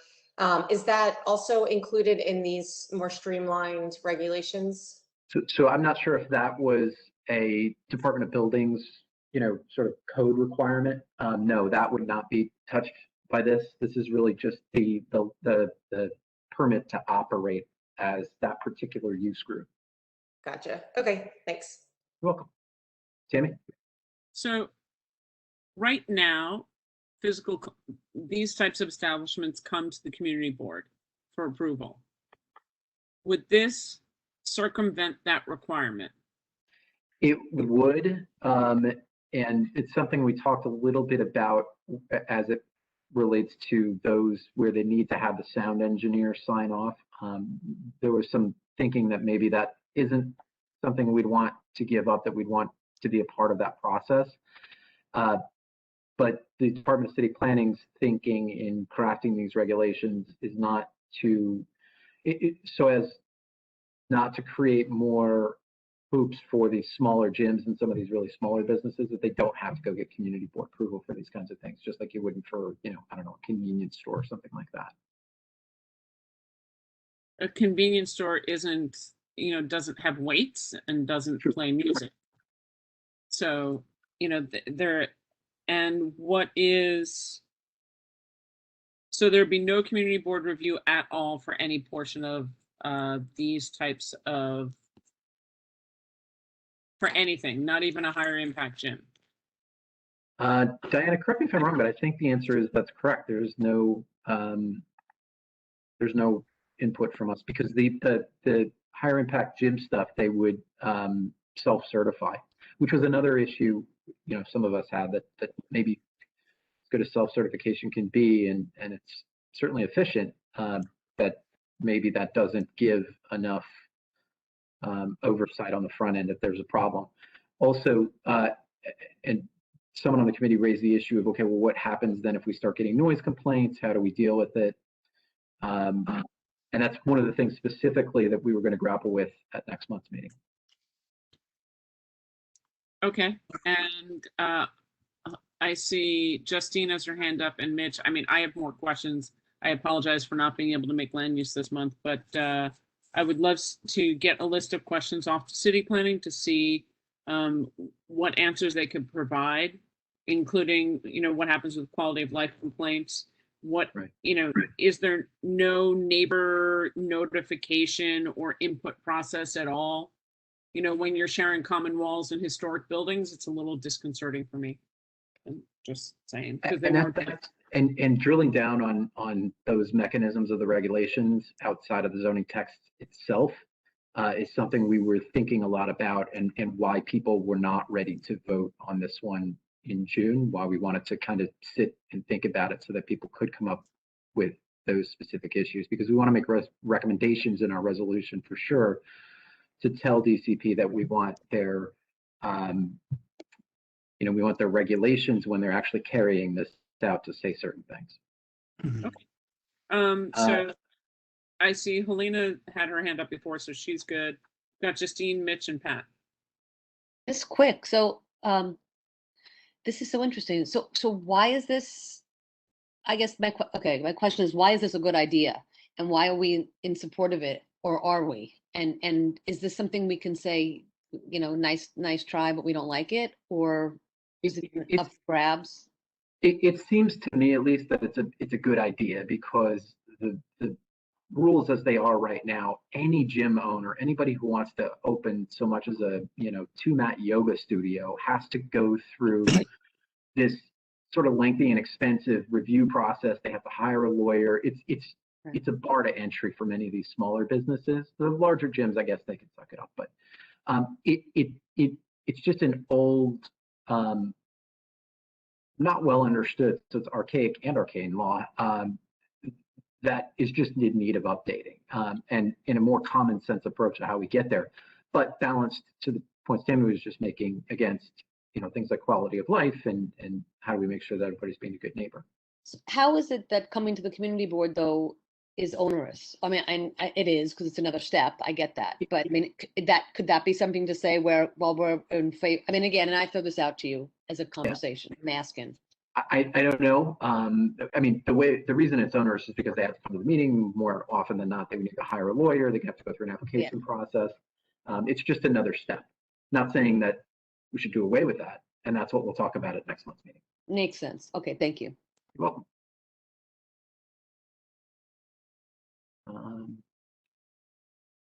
Is that also included in these more streamlined regulations? So I'm not sure if that was a Department of Buildings, sort of code requirement. No, that would not be touched by this. This is really just the permit to operate as that particular use group. Gotcha. Okay, thanks. You're welcome. Tammy? So right now, these types of establishments come to the community board for approval. Would this circumvent that requirement? It would, and it's something we talked a little bit about as it relates to those where they need to have the sound engineer sign off. There was some thinking that maybe that isn't something we'd want to give up, that we'd want to be a part of that process. But the Department of City Planning's thinking in crafting these regulations is not to, so as not to create more hoops for these smaller gyms and some of these really smaller businesses, that they don't have to go get community board approval for these kinds of things, just like you wouldn't for, I don't know, a convenience store or something like that. A convenience store isn't, doesn't have weights and doesn't play music. So, and what is, so there'd be no community board review at all for any portion of these types of, for anything, not even a higher impact gym. Diana, correct me if I'm wrong, but I think the answer is that's correct. There's no input from us, because the higher impact gym stuff, they would self-certify, which was another issue, some of us had, that maybe as good as self-certification can be, and it's certainly efficient, but maybe that doesn't give enough oversight on the front end if there's a problem. Also, and someone on the committee raised the issue of, okay, well, what happens then if we start getting noise complaints? How do we deal with it? And that's one of the things specifically that we were going to grapple with at next month's meeting. Okay, and I see Justine has her hand up, and Mitch. I mean, I have more questions. I apologize for not being able to make land use this month, but I would love to get a list of questions off to city planning to see what answers they could provide, including, what happens with quality of life complaints. What, is there no neighbor notification or input process at all? When you're sharing common walls in historic buildings, it's a little disconcerting for me. I'm just saying. And drilling down on those mechanisms of the regulations outside of the zoning text itself is something we were thinking a lot about, and why people were not ready to vote on this one in June, why we wanted to kind of sit and think about it so that people could come up with those specific issues, because we want to make recommendations in our resolution for sure to tell DCP that we want their we want their regulations when they're actually carrying this out to say certain things. Okay. So I see Helena had her hand up before, so she's good. Got Justine, Mitch, and Pat. Just quick. So this is so interesting. So why is this? I guess my question is, why is this a good idea, and why are we in support of it, or are we? And is this something we can say, nice try, but we don't like it, or is it up for grabs? It seems to me, at least, that it's a good idea, because the rules as they are right now, any gym owner, anybody who wants to open so much as a 2-mat yoga studio has to go through this sort of lengthy and expensive review process. They have to hire a lawyer. It's a bar to entry for many of these smaller businesses. The larger gyms, I guess they can suck it up, but it's just an old, not well understood, so it's archaic and arcane law, that is just in need of updating, and in a more common sense approach to how we get there, but balanced to the points Tammy was just making against, things like quality of life and how do we make sure that everybody's being a good neighbor. How is it that coming to the community board though is onerous? I mean, it is because it's another step. I get that, but I mean, could that be something to say where, while we're in favor? I mean, again, and I throw this out to you as a conversation. I'm asking. I don't know. I mean, the reason it's onerous is because they have to come to the meeting more often than not. They would need to hire a lawyer. They have to go through an application process. It's just another step. Not saying that we should do away with that, and that's what we'll talk about at next month's meeting. Makes sense. Okay, thank you. You're welcome.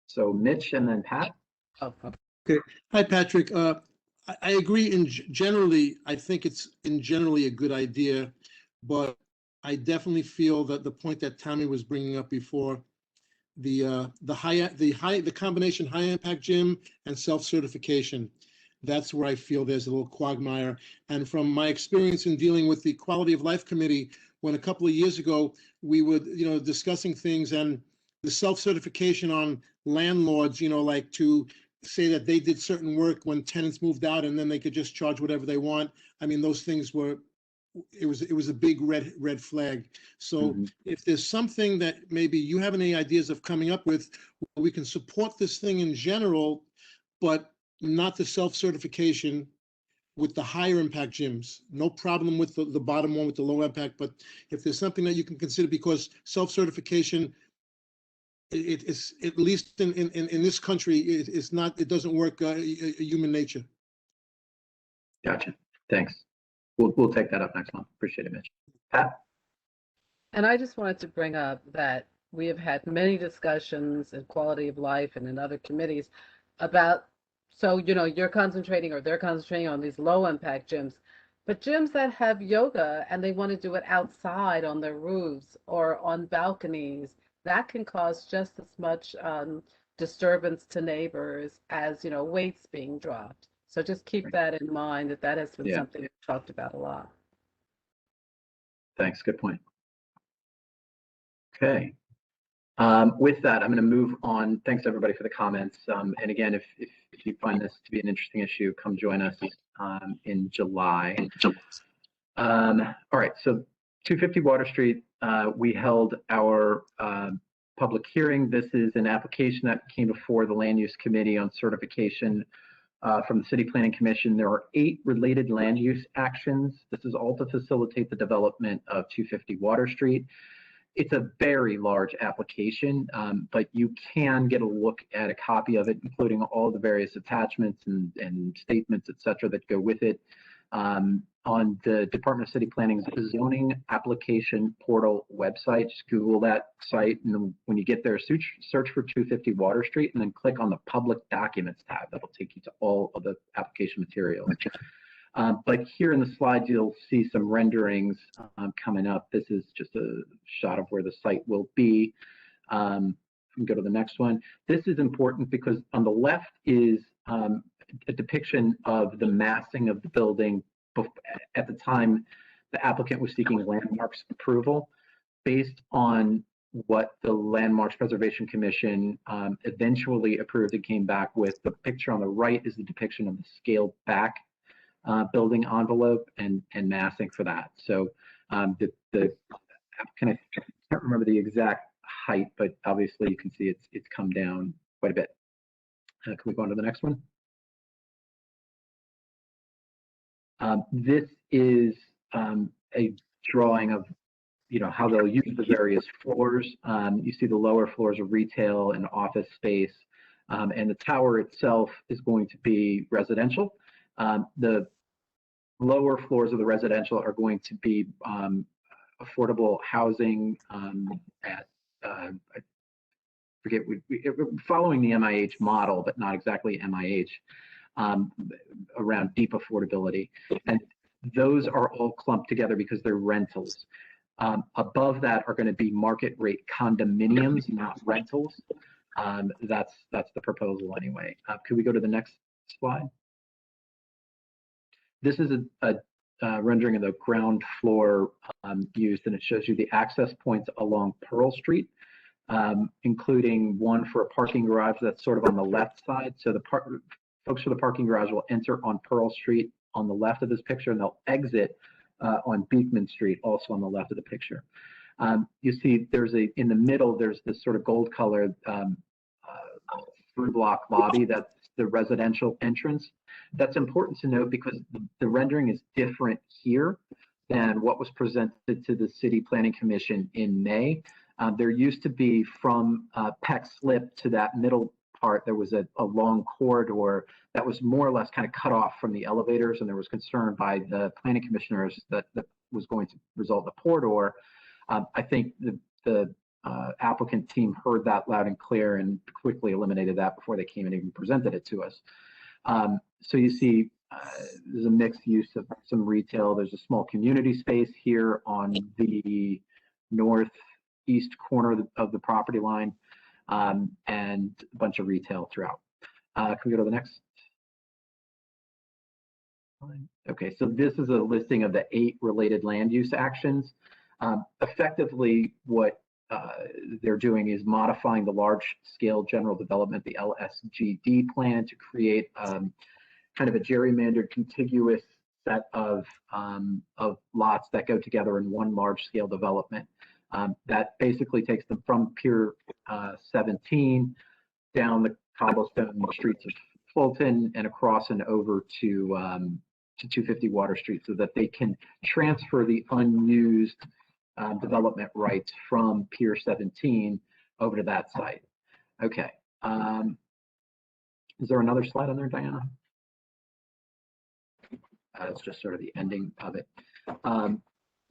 So Mitch and then Pat. Okay. Hi, Patrick. I agree generally, I think it's generally a good idea, but I definitely feel that the point that Tammy was bringing up before, the combination high impact gym and self-certification, that's where I feel there's a little quagmire. And from my experience in dealing with the Quality of Life Committee, when a couple of years ago, we were, discussing things, and the self-certification on landlords, like to say that they did certain work when tenants moved out and then they could just charge whatever they want. I mean, those things were, it was a big red flag. So if there's something that maybe you have any ideas of coming up with, we can support this thing in general, but not the self-certification with the higher impact gyms. No problem with the bottom one with the low impact, but if there's something that you can consider, because self-certification, it is, at least in this country, it doesn't work human nature. Gotcha. Thanks. We'll take that up next month. Appreciate it, Mitch. Pat? And I just wanted to bring up that we have had many discussions in quality of life and in other committees about, so, you're concentrating or they're concentrating on these low impact gyms, but gyms that have yoga and they want to do it outside on their roofs or on balconies, that can cause just as much disturbance to neighbors as, weights being dropped. So just keep that in mind, that has been something we've talked about a lot. Thanks. Good point. Okay. With that, I'm going to move on. Thanks everybody for the comments. And again, if you find this to be an interesting issue, come join us in July. All right. So 250 Water Street, we held our public hearing. This is an application that came before the Land Use Committee on certification from the City Planning Commission. There are 8 related land use actions. This is all to facilitate the development of 250 Water Street. It's a very large application, but you can get a look at a copy of it, including all the various attachments and statements, et cetera, that go with it on the Department of City Planning's zoning application portal website. Just Google that site, and then when you get there, search for 250 Water Street, and then click on the Public Documents tab. That'll take you to all of the application materials. But here in the slides, you'll see some renderings coming up. This is just a shot of where the site will be. Go to the next one. This is important because on the left is a depiction of the massing of the building at the time the applicant was seeking landmarks approval. Based on what the Landmarks Preservation Commission eventually approved and came back with, the picture on the right is the depiction of the scaled back building envelope and massing for that. So the applicant, I can't remember the exact height, but obviously you can see it's come down quite a bit. Can we go on to the next one? This is a drawing of how they'll use the various floors. You see the lower floors of retail and office space, and the tower itself is going to be residential. The lower floors of the residential are going to be affordable housing at, I forget, following the MIH model, but not exactly MIH, around deep affordability. And those are all clumped together because they're rentals. Above that are going to be market rate condominiums, not rentals. That's the proposal anyway. Could we go to the next slide? This is rendering of the ground floor used, and it shows you the access points along Pearl Street, including one for a parking garage that's sort of on the left side. So the folks for the parking garage will enter on Pearl Street on the left of this picture, and they'll exit on Beekman Street, also on the left of the picture. You see in the middle, there's this sort of gold colored through block lobby. That's the residential entrance. That's important to note because the rendering is different here than what was presented to the City Planning Commission in May. There used to be from Peck Slip to that middle part, there was a long corridor that was more or less kind of cut off from the elevators, and there was concern by the planning commissioners that was going to result in a corridor. I think the applicant team heard that loud and clear and quickly eliminated that before they came and even presented it to us. So you see there's a mixed use of some retail. There's a small community space here on the northeast corner of the property line, and a bunch of retail throughout. Can we go to the next? Okay, so this is a listing of the 8 related land use actions. Effectively, what they're doing is modifying the large-scale general development, the LSGD plan, to create kind of a gerrymandered contiguous set of lots that go together in one large-scale development. That basically takes them from Pier 17 down the cobblestone streets of Fulton and across and over to 250 Water Street, so that they can transfer the unused development rights from Pier 17 over to that site. Okay. Is there another slide on there, Diana? It's just sort of the ending of it.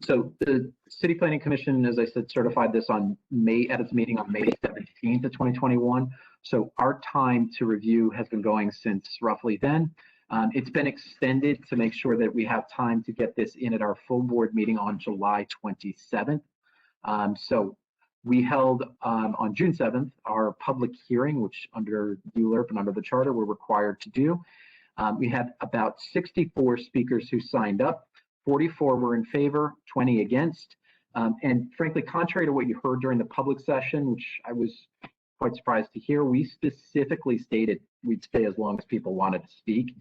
So the City Planning Commission, as I said, certified this at its meeting on May 17th of 2021. So our time to review has been going since roughly then. It's been extended to make sure that we have time to get this in at our full board meeting on July 27th. So we held on June 7th our public hearing, which under ULURP and under the charter we're required to do. We had about 64 speakers who signed up. 44 were in favor, 20 against. And frankly, contrary to what you heard during the public session, which I was quite surprised to hear, we specifically stated we'd stay as long as people wanted to speak.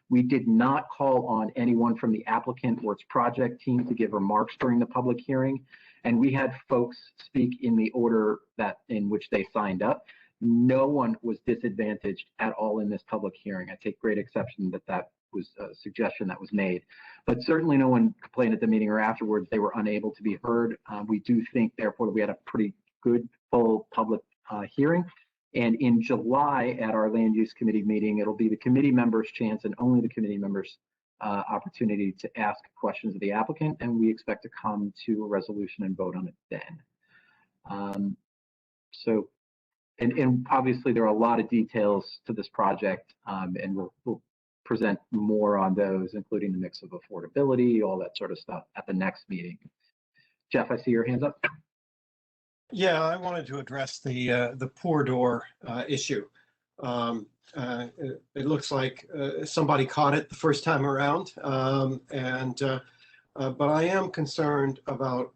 We did not call on anyone from the applicant or its project team to give remarks during the public hearing. And we had folks speak in the order in which they signed up. No one was disadvantaged at all in this public hearing. I take great exception that was a suggestion that was made, but certainly no one complained at the meeting or afterwards they were unable to be heard. We do think, therefore, we had a pretty good, full public hearing. And in July at our Land Use Committee meeting, it'll be the committee members' chance and only the committee members' opportunity to ask questions of the applicant, and we expect to come to a resolution and vote on it then. And obviously there are a lot of details to this project, and we'll present more on those, including the mix of affordability, all that sort of stuff at the next meeting. Jeff, I see your hands up. Yeah, I wanted to address the pour door issue. It looks like somebody caught it the first time around, but I am concerned about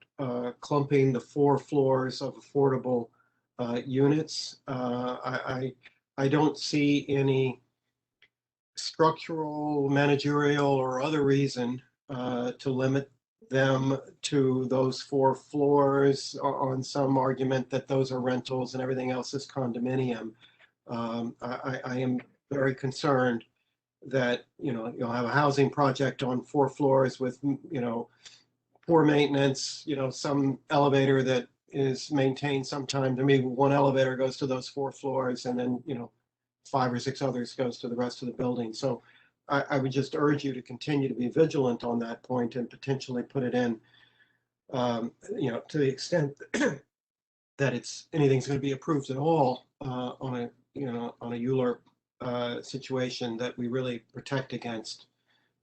clumping the 4 floors of affordable units. I don't see any structural, managerial, or other reason to limit them to those 4 floors on some argument that those are rentals and everything else is condominium. I am very concerned that, you'll have a housing project on 4 floors with, poor maintenance, some elevator that is maintained sometime. To me, 1 elevator goes to those 4 floors and then, 5 or 6 others goes to the rest of the building. So I would just urge you to continue to be vigilant on that point and potentially put it in, to the extent that anything's going to be approved at all on a ULURP situation, that we really protect against,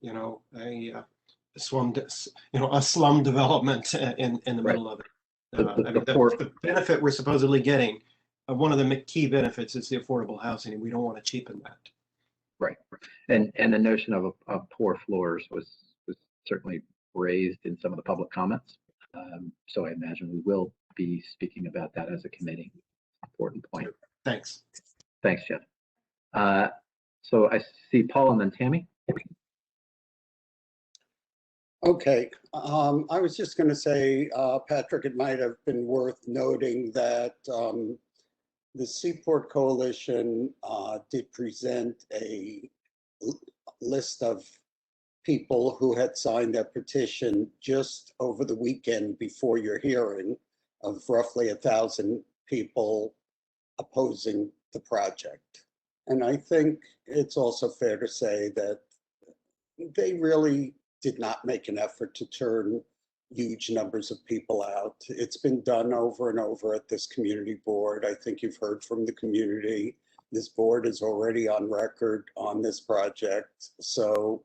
a slum development in the middle of it. The benefit we're supposedly getting, one of the key benefits is the affordable housing, and we don't want to cheapen that. Right, and the notion of poor floors was certainly raised in some of the public comments. So I imagine we will be speaking about that as a committee. Important point. Thanks. Thanks, Jeff. So I see Paul and then Tammy. Okay, I was just going to say, Patrick, it might have been worth noting that the Seaport Coalition did present a list of people who had signed that petition just over the weekend before your hearing, of roughly 1,000 people opposing the project. And I think it's also fair to say that they really did not make an effort to turn huge numbers of people out. It's been done over and over at this community board. I think you've heard from the community. This board is already on record on this project. So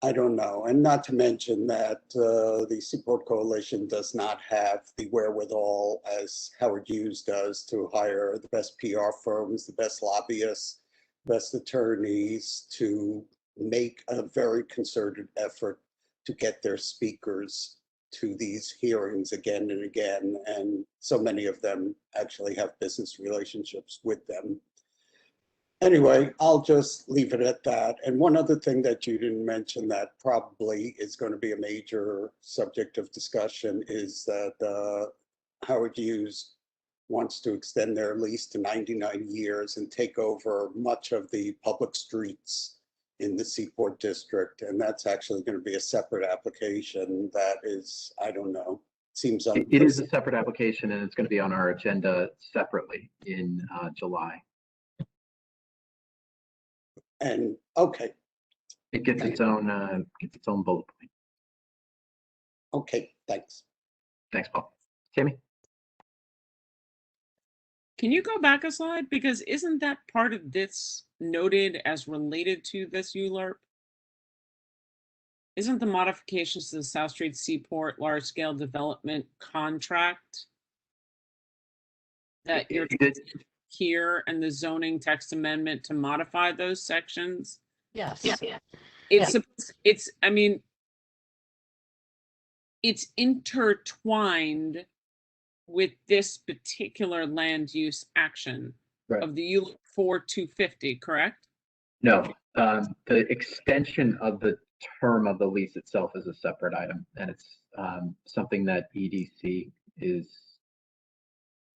I don't know. And not to mention that the Seaport Coalition does not have the wherewithal, as Howard Hughes does, to hire the best PR firms, the best lobbyists, best attorneys to make a very concerted effort to get their speakers to these hearings again and again. And so many of them actually have business relationships with them. Anyway, I'll just leave it at that. And one other thing that you didn't mention that probably is going to be a major subject of discussion is that Howard Hughes wants to extend their lease to 99 years and take over much of the public streets in the Seaport District. And that's actually going to be a separate application that is, I don't know, seems It is a separate application and it's going to be on our agenda separately in July. And okay. It gets its own bullet point. Okay, thanks. Thanks, Paul. Tammy? Can you go back a slide? Because isn't that part of this noted as related to this ULURP? Isn't the modifications to the South Street Seaport large-scale development contract that you're here and the zoning text amendment to modify those sections? Yes. It's I mean, it's intertwined with this particular land use action of the ULURP 4250, correct? No, the extension of the term of the lease itself is a separate item, and it's something that EDC is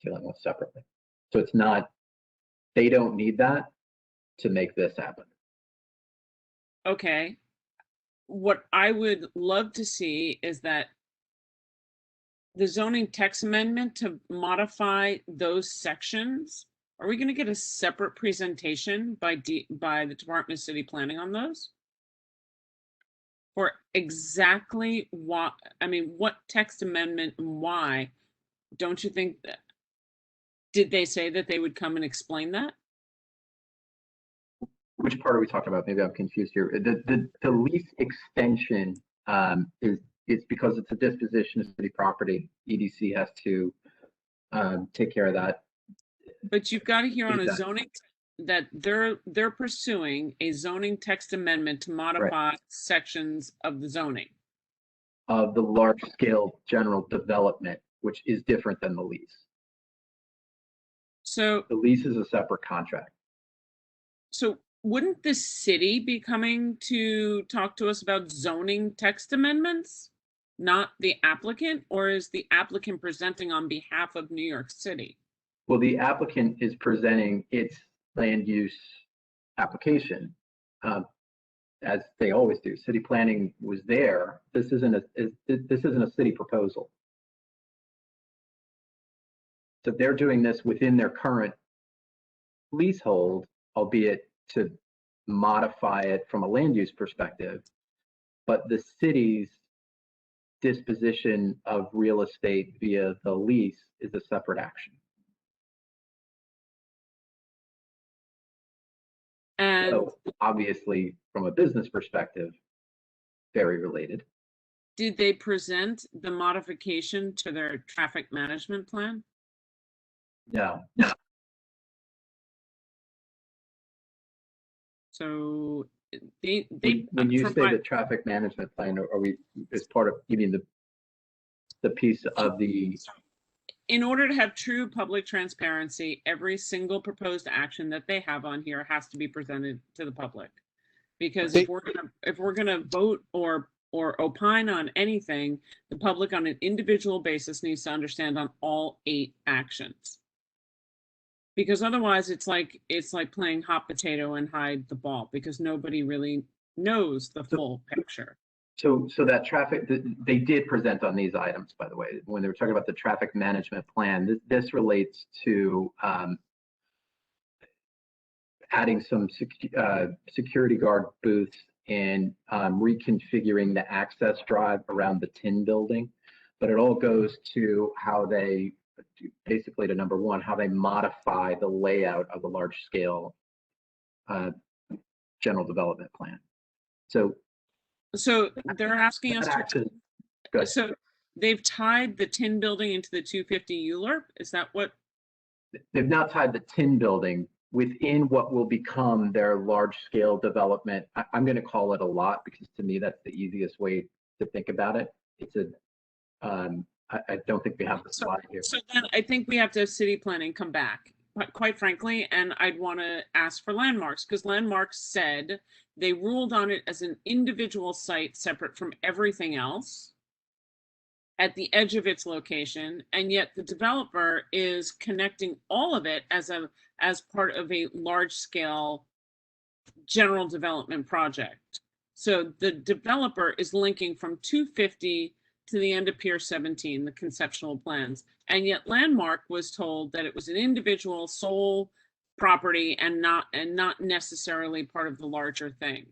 dealing with separately. So it's not, they don't need that to make this happen. Okay. What I would love to see is that the zoning text amendment to modify those sections, are we going to get a separate presentation by the Department of City Planning on those? Or exactly what, I mean, what text amendment and why? Don't you think that, did they say that they would come and explain that? Which part are we talking about? Maybe I'm confused here. The lease extension is because it's a disposition of city property. EDC has to take care of that. But you've got to hear on a zoning that they're pursuing a zoning text amendment to modify sections of the zoning. Of the large scale general development, which is different than the lease. So the lease is a separate contract. So wouldn't the city be coming to talk to us about zoning text amendments, not the applicant, or is the applicant presenting on behalf of New York City? Well, the applicant is presenting its land use application, as they always do. City planning was there. This isn't a city proposal. So they're doing this within their current leasehold, albeit to modify it from a land use perspective. But the city's disposition of real estate via the lease is a separate action. And so obviously, from a business perspective, very related. Did they present the modification to their traffic management plan? No. So When you say the traffic management plan, are we, as part of, you mean the piece of the, in order to have true public transparency, every single proposed action that they have on here has to be presented to the public. Because if we're gonna vote or opine on anything, the public on an individual basis needs to understand on all 8 actions. Because otherwise it's like playing hot potato and hide the ball, because nobody really knows the full picture. so that traffic, they did present on these items, by the way, when they were talking about the traffic management plan. This relates to adding some security guard booths and reconfiguring the access drive around the tin building. But it all goes to how they, basically to number 1, how they modify the layout of a large scale general development plan. So they're asking us to, so they've tied the tin building into the 250 ULURP? Is that what? They've not tied the tin building within what will become their large scale development. I'm going to call it a lot because to me that's the easiest way to think about it. It's a I don't think we have the slide here. So then I think we have to have city planning come back, quite frankly, and I'd want to ask for landmarks, because landmarks said they ruled on it as an individual site separate from everything else at the edge of its location, and yet the developer is connecting all of it as part of a large scale general development project. So the developer is linking from 250 to the end of Pier 17, the conceptual plans. And yet Landmark was told that it was an individual sole property and not necessarily part of the larger thing.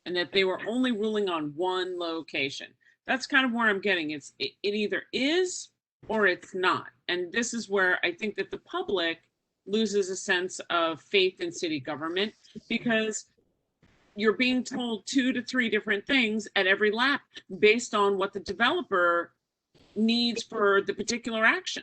And that they were only ruling on one location. That's kind of where I'm getting. It either is or it's not. And this is where I think that the public loses a sense of faith in city government, because you're being told 2 to 3 different things at every lap based on what the developer needs for the particular action.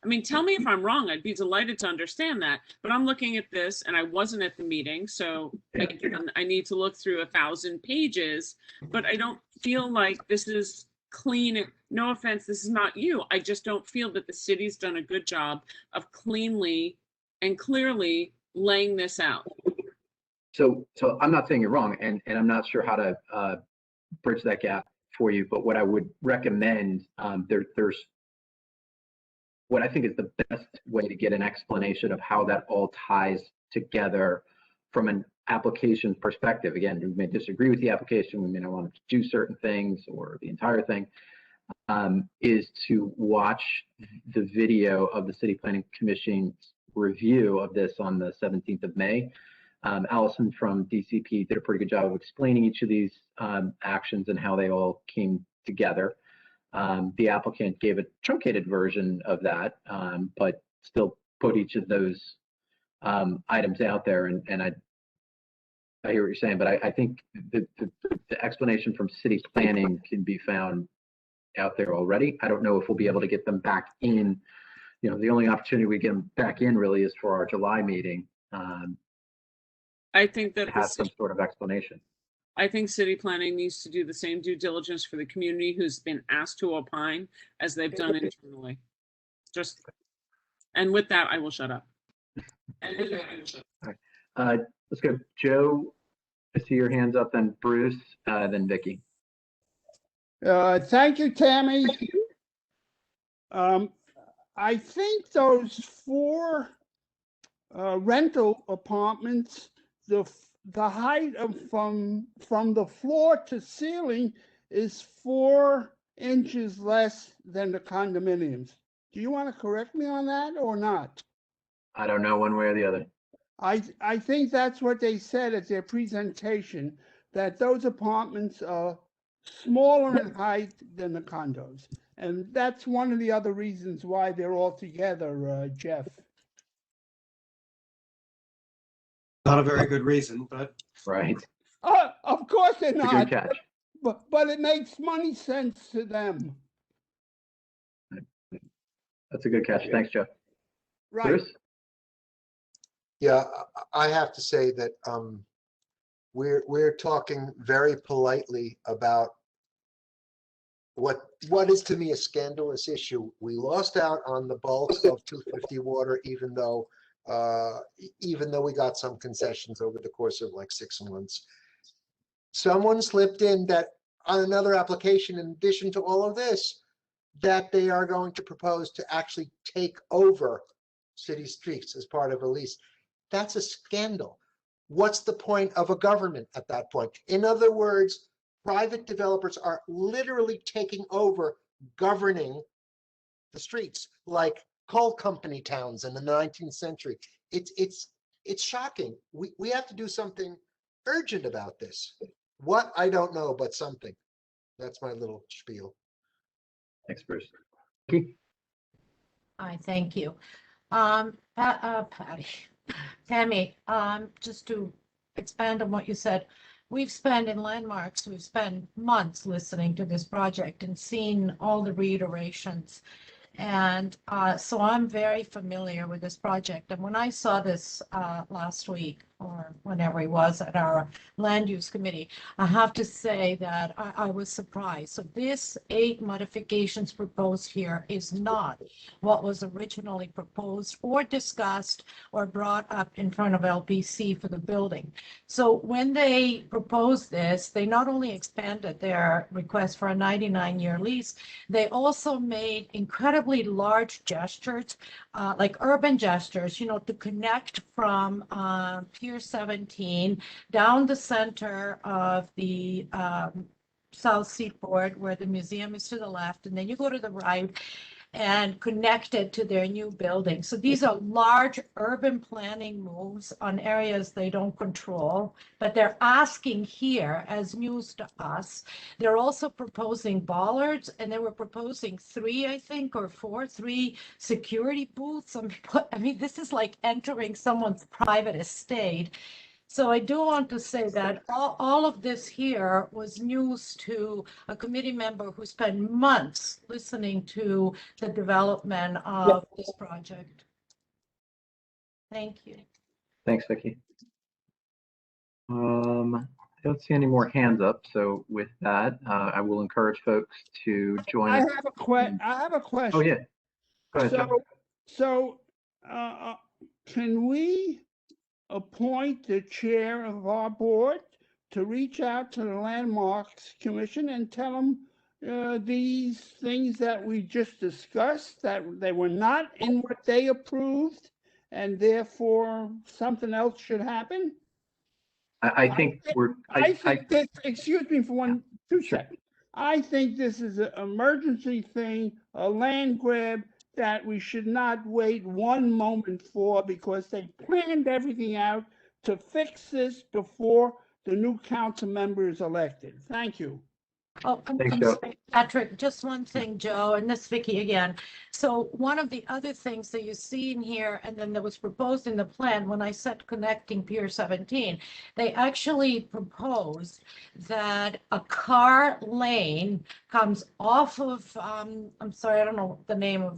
I mean, tell me if I'm wrong. I'd be delighted to understand that. But I'm looking at this, and I wasn't at the meeting, so again, I need to look through 1,000 pages, but I don't feel like this is clean. No offense, this is not you. I just don't feel that the city's done a good job of cleanly and clearly laying this out. So I'm not saying you're wrong, and I'm not sure how to bridge that gap for you. But what I would recommend, there's what I think is the best way to get an explanation of how that all ties together from an application perspective. Again, we may disagree with the application, we may not want to do certain things or the entire thing, is to watch the video of the City Planning Commission's review of this on the 17th of May. Allison from DCP did a pretty good job of explaining each of these actions and how they all came together. The applicant gave a truncated version of that, but still put each of those items out there. And I hear what you're saying, but I think the explanation from city planning can be found out there already. I don't know if we'll be able to get them back in. You know, the only opportunity we get them back in really is for our July meeting. I think that has some sort of explanation. I think city planning needs to do the same due diligence for the community who's been asked to opine as they've done internally. And with that, I will shut up. All right. Let's go. Joe, I see your hands up, then Bruce, then Vicky. Thank you, Tammy. I think those 4 rental apartments, the height from the floor to ceiling is 4 inches less than the condominiums. Do you want to correct me on that or not? I don't know one way or the other. I think that's what they said at their presentation, that those apartments are smaller in height than the condos. And that's one of the other reasons why they're all together, Jeff. Not a very good reason, but. Right. Of course they're It's a not. good catch. But it makes money sense to them. That's a good catch. Thanks, Jeff. Right. Bruce? Yeah, I have to say that we're talking very politely about what is to me a scandalous issue. We lost out on the bulk of 250 water, even though we got some concessions over the course of like 6 months. Someone slipped in that on another application, in addition to all of this, that they are going to propose to actually take over city streets as part of a lease. That's a scandal. What's the point of a government at that point? In other words, private developers are literally taking over governing the streets like coal company towns in the 19th century. It's shocking. We have to do something urgent about this. What? I don't know, but something. That's my little spiel. Thanks, Bruce. Hi, thank you. Patty, Tammy, just to expand on what you said, we've spent months listening to this project and seen all the reiterations. And so I'm very familiar with this project. And when I saw this last week, or whenever it was at our land use committee, I have to say that I was surprised. So this 8 modifications proposed here is not what was originally proposed or discussed or brought up in front of LPC for the building. So when they proposed this, they not only expanded their request for a 99-year lease, they also made incredibly large gestures, like urban gestures, you know, to connect from Pier 17 down the center of the South Seaport, where the museum is to the left, and then you go to the right and connect it to their new building. So these are large urban planning moves on areas they don't control, but they're asking here as news to us. They're also proposing bollards, and they were proposing 3, I think, or 4, 3 security booths. I mean, this is like entering someone's private estate. So I do want to say that all of this here was news to a committee member who spent months listening to the development of this project. Thank you. Thanks, Vicki. I don't see any more hands up. So with that, I will encourage folks to join I us. have a question. Oh, yeah. Go ahead, Joe. So can we appoint the chair of our board to reach out to the Landmarks Commission and tell them these things that we just discussed, that they were not in what they approved, and therefore something else should happen? I think we're. Excuse me for 2 seconds. I think this is an emergency thing, a land grab that we should not wait 1 moment for, because they planned everything out to fix this before the new council member is elected. Thank you. Oh, Thanks, Joe. Patrick, just one thing, Joe, and this Vicki again. So one of the other things that you see in here, and then that was proposed in the plan when I said connecting Pier 17, they actually proposed that a car lane comes off of, I'm sorry, I don't know the name of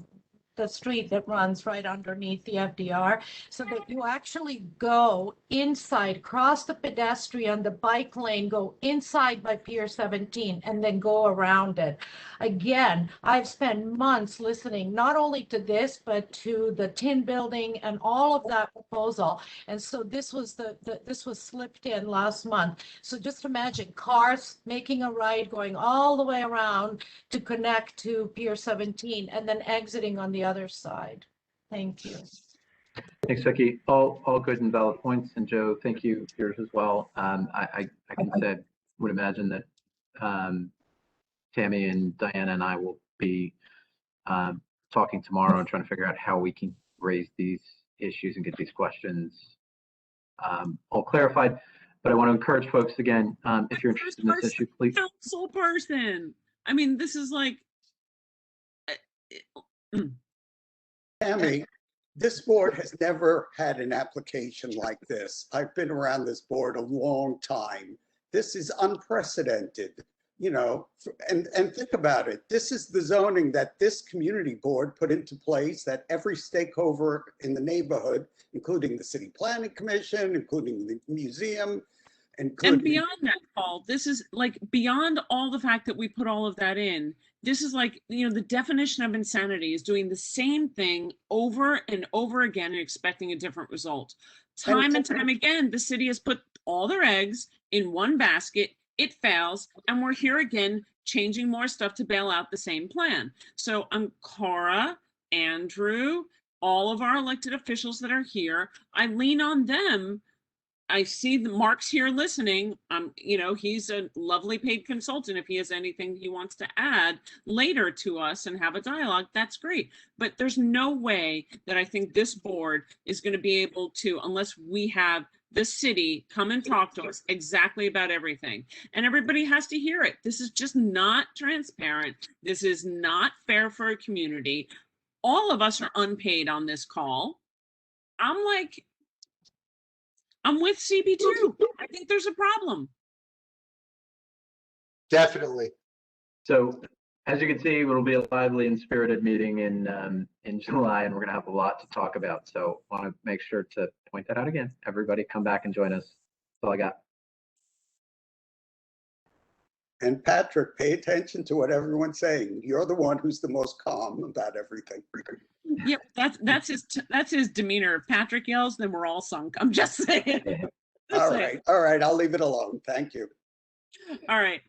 the street that runs right underneath the FDR, so that you actually go inside, cross the pedestrian, the bike lane, go inside by Pier 17, and then go around it. Again, I've spent months listening not only to this, but to the tin building and all of that proposal. And so this was this was slipped in last month. So just imagine cars making a right, going all the way around to connect to Pier 17, and then exiting on the other side. Thank you. Thanks, Vicki. All good and valid points. And Joe, thank you for yours as well. I can say, would imagine that Tammy and Diana and I will be talking tomorrow and trying to figure out how we can raise these issues and get these questions all clarified. But I want to encourage folks again, if you're interested in this issue, please. Council person. I mean, this is like. Tammy, this board has never had an application like this. I've been around this board a long time. This is unprecedented, you know, and think about it. This is the zoning that this community board put into place, that every stakeholder in the neighborhood, including the City Planning Commission, including the museum, And including, beyond that, Paul, this is like beyond all the fact that we put all of that in. This is like, you know, the definition of insanity is doing the same thing over and over again and expecting a different result. Time and time again, the city has put all their eggs in one basket. It fails, and we're here again changing more stuff to bail out the same plan. So Cora, Andrew, all of our elected officials that are here, I lean on them. I see the Mark's here listening. You know, he's a lovely paid consultant. If he has anything he wants to add later to us and have a dialogue, that's great. But there's no way that I think this board is going to be able to, unless we have the city come and talk to us exactly about everything. And everybody has to hear it. This is just not transparent. This is not fair for a community. All of us are unpaid on this call. I'm with CB2. I think there's a problem. Definitely. So as you can see, it'll be a lively and spirited meeting in July, and we're going to have a lot to talk about. So I want to make sure to point that out again. Everybody come back and join us. That's all I got. and Patrick, pay attention to what everyone's saying. You're the one who's the most calm about everything. Yep, that's his demeanor. If Patrick yells, then we're all sunk. I'm just saying. All right, I'll leave it alone. Thank you. All right,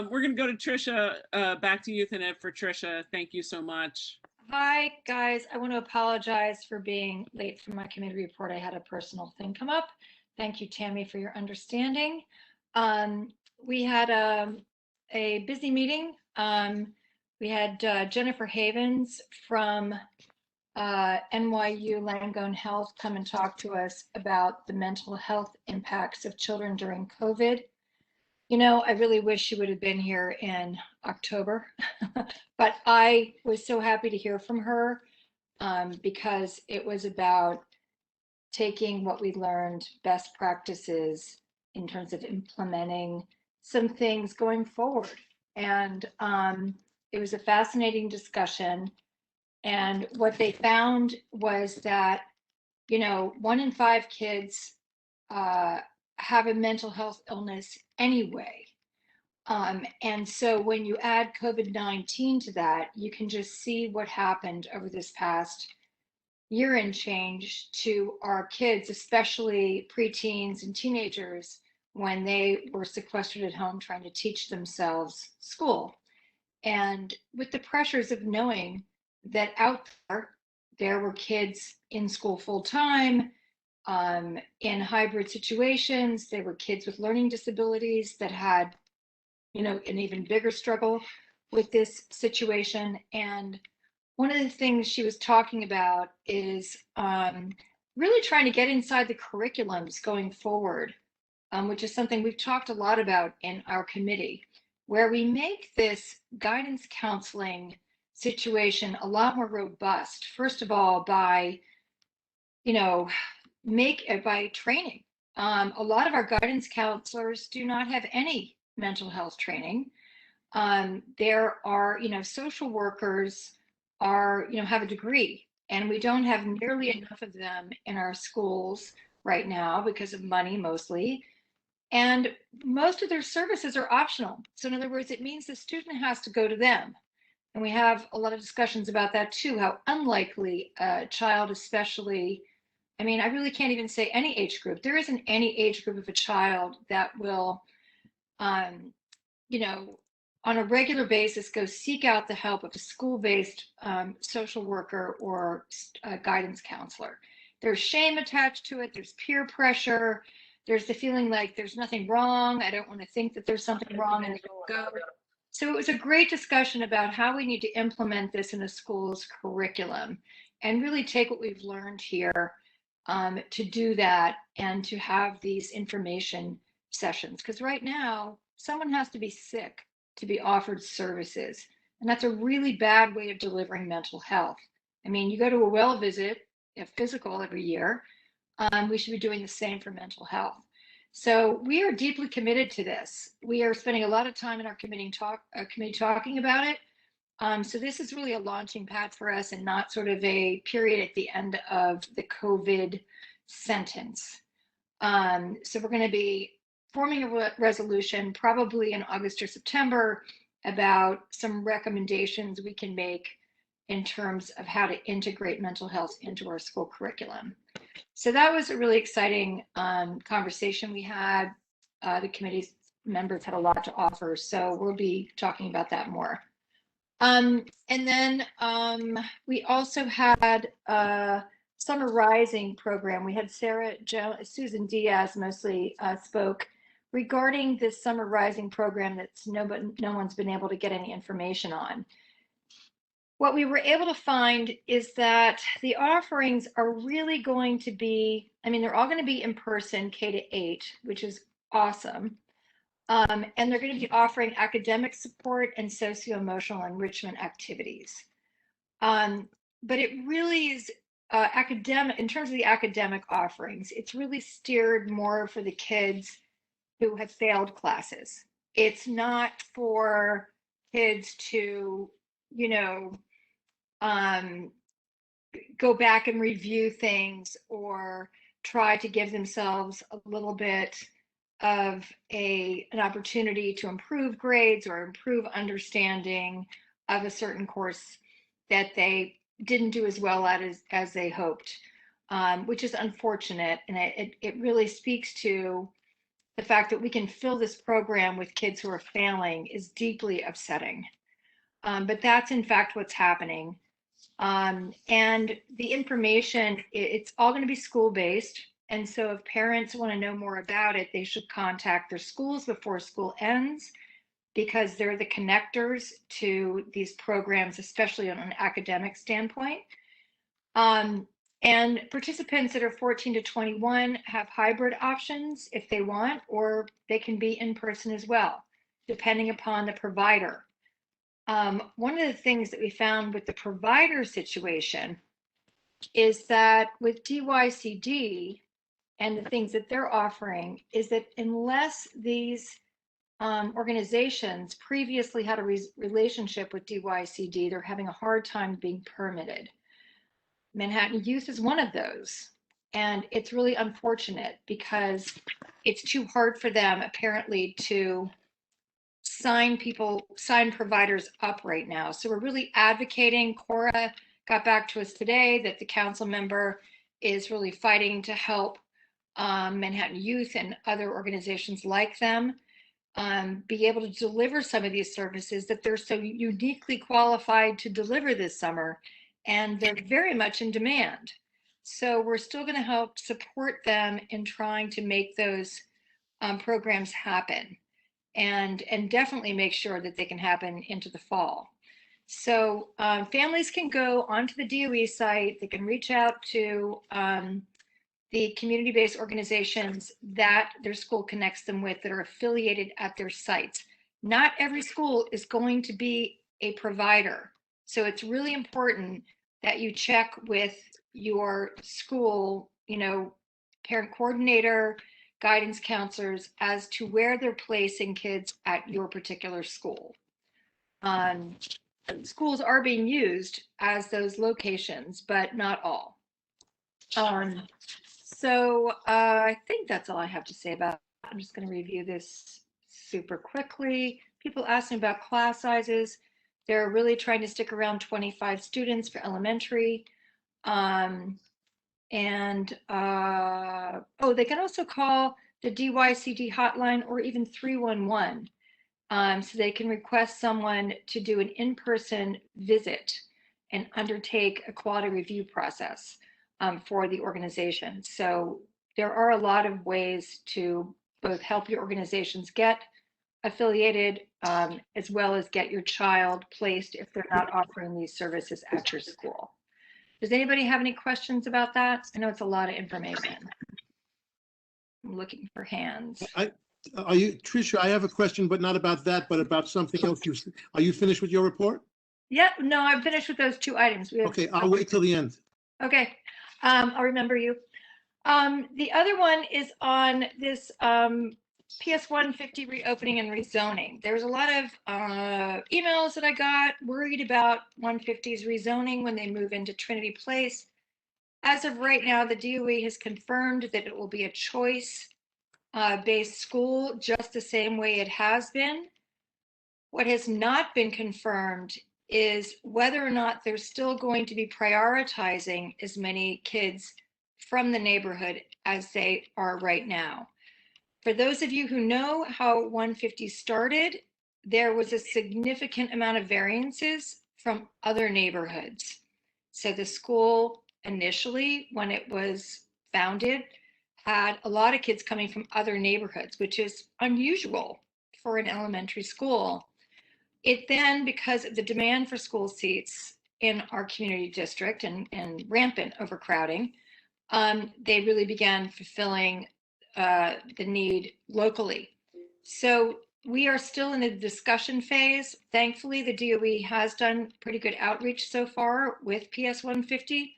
we're gonna go to Trisha. Back to Youth and Ed for Trisha. Thank you so much. Hi, guys. I want to apologize for being late for my committee report. I had a personal thing come up. Thank you, Tammy, for your understanding. We had a busy meeting. We had Jennifer Havens from NYU Langone Health come and talk to us about the mental health impacts of children during COVID. You know, I really wish she would have been here in October, but I was so happy to hear from her because it was about taking what we learned, best practices in terms of implementing some things going forward. And it was a fascinating discussion. And what they found was that, you know, 1 in 5 kids have a mental health illness anyway. And so when you add COVID-19 to that, you can just see what happened over this past year and change to our kids, especially preteens and teenagers, when they were sequestered at home trying to teach themselves school. And with the pressures of knowing that out there were kids in school full time, in hybrid situations, there were kids with learning disabilities that had, you know, an even bigger struggle with this situation. And one of the things she was talking about is really trying to get inside the curriculums going forward, which is something we've talked a lot about in our committee, where we make this guidance counseling situation a lot more robust. First of all, by, you know, by training. A lot of our guidance counselors do not have any mental health training. There are, you know, social workers are, you know, have a degree, and we don't have nearly enough of them in our schools right now because of money mostly. And most of their services are optional. So in other words, it means the student has to go to them. And we have a lot of discussions about that too, how unlikely a child, especially, I mean, I really can't even say any age group. There isn't any age group of a child that will, you know, on a regular basis, go seek out the help of a school-based social worker or a guidance counselor. There's shame attached to it. There's peer pressure. There's the feeling like there's nothing wrong. I don't want to think that there's something wrong and go. So it was a great discussion about how we need to implement this in a school's curriculum and really take what we've learned here to do that and to have these information sessions. Because right now, someone has to be sick to be offered services. And that's a really bad way of delivering mental health. I mean, you go to a well visit, a physical every year, we should be doing the same for mental health. So we are deeply committed to this. We are spending a lot of time in our committee talking about it. So this is really a launching pad for us and not sort of a period at the end of the COVID sentence. So we're going to be forming a resolution probably in August or September about some recommendations we can make in terms of how to integrate mental health into our school curriculum. So that was a really exciting conversation we had. The committee's members had a lot to offer, so we'll be talking about that more. And then we also had a Summer Rising program. We had Susan Diaz mostly spoke regarding this Summer Rising program that's no one's been able to get any information on. What we were able to find is that the offerings are really going to be, I mean, they're all going to be in person, K-8, which is awesome. And they're going to be offering academic support and socio-emotional enrichment activities. But it really is academic, in terms of the academic offerings, it's really steered more for the kids who have failed classes. It's not for kids to, you know, go back and review things or try to give themselves a little bit of an opportunity to improve grades or improve understanding of a certain course that they didn't do as well at as they hoped, which is unfortunate. And it really speaks to the fact that we can fill this program with kids who are failing is deeply upsetting. But that's in fact what's happening. And the information, it's all going to be school-based. And so if parents want to know more about it, they should contact their schools before school ends, because they're the connectors to these programs, especially on an academic standpoint. And participants that are 14 to 21 have hybrid options if they want, or they can be in person as well, depending upon the provider. One of the things that we found with the provider situation is that with DYCD and the things that they're offering is that unless these organizations previously had a relationship with DYCD, they're having a hard time being permitted. Manhattan Youth is one of those. And it's really unfortunate because it's too hard for them apparently to sign providers up right now. So we're really advocating. Cora got back to us today that the council member is really fighting to help Manhattan Youth and other organizations like them be able to deliver some of these services that they're so uniquely qualified to deliver this summer, and they're very much in demand. So we're still going to help support them in trying to make those programs happen, and definitely make sure that they can happen into the fall. So families can go onto the DOE site. They can reach out to the community-based organizations that their school connects them with that are affiliated at their sites. Not every school is going to be a provider. So it's really important that you check with your school, you know, parent coordinator, guidance counselors as to where they're placing kids at your particular school. Schools are being used as those locations, but not all. So I think that's all I have to say about it. I'm just going to review this super quickly. People asking about class sizes. They're really trying to stick around 25 students for elementary. Oh, they can also call the DYCD hotline or even 311. So they can request someone to do an in-person visit and undertake a quality review process for the organization. So there are a lot of ways to both help your organizations get affiliated as well as get your child placed if they're not offering these services at your school. Does anybody have any questions about that? I know it's a lot of information. I'm looking for hands. Are you, Tricia, I have a question, but not about that, but about something else. Are you finished with your report? Yeah, no, I'm finished with those two items. Okay, I'll wait till the end. Okay, I'll remember you. The other one is on this PS 150 reopening and rezoning. There's a lot of emails that I got worried about 150's rezoning when they move into Trinity Place. As of right now, the DOE has confirmed that it will be a choice based school just the same way it has been. What has not been confirmed is whether or not they're still going to be prioritizing as many kids from the neighborhood as they are right now. For those of you who know how 150 started, there was a significant amount of variances from other neighborhoods. So the school initially, when it was founded, had a lot of kids coming from other neighborhoods, which is unusual for an elementary school. It then, because of the demand for school seats in our community district and rampant overcrowding, they really began fulfilling the need locally. So we are still in the discussion phase. Thankfully, the DOE has done pretty good outreach so far with PS 150.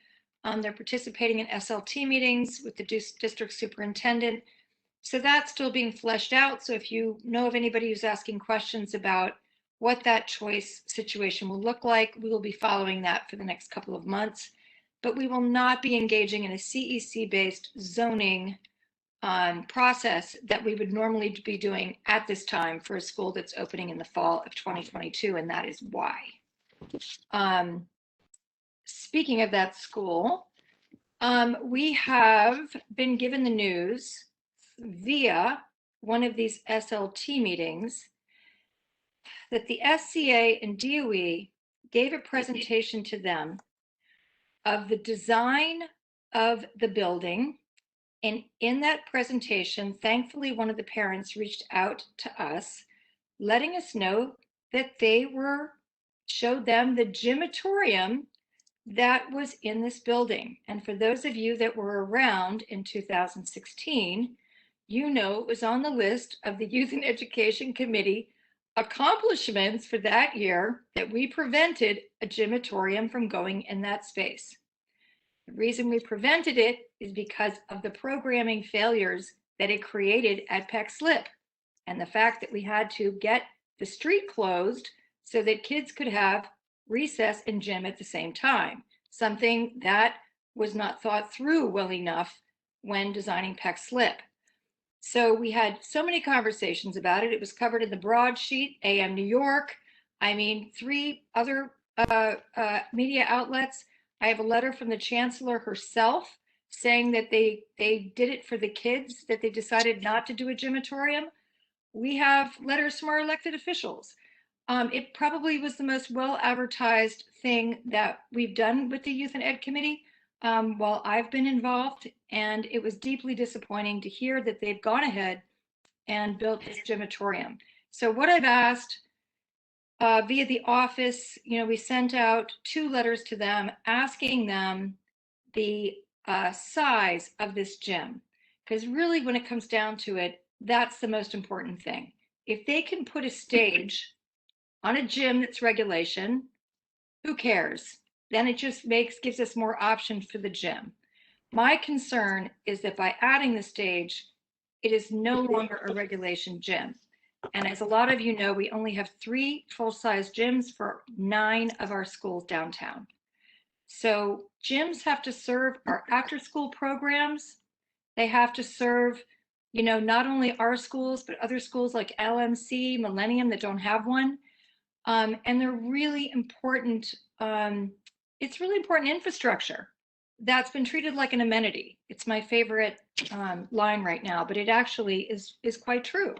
They're participating in SLT meetings with the district superintendent. So that's still being fleshed out. So if you know of anybody who's asking questions about what that choice situation will look like, we will be following that for the next couple of months. But we will not be engaging in a CEC-based zoning process that we would normally be doing at this time for a school that's opening in the fall of 2022, and that is why. Speaking of that school, we have been given the news via one of these SLT meetings that the SCA and DOE gave a presentation to them of the design of the building. And in that presentation, thankfully, one of the parents reached out to us, letting us know that they showed them the gymatorium that was in this building. And for those of you that were around in 2016, you know it was on the list of the Youth and Education Committee accomplishments for that year that we prevented a gymatorium from going in that space. The reason we prevented it is because of the programming failures that it created at Peck Slip and the fact that we had to get the street closed so that kids could have recess and gym at the same time, something that was not thought through well enough when designing Peck Slip. So we had so many conversations about it. It was covered in the broadsheet, AM New York. I mean, 3 other media outlets. I have a letter from the chancellor herself saying that they did it for the kids, that they decided not to do a gymatorium. We have letters from our elected officials. It probably was the most well-advertised thing that we've done with the Youth and Ed Committee while I've been involved, and it was deeply disappointing to hear that they've gone ahead and built this gymatorium. So what I've asked via the office, we sent out 2 letters to them asking them the size of this gym, because really when it comes down to it, that's the most important thing. If they can put a stage on a gym that's regulation, who cares? Then it just gives us more options for the gym. My concern is that by adding the stage, it is no longer a regulation gym. And as a lot of you know, we only have 3 full-size gyms for 9 of our schools downtown. So gyms have to serve our after-school programs. They have to serve, not only our schools, but other schools like LMC, Millennium that don't have one. And they're really important. It's really important infrastructure that's been treated like an amenity. It's my favorite line right now, but it actually is quite true.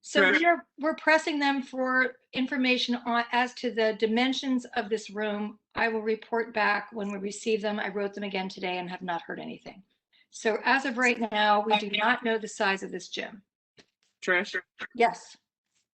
So we're pressing them for information as to the dimensions of this room. I will report back when we receive them. I wrote them again today and have not heard anything. So as of right now, we do not know the size of this gym. Trish? Yes.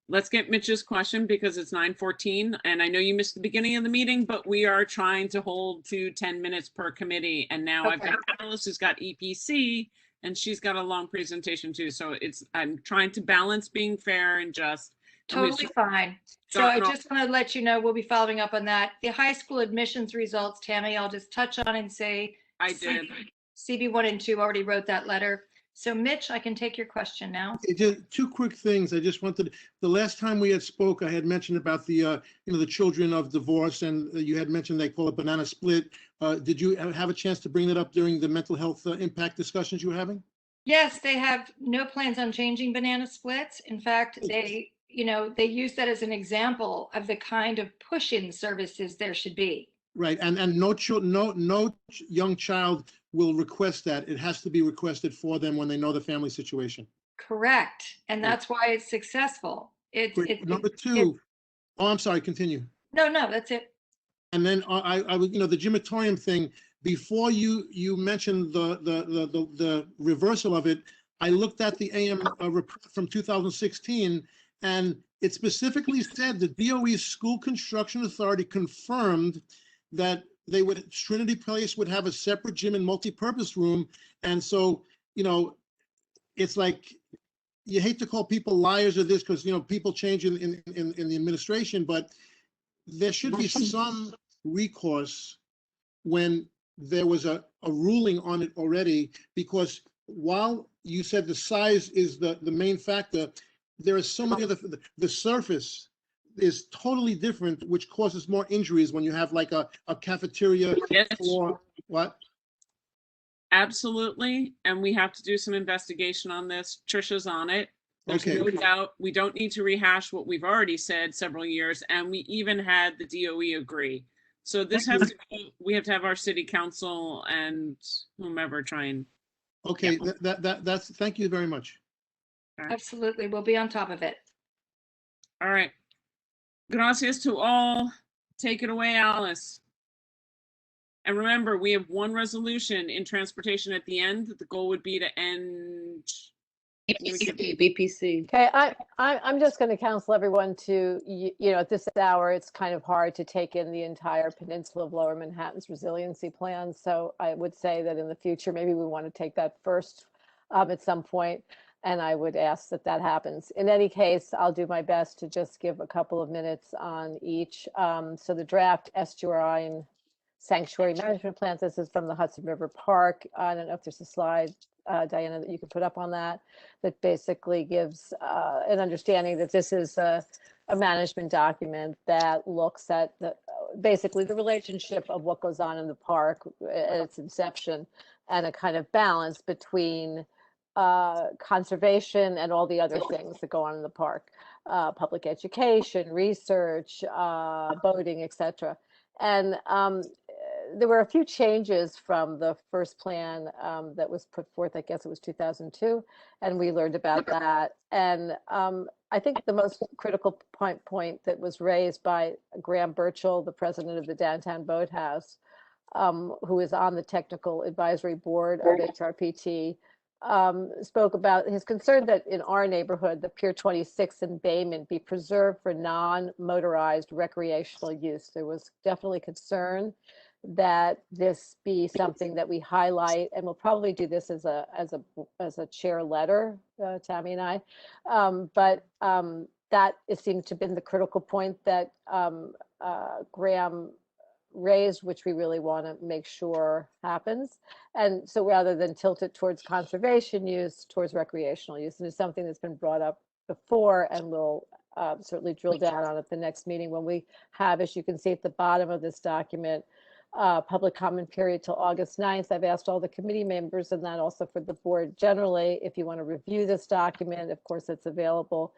Let's get Mitch's question because it's 9:14 and I know you missed the beginning of the meeting, but we are trying to hold to 10 minutes per committee. And now I've got Alice who's got EPC and she's got a long presentation too. So I'm trying to balance being fair and just. Totally fine. So I just want to let you know, we'll be following up on that. The high school admissions results, Tammy, I'll just touch on and say. I did. CB1 and 2 already wrote that letter. So Mitch, I can take your question now. Just 2 quick things. I just wanted, the last time we had spoke, I had mentioned about the, the children of divorce, and you had mentioned they call it banana split. Did you have a chance to bring that up during the mental health impact discussions you were having? Yes, they have no plans on changing banana splits. In fact, they use that as an example of the kind of push-in services there should be. Right, and no young child will request that. It has to be requested for them when they know the family situation. Correct, and that's why it's successful. Number two, oh, I'm sorry, continue. No, that's it. And then I would, the gymatorium thing, before you mentioned the reversal of it, I looked at the AM report from 2016, and it specifically said the DOE School Construction Authority confirmed that Trinity Place would have a separate gym and multi-purpose room. And so, it's like, you hate to call people liars or this because, people change in the administration, but there should be some recourse when there was a ruling on it already, because while you said the size is the main factor, there are so many other, the surface is totally different, which causes more injuries when you have like a cafeteria floor. What? Absolutely. And we have to do some investigation on this. Trisha's on it. There's no doubt. We don't need to rehash what we've already said several years. And we even had the DOE agree. So this has to be, we have to have our city council and whomever try and. Okay, that's, thank you very much. Absolutely. We'll be on top of it. All right. Gracias to all. Take it away, Alice. And remember, we have one resolution in transportation at the end. The goal would be to end. BPC. Okay, I'm just going to counsel everyone to, at this hour, it's kind of hard to take in the entire peninsula of Lower Manhattan's resiliency plan. So I would say that in the future, maybe we want to take that first at some point, and I would ask that happens. In any case, I'll do my best to just give a couple of minutes on each. So the draft estuarine sanctuary management plans, this is from the Hudson River Park. I don't know if there's a slide, Diana, that you could put up on that basically gives an understanding that this is a management document that looks at basically the relationship of what goes on in the park at its inception, and a kind of balance between conservation and all the other things that go on in the park, public education, research, boating, etc. And there were a few changes from the first plan that was put forth, I guess it was 2002, and we learned about that. And I think the most critical point that was raised by Graham Burchell, the president of the Downtown Boathouse, who is on the technical advisory board of HRPT, spoke about his concern that in our neighborhood, the Pier 26 and Bayman be preserved for non-motorized recreational use. There was definitely concern that this be something that we highlight, and we'll probably do this as a chair letter, Tammy and I. But that it seems to have been the critical point that Graham raised, which we really want to make sure happens. And so rather than tilt it towards conservation use, towards recreational use, and it's something that's been brought up before, and we'll certainly drill down on at the next meeting when we have, as you can see at the bottom of this document, public comment period till August 9th. I've asked all the committee members, and that also for the board generally, if you want to review this document, of course, it's available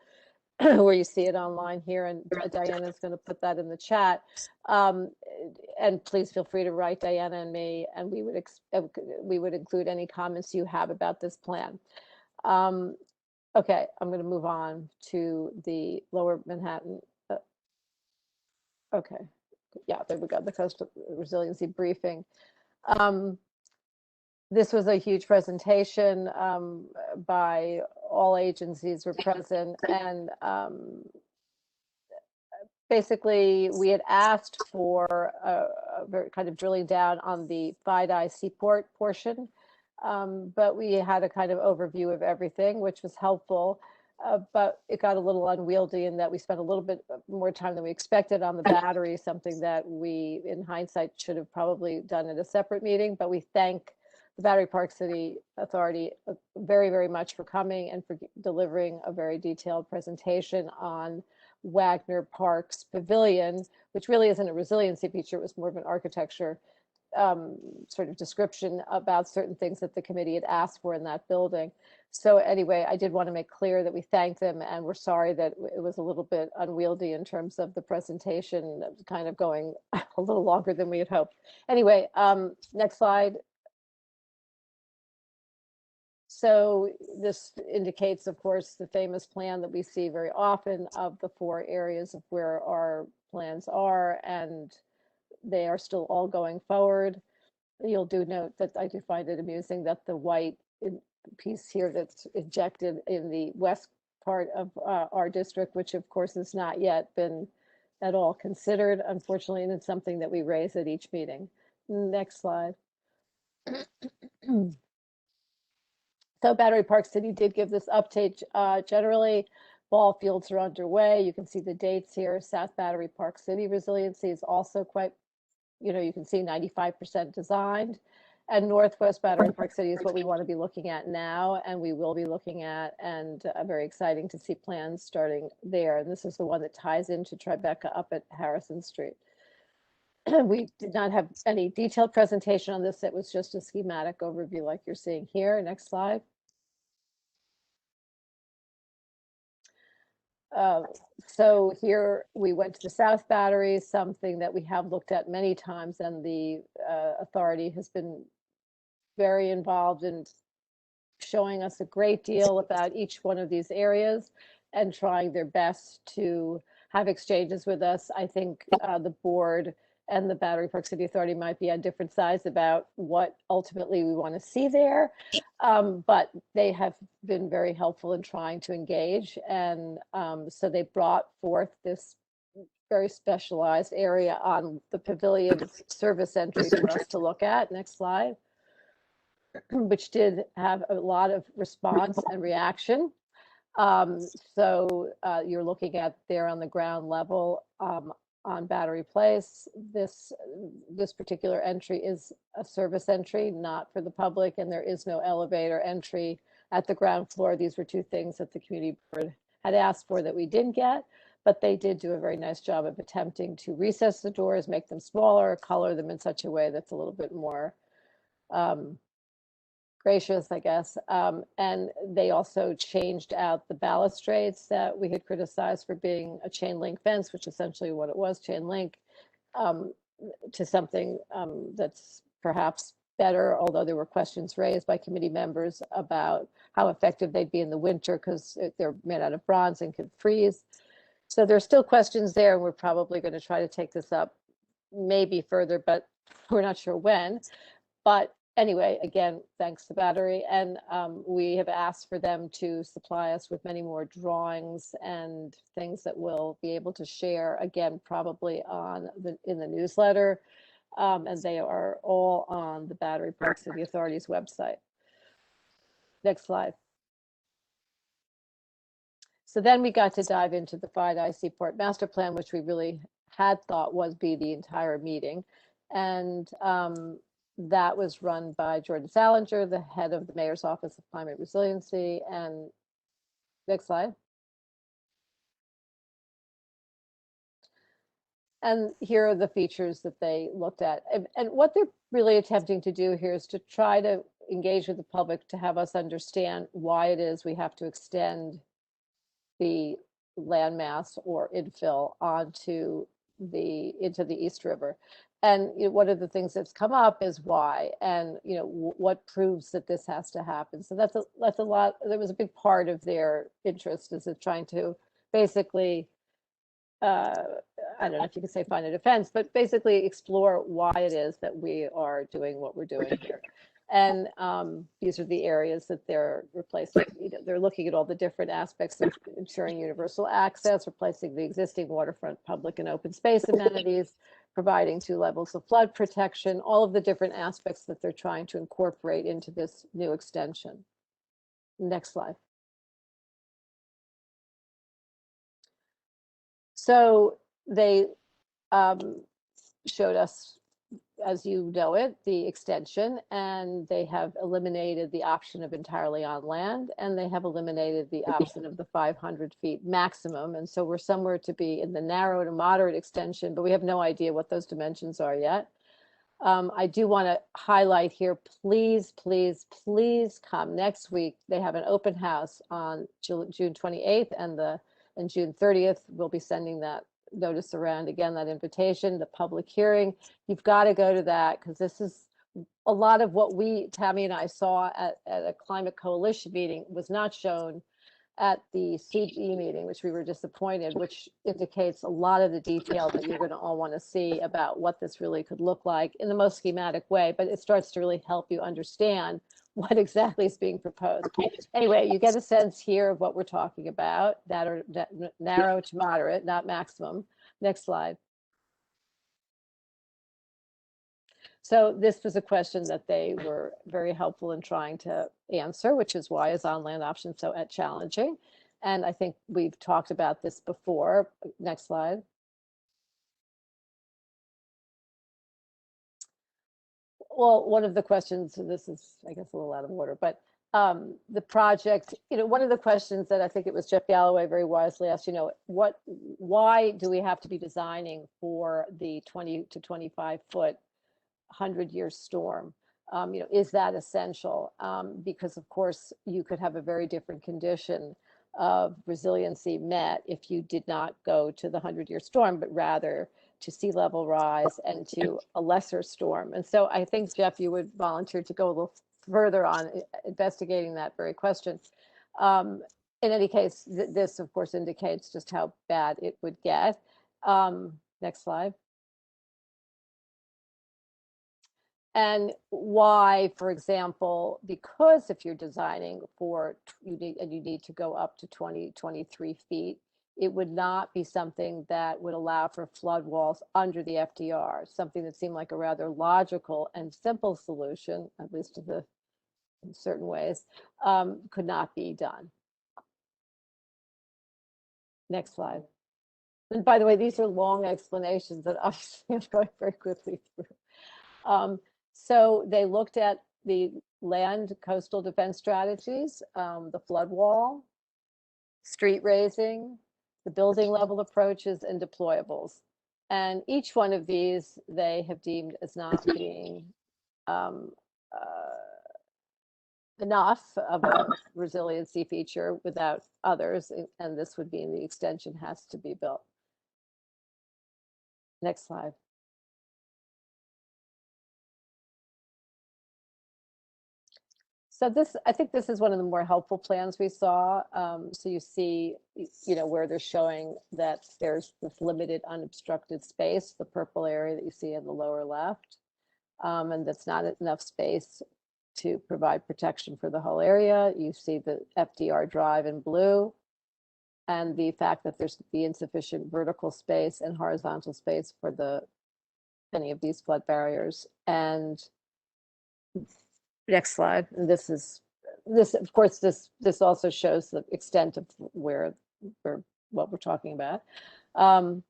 where you see it online here, and Diana's going to put that in the chat. And please feel free to write Diana and me, and we would include any comments you have about this plan. Okay, I'm going to move on to the Lower Manhattan. Okay, yeah, there we go, the coastal resiliency briefing. This was a huge presentation by all agencies were present, and basically we had asked for a very kind of drilling down on the FIDI Seaport portion, but we had a kind of overview of everything, which was helpful. But it got a little unwieldy in that we spent a little bit more time than we expected on the battery, something that we, in hindsight, should have probably done at a separate meeting. But we thank the Battery Park City Authority very, very much for coming and for delivering a very detailed presentation on Wagner Park's Pavilion, which really isn't a resiliency feature, it was more of an architecture sort of description about certain things that the committee had asked for in that building. So anyway, I did want to make clear that we thank them, and we're sorry that it was a little bit unwieldy in terms of the presentation, kind of going a little longer than we had hoped. Anyway, next slide. So this indicates, of course, the famous plan that we see very often of the 4 areas of where our plans are, and they are still all going forward. You'll do note that I do find it amusing that the white piece here that's injected in the west part of our district, which of course has not yet been at all considered, unfortunately, and it's something that we raise at each meeting. Next slide. So Battery Park City did give this update. Generally, ball fields are underway. You can see the dates here. South Battery Park City resiliency is also quite, you can see 95% designed. And Northwest Battery Park City is what we want to be looking at now, and we will be looking at, and very exciting to see plans starting there. And this is the one that ties into Tribeca up at Harrison Street. We did not have any detailed presentation on this. It was just a schematic overview like you're seeing here. Next slide. So here we went to the South Battery, something that we have looked at many times, and the authority has been very involved in showing us a great deal about each one of these areas and trying their best to have exchanges with us. I think the board and the Battery Park City Authority might be on different sides about what ultimately we want to see there. But they have been very helpful in trying to engage. And so they brought forth this very specialized area on the pavilion service entry for us to look at. Next slide. Which did have a lot of response and reaction. So you're looking at there on the ground level on Battery Place. This particular entry is a service entry, not for the public, and there is no elevator entry at the ground floor. These were 2 things that the community board had asked for that we didn't get, but they did do a very nice job of attempting to recess the doors, make them smaller, color them in such a way that's a little bit more gracious, I guess. And they also changed out the balustrades that we had criticized for being a chain link fence, which essentially what it was, chain link, to something that's perhaps better, although there were questions raised by committee members about how effective they'd be in the winter because they're made out of bronze and could freeze. So there's still questions there, and we're probably going to try to take this up maybe further, but we're not sure when. But anyway, again, thanks to Battery, and we have asked for them to supply us with many more drawings and things that we'll be able to share, again, probably in the newsletter, and they are all on the Battery Park City Authority's website. Next slide. So then we got to dive into the 5i Seaport Master Plan, which we really had thought would be the entire meeting, and that was run by Jordan Salinger, the head of the Mayor's Office of Climate Resiliency. And next slide. And here are the features that they looked at. And what they're really attempting to do here is to try to engage with the public to have us understand why it is we have to extend the landmass or infill onto into the East River. And one of the things that's come up is why, and what proves that this has to happen. So that's a lot. That was a big part of their interest, is it trying to basically, I don't know if you could say find a defense, but basically explore why it is that we are doing what we're doing here. And these are the areas that they're replacing. They're looking at all the different aspects of ensuring universal access, replacing the existing waterfront public and open space amenities, providing 2 levels of flood protection, all of the different aspects that they're trying to incorporate into this new extension. Next slide. So they showed us, as you know it, the extension, and they have eliminated the option of entirely on land, and they have eliminated the option of the 500 feet maximum. And so we're somewhere to be in the narrow to moderate extension, but we have no idea what those dimensions are yet. I do want to highlight here, please, please, please come next week. They have an open house on June 28th and June 30th. We'll be sending that notice around again, that invitation, the public hearing. You've got to go to that because this is a lot of what Tammy and I saw at a Climate Coalition meeting was not shown at the CE meeting, which we were disappointed, which indicates a lot of the detail that you're going to all want to see about what this really could look like in the most schematic way, but it starts to really help you understand what exactly is being proposed. Anyway, you get a sense here of what we're talking about, that are narrow to moderate, not maximum. Next slide. So this was a question that they were very helpful in trying to answer, which is why is on-land option so challenging? And I think we've talked about this before. Next slide. Well, one of the questions, this is, I guess, a little out of order, but the project, one of the questions that I think it was Jeff Galloway very wisely asked, why do we have to be designing for the 20 to 25 foot 100-year storm? Is that essential? Because of course you could have a very different condition of resiliency met if you did not go to the 100-year storm, but rather to sea level rise and to a lesser storm. And so I think, Jeff, you would volunteer to go a little further on investigating that very question. In any case, this of course indicates just how bad it would get. Next slide. And why, for example, because if you're designing for, you need to go up to 23 feet, it would not be something that would allow for flood walls under the FDR, something that seemed like a rather logical and simple solution, at least in certain ways, could not be done. Next slide. And by the way, these are long explanations that obviously I'm going very quickly through. So they looked at the land coastal defense strategies, the flood wall, street raising, the building level approaches, and deployables. And each one of these they have deemed as not being enough of a resiliency feature without others, and this would mean the extension has to be built. Next slide. So this, I think this is one of the more helpful plans we saw. So you see, where they're showing that there's this limited unobstructed space, the purple area that you see in the lower left, and that's not enough space to provide protection for the whole area. You see the FDR drive in blue, and the fact that there's the insufficient vertical space and horizontal space for any of these flood barriers. And next slide. And this of course, this also shows the extent of what we're talking about. And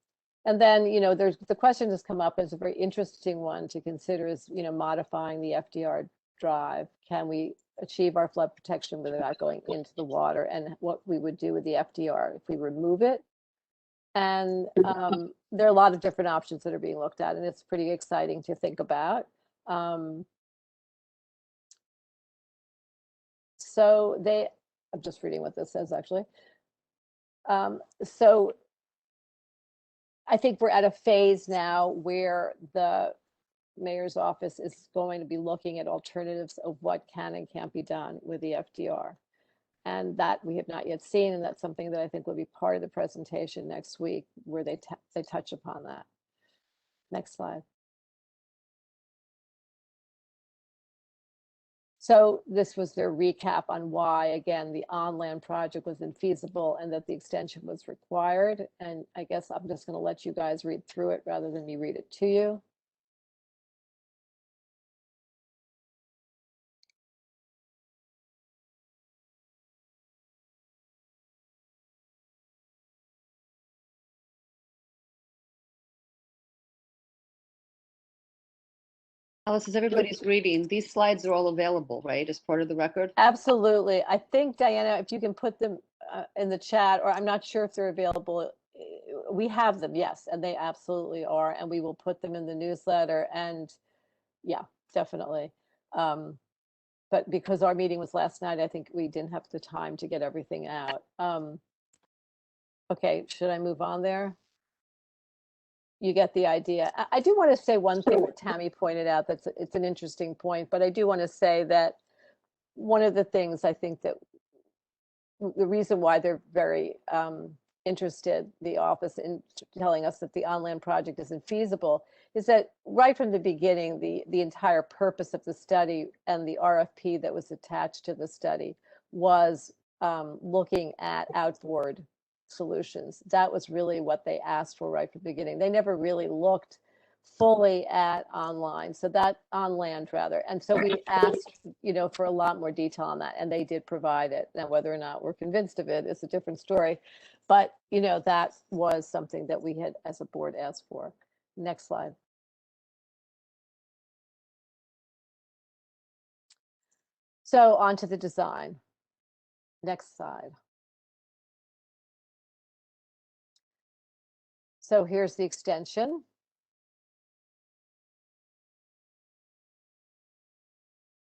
then, there's the question has come up as a very interesting one to consider is, modifying the FDR drive. Can we achieve our flood protection without going into the water, and what we would do with the FDR if we remove it? And there are a lot of different options that are being looked at, and it's pretty exciting to think about. So I'm just reading what this says actually. So I think we're at a phase now where the mayor's office is going to be looking at alternatives of what can and can't be done with the FDR. And that we have not yet seen, and that's something that I think will be part of the presentation next week, where they touch upon that. Next slide. So this was their recap on why, again, the on-land project was infeasible and that the extension was required. And I guess I'm just going to let you guys read through it rather than me read it to you. Alice, as everybody's reading, these slides are all available, right, as part of the record? Absolutely. I think, Diana, if you can put them in the chat, or I'm not sure if they're available. We have them, yes, and they absolutely are. And we will put them in the newsletter. And yeah, definitely. But because our meeting was last night, I think we didn't have the time to get everything out. Okay, should I move on there? You get the idea. I do want to say one thing that Tammy pointed out, it's an interesting point, but I do want to say that one of the things I think that the reason why they're very interested, the office, in telling us that the on-land project isn't feasible, is that right from the beginning, the entire purpose of the study and the RFP that was attached to the study was looking at outboard solutions. That was really what they asked for right from the beginning. They never really looked fully at online, so that on land rather. And so we asked, for a lot more detail on that, and they did provide it. Now, whether or not we're convinced of it is a different story, but that was something that we had as a board asked for. Next slide. So on to the design. Next slide. So here's the extension.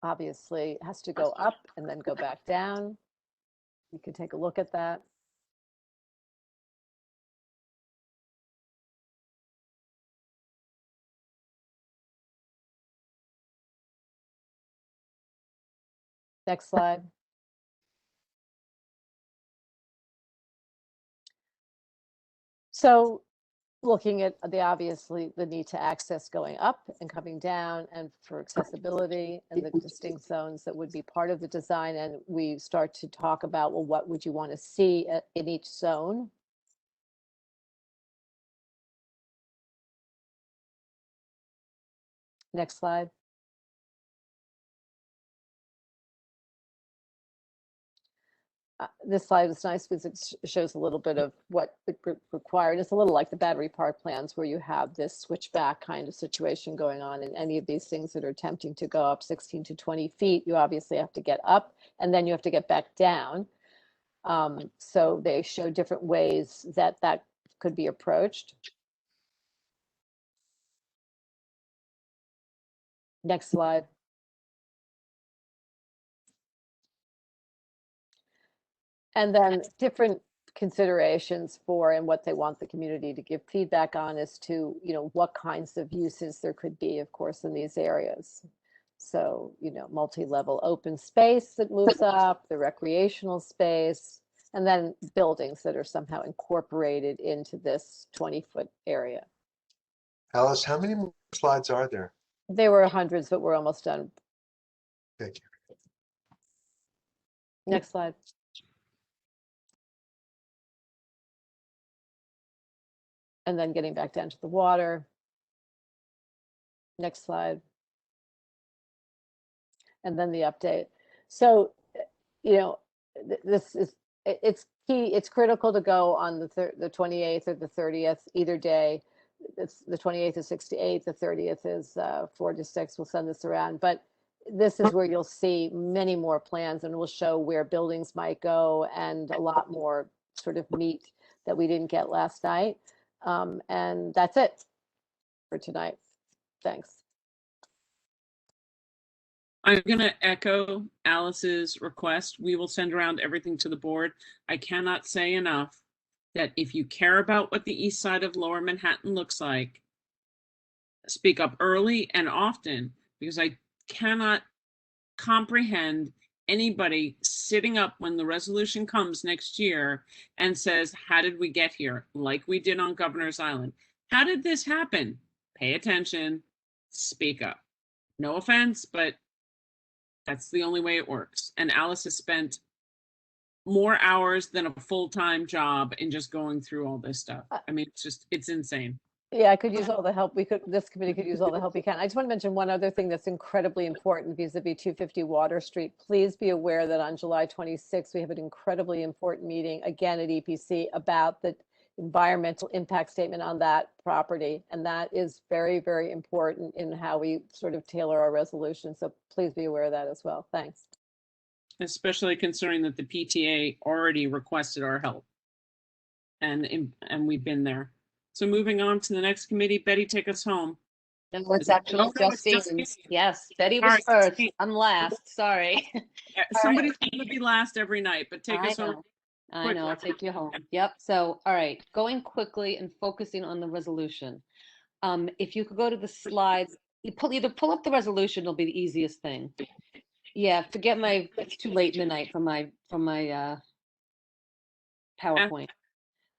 Obviously, it has to go up and then go back down. You can take a look at that. Next slide. So looking at obviously the need to access going up and coming down, and for accessibility and the distinct zones that would be part of the design. And we start to talk about, well, what would you want to see in each zone? Next slide. This slide is nice because it shows a little bit of what required. It's a little like the battery park plans, where you have this switchback kind of situation going on in any of these things that are attempting to go up 16 to 20 feet. You obviously have to get up and then you have to get back down. So they show different ways that could be approached. Next slide. And then different considerations for and what they want the community to give feedback on as to, what kinds of uses there could be, of course, in these areas. So, multi-level open space that moves up, the recreational space, and then buildings that are somehow incorporated into this 20-foot area. Alice, how many more slides are there? There were hundreds, but we're almost done. Thank you. Next slide. And then getting back down to the water. Next slide. And then the update. So, this is, it's key, it's critical to go on the 28th or the 30th, either day. It's the 28th is 6 to 8, the 30th is 4 to 6. We'll send this around, but this is where you'll see many more plans, and we'll show where buildings might go and a lot more sort of meat that we didn't get last night. And that's it for tonight. Thanks. I'm going to echo Alice's request. We will send around everything to the board. I cannot say enough that if you care about what the east side of Lower Manhattan looks like, speak up early and often, because I cannot comprehend anybody sitting up when the resolution comes next year and says, how did we get here? Like we did on Governor's Island. How did this happen? Pay attention, speak up. No offense, but that's the only way it works. And Alice has spent more hours than a full-time job in just going through all this stuff. I mean, it's insane. Yeah, I could use all the help. This committee could use all the help we can. I just want to mention one other thing that's incredibly important vis-a-vis 250 Water Street. Please be aware that on July 26th, we have an incredibly important meeting again at EPC about the environmental impact statement on that property. And that is very, very important in how we sort of tailor our resolution. So please be aware of that as well. Thanks. Especially considering that the PTA already requested our help. And we've been there. So moving on to the next committee, Betty, take us home. No, it's Is it- actually oh, no, it's Justine. Justine. Yes, Betty All was right, first. Justine. I'm last. Sorry. Yeah, somebody's going to be last every night, but take I us home. know. I know. I'll take you home. Yep. So, all right, going quickly and focusing on the resolution. If you could go to the slides, either pull up the resolution, it'll be the easiest thing. Yeah, forget it's too late in the night from my PowerPoint.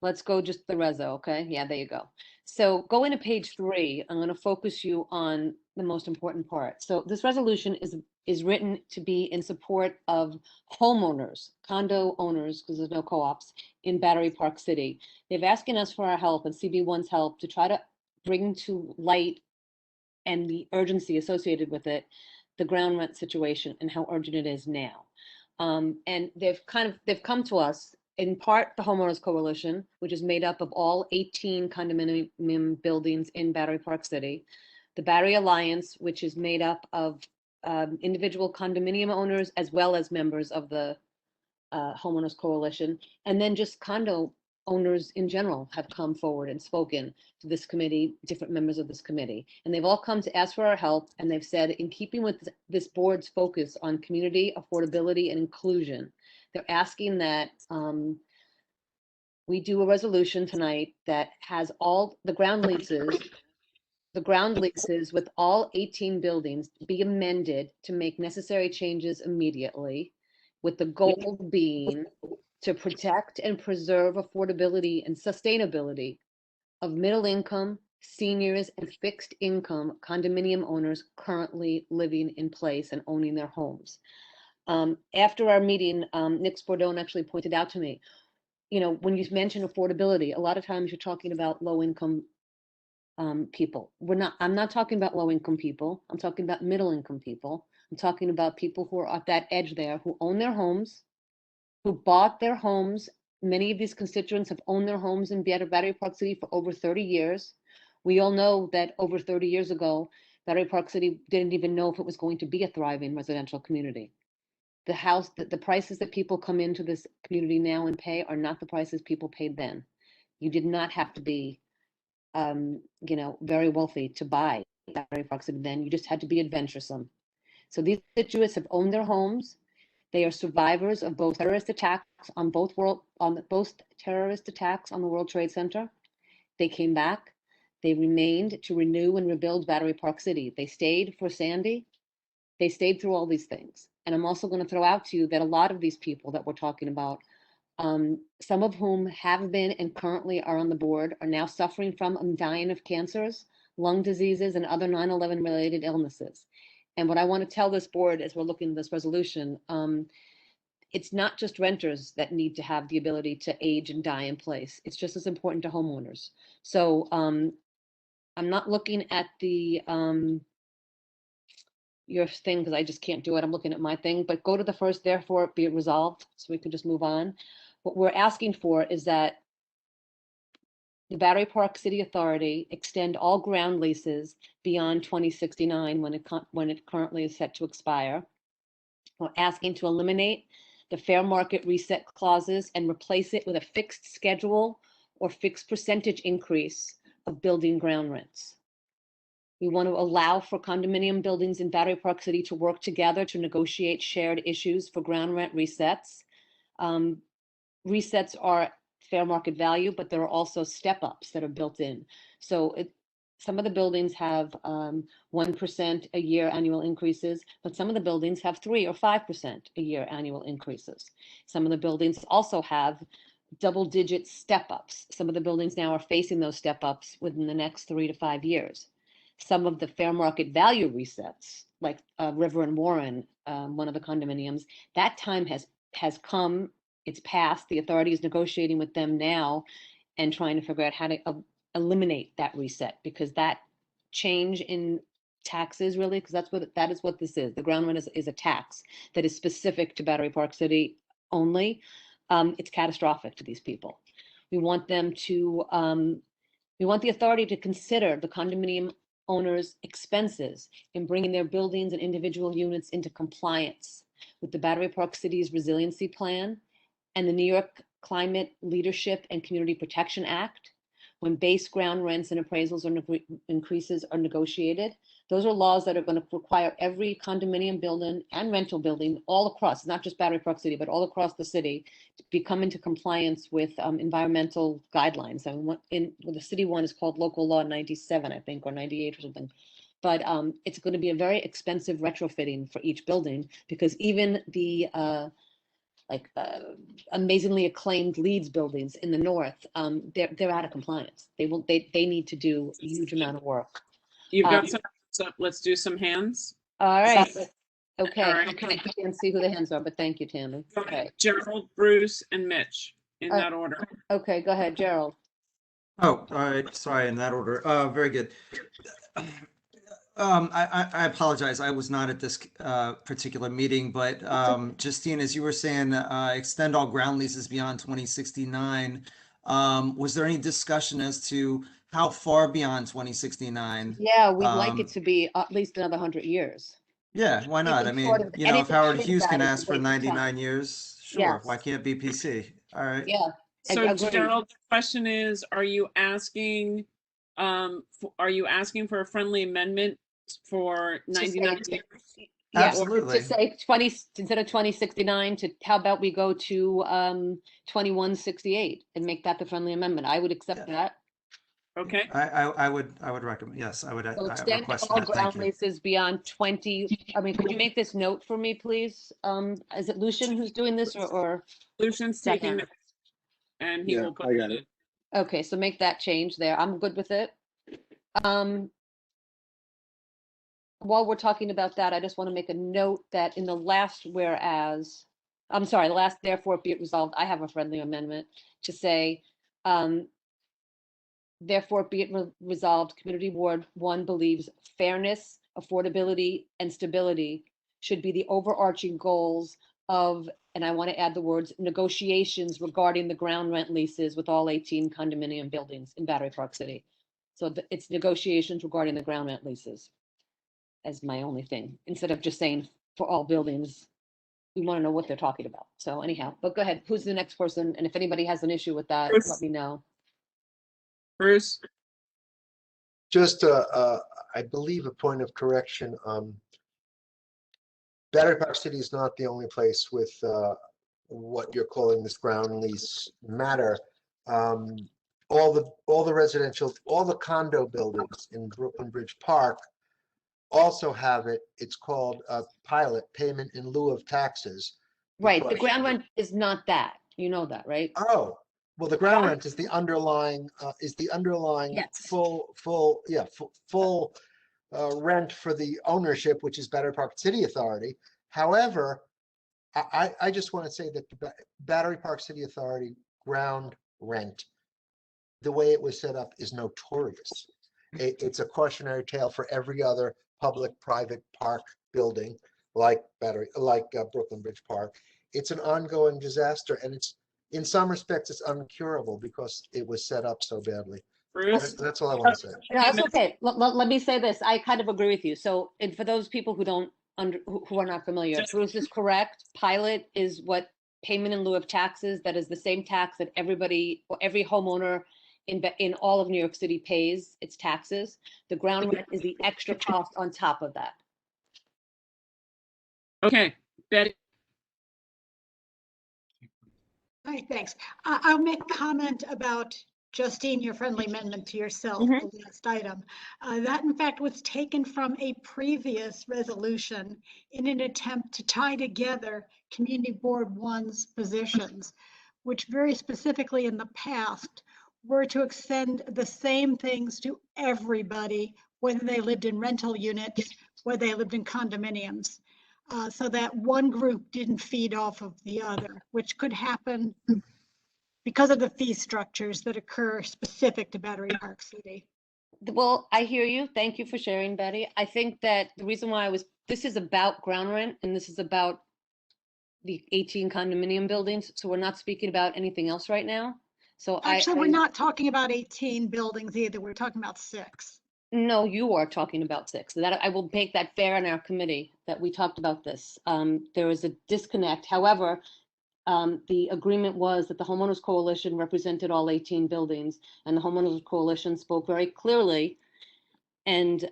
Let's go just the reso, okay? Yeah, there you go. So go into page 3. I'm going to focus you on the most important part. So this resolution is written to be in support of homeowners, condo owners, because there's no co-ops in Battery Park City. They've asking us for our help and CB1's help to try to bring to light and the urgency associated with it, the ground rent situation and how urgent it is now. And they've come to us, in part, the Homeowners Coalition, which is made up of all 18 condominium buildings in Battery Park City, the Battery Alliance, which is made up of individual condominium owners as well as members of the Homeowners Coalition, and then just condo owners in general have come forward and spoken to this committee, different members of this committee. And they've all come to ask for our help, and they've said, in keeping with this board's focus on community, affordability, and inclusion, they're asking that we do a resolution tonight that has all the ground leases with all 18 buildings be amended to make necessary changes immediately, with the goal being to protect and preserve affordability and sustainability of middle income, seniors, and fixed income condominium owners currently living in place and owning their homes. After our meeting, Nick Spordone actually pointed out to me, when you mention affordability, a lot of times you're talking about low income people. I'm not talking about low income people. I'm talking about middle income people. I'm talking about people who are at that edge there, who own their homes, who bought their homes. Many of these constituents have owned their homes in Battery Park City for over 30 years. We all know that over 30 years ago, Battery Park City didn't even know if it was going to be a thriving residential community. The prices that people come into this community now and pay are not the prices people paid then. You did not have to be, very wealthy to buy Battery Park City then. You just had to be adventuresome. So these constituents have owned their homes. They are survivors of both terrorist attacks on both terrorist attacks on the World Trade Center. They came back. They remained to renew and rebuild Battery Park City. They stayed for Sandy. They stayed through all these things. And I'm also going to throw out to you that a lot of these people that we're talking about, some of whom have been and currently are on the board, are now suffering from and dying of cancers, lung diseases, and other 9/11 related illnesses. And what I want to tell this board as we're looking at this resolution, it's not just renters that need to have the ability to age and die in place. It's just as important to homeowners. So I'm not looking at your thing because I just can't do it. I'm looking at my thing, but go to the first, therefore be it resolved, so we can just move on. What we're asking for is that the Battery Park City Authority extend all ground leases beyond 2069 when it currently is set to expire. We're asking to eliminate the fair market reset clauses and replace it with a fixed schedule or fixed percentage increase of building ground rents. We want to allow for condominium buildings in Battery Park City to work together to negotiate shared issues for ground rent resets. Resets are fair market value, but there are also step-ups that are built in. So some of the buildings have 1% a year annual increases, but some of the buildings have 3 or 5% a year annual increases. Some of the buildings also have double-digit step-ups. Some of the buildings now are facing those step-ups within the next 3 to 5 years. Some of the fair market value resets, like River and Warren, one of the condominiums, that time has come. It's passed. The authority is negotiating with them now and trying to figure out how to eliminate that reset, because that change in taxes, really, because that is what this is. The ground rent is a tax that is specific to Battery Park City only. It's catastrophic to these people. We want them to, we want the authority to consider the condominium owners' expenses in bringing their buildings and individual units into compliance with the Battery Park City's resiliency plan and the New York Climate Leadership and Community Protection Act. when base ground rents and appraisals or increases are negotiated. Those are laws that are going to require every condominium building and rental building all across, not just Battery Park City, but all across the city, to come into compliance with environmental guidelines. And the city one is called Local Law 97, I think, or 98 or something. But it's going to be a very expensive retrofitting for each building, because even the amazingly acclaimed Leeds buildings in the north, they're out of compliance. They need to do a huge amount of work. You've got some hands up. Let's do some hands. All right. Okay. All right. Okay. I can't see who the hands are, but thank you, Tammy. Okay. Gerald, Bruce, and Mitch in that order. Okay, go ahead, Gerald. Oh, all right. Sorry, in that order. Very good. I apologize. I was not at this particular meeting, but Justine, as you were saying, extend all ground leases beyond 2069. Was there any discussion as to how far beyond 2069? Yeah, we'd like it to be at least another 100 years. Yeah, why not? I mean, you know, if Howard Hughes can ask for 99 years, sure. Why can't BPC? All right. Yeah. So Gerald, the question is, are you asking for a friendly amendment for 99 years? Yeah, absolutely. To say 20 instead of 2069, to how about we go to 2168 and make that the friendly amendment? I would accept that. Okay. I would recommend, yes, I would So extend request all that. ground Thank you. leases beyond 20. I mean, could you make this note for me, please? Is it Lucian who's doing this, or Lucian's taking it, and he will put I got it. Okay, so make that change there. I'm good with it. While we're talking about that, I just want to make a note that in the last whereas, I'm sorry, the last therefore be it resolved, I have a friendly amendment to say, therefore be it resolved, Community Board 1 believes fairness, affordability, and stability should be the overarching goals of, and I want to add the words, negotiations regarding the ground rent leases with all 18 condominium buildings in Battery Park City. So it's negotiations regarding the ground rent leases as my only thing, instead of just saying for all buildings. We want to know what they're talking about. So anyhow, but go ahead. Who's the next person? And if anybody has an issue with that, Bruce. let me know. Bruce? Just, I believe, a point of correction. Battery Park City is not the only place with what you're calling this ground lease matter. All the residential, all the condo buildings in Brooklyn Bridge Park also have it. It's called a pilot payment in lieu of taxes. Right. The because- ground rent is not that. You know that, right? Oh, well, the ground rent is the underlying Yes. full rent for the ownership, which is Battery Park City Authority. However, I just want to say that the Battery Park City Authority ground rent, the way it was set up, is notorious. It's a cautionary tale for every other public-private park building like Brooklyn Bridge Park. It's an ongoing disaster, and it's, in some respects, it's uncurable because it was set up so badly. That's all I want to say. No, that's okay. Let me say this. I kind of agree with you. So, and for those people who who are not familiar, Bruce is correct. Pilot is what payment in lieu of taxes. That is the same tax that every homeowner in all of New York City pays its taxes. The ground rent is the extra cost on top of that. Okay, Betty. Hi, thanks. I'll make a comment about, Justine, your friendly amendment to yourself, the last item. That in fact was taken from a previous resolution in an attempt to tie together Community Board 1's positions, which very specifically in the past were to extend the same things to everybody, whether they lived in rental units, whether they lived in condominiums. So that one group didn't feed off of the other, which could happen because of the fee structures that occur specific to Battery Park City. Well, I hear you. Thank you for sharing, Betty. I think that the reason why this is about ground rent and this is about the 18 condominium buildings. So we're not speaking about anything else right now. So actually, we're not talking about 18 buildings either. We're talking about 6. No, you are talking about 6. That I will make that fair in our committee that we talked about this. There is a disconnect. However, The agreement was that the homeowners coalition represented all 18 buildings, and the homeowners coalition spoke very clearly. And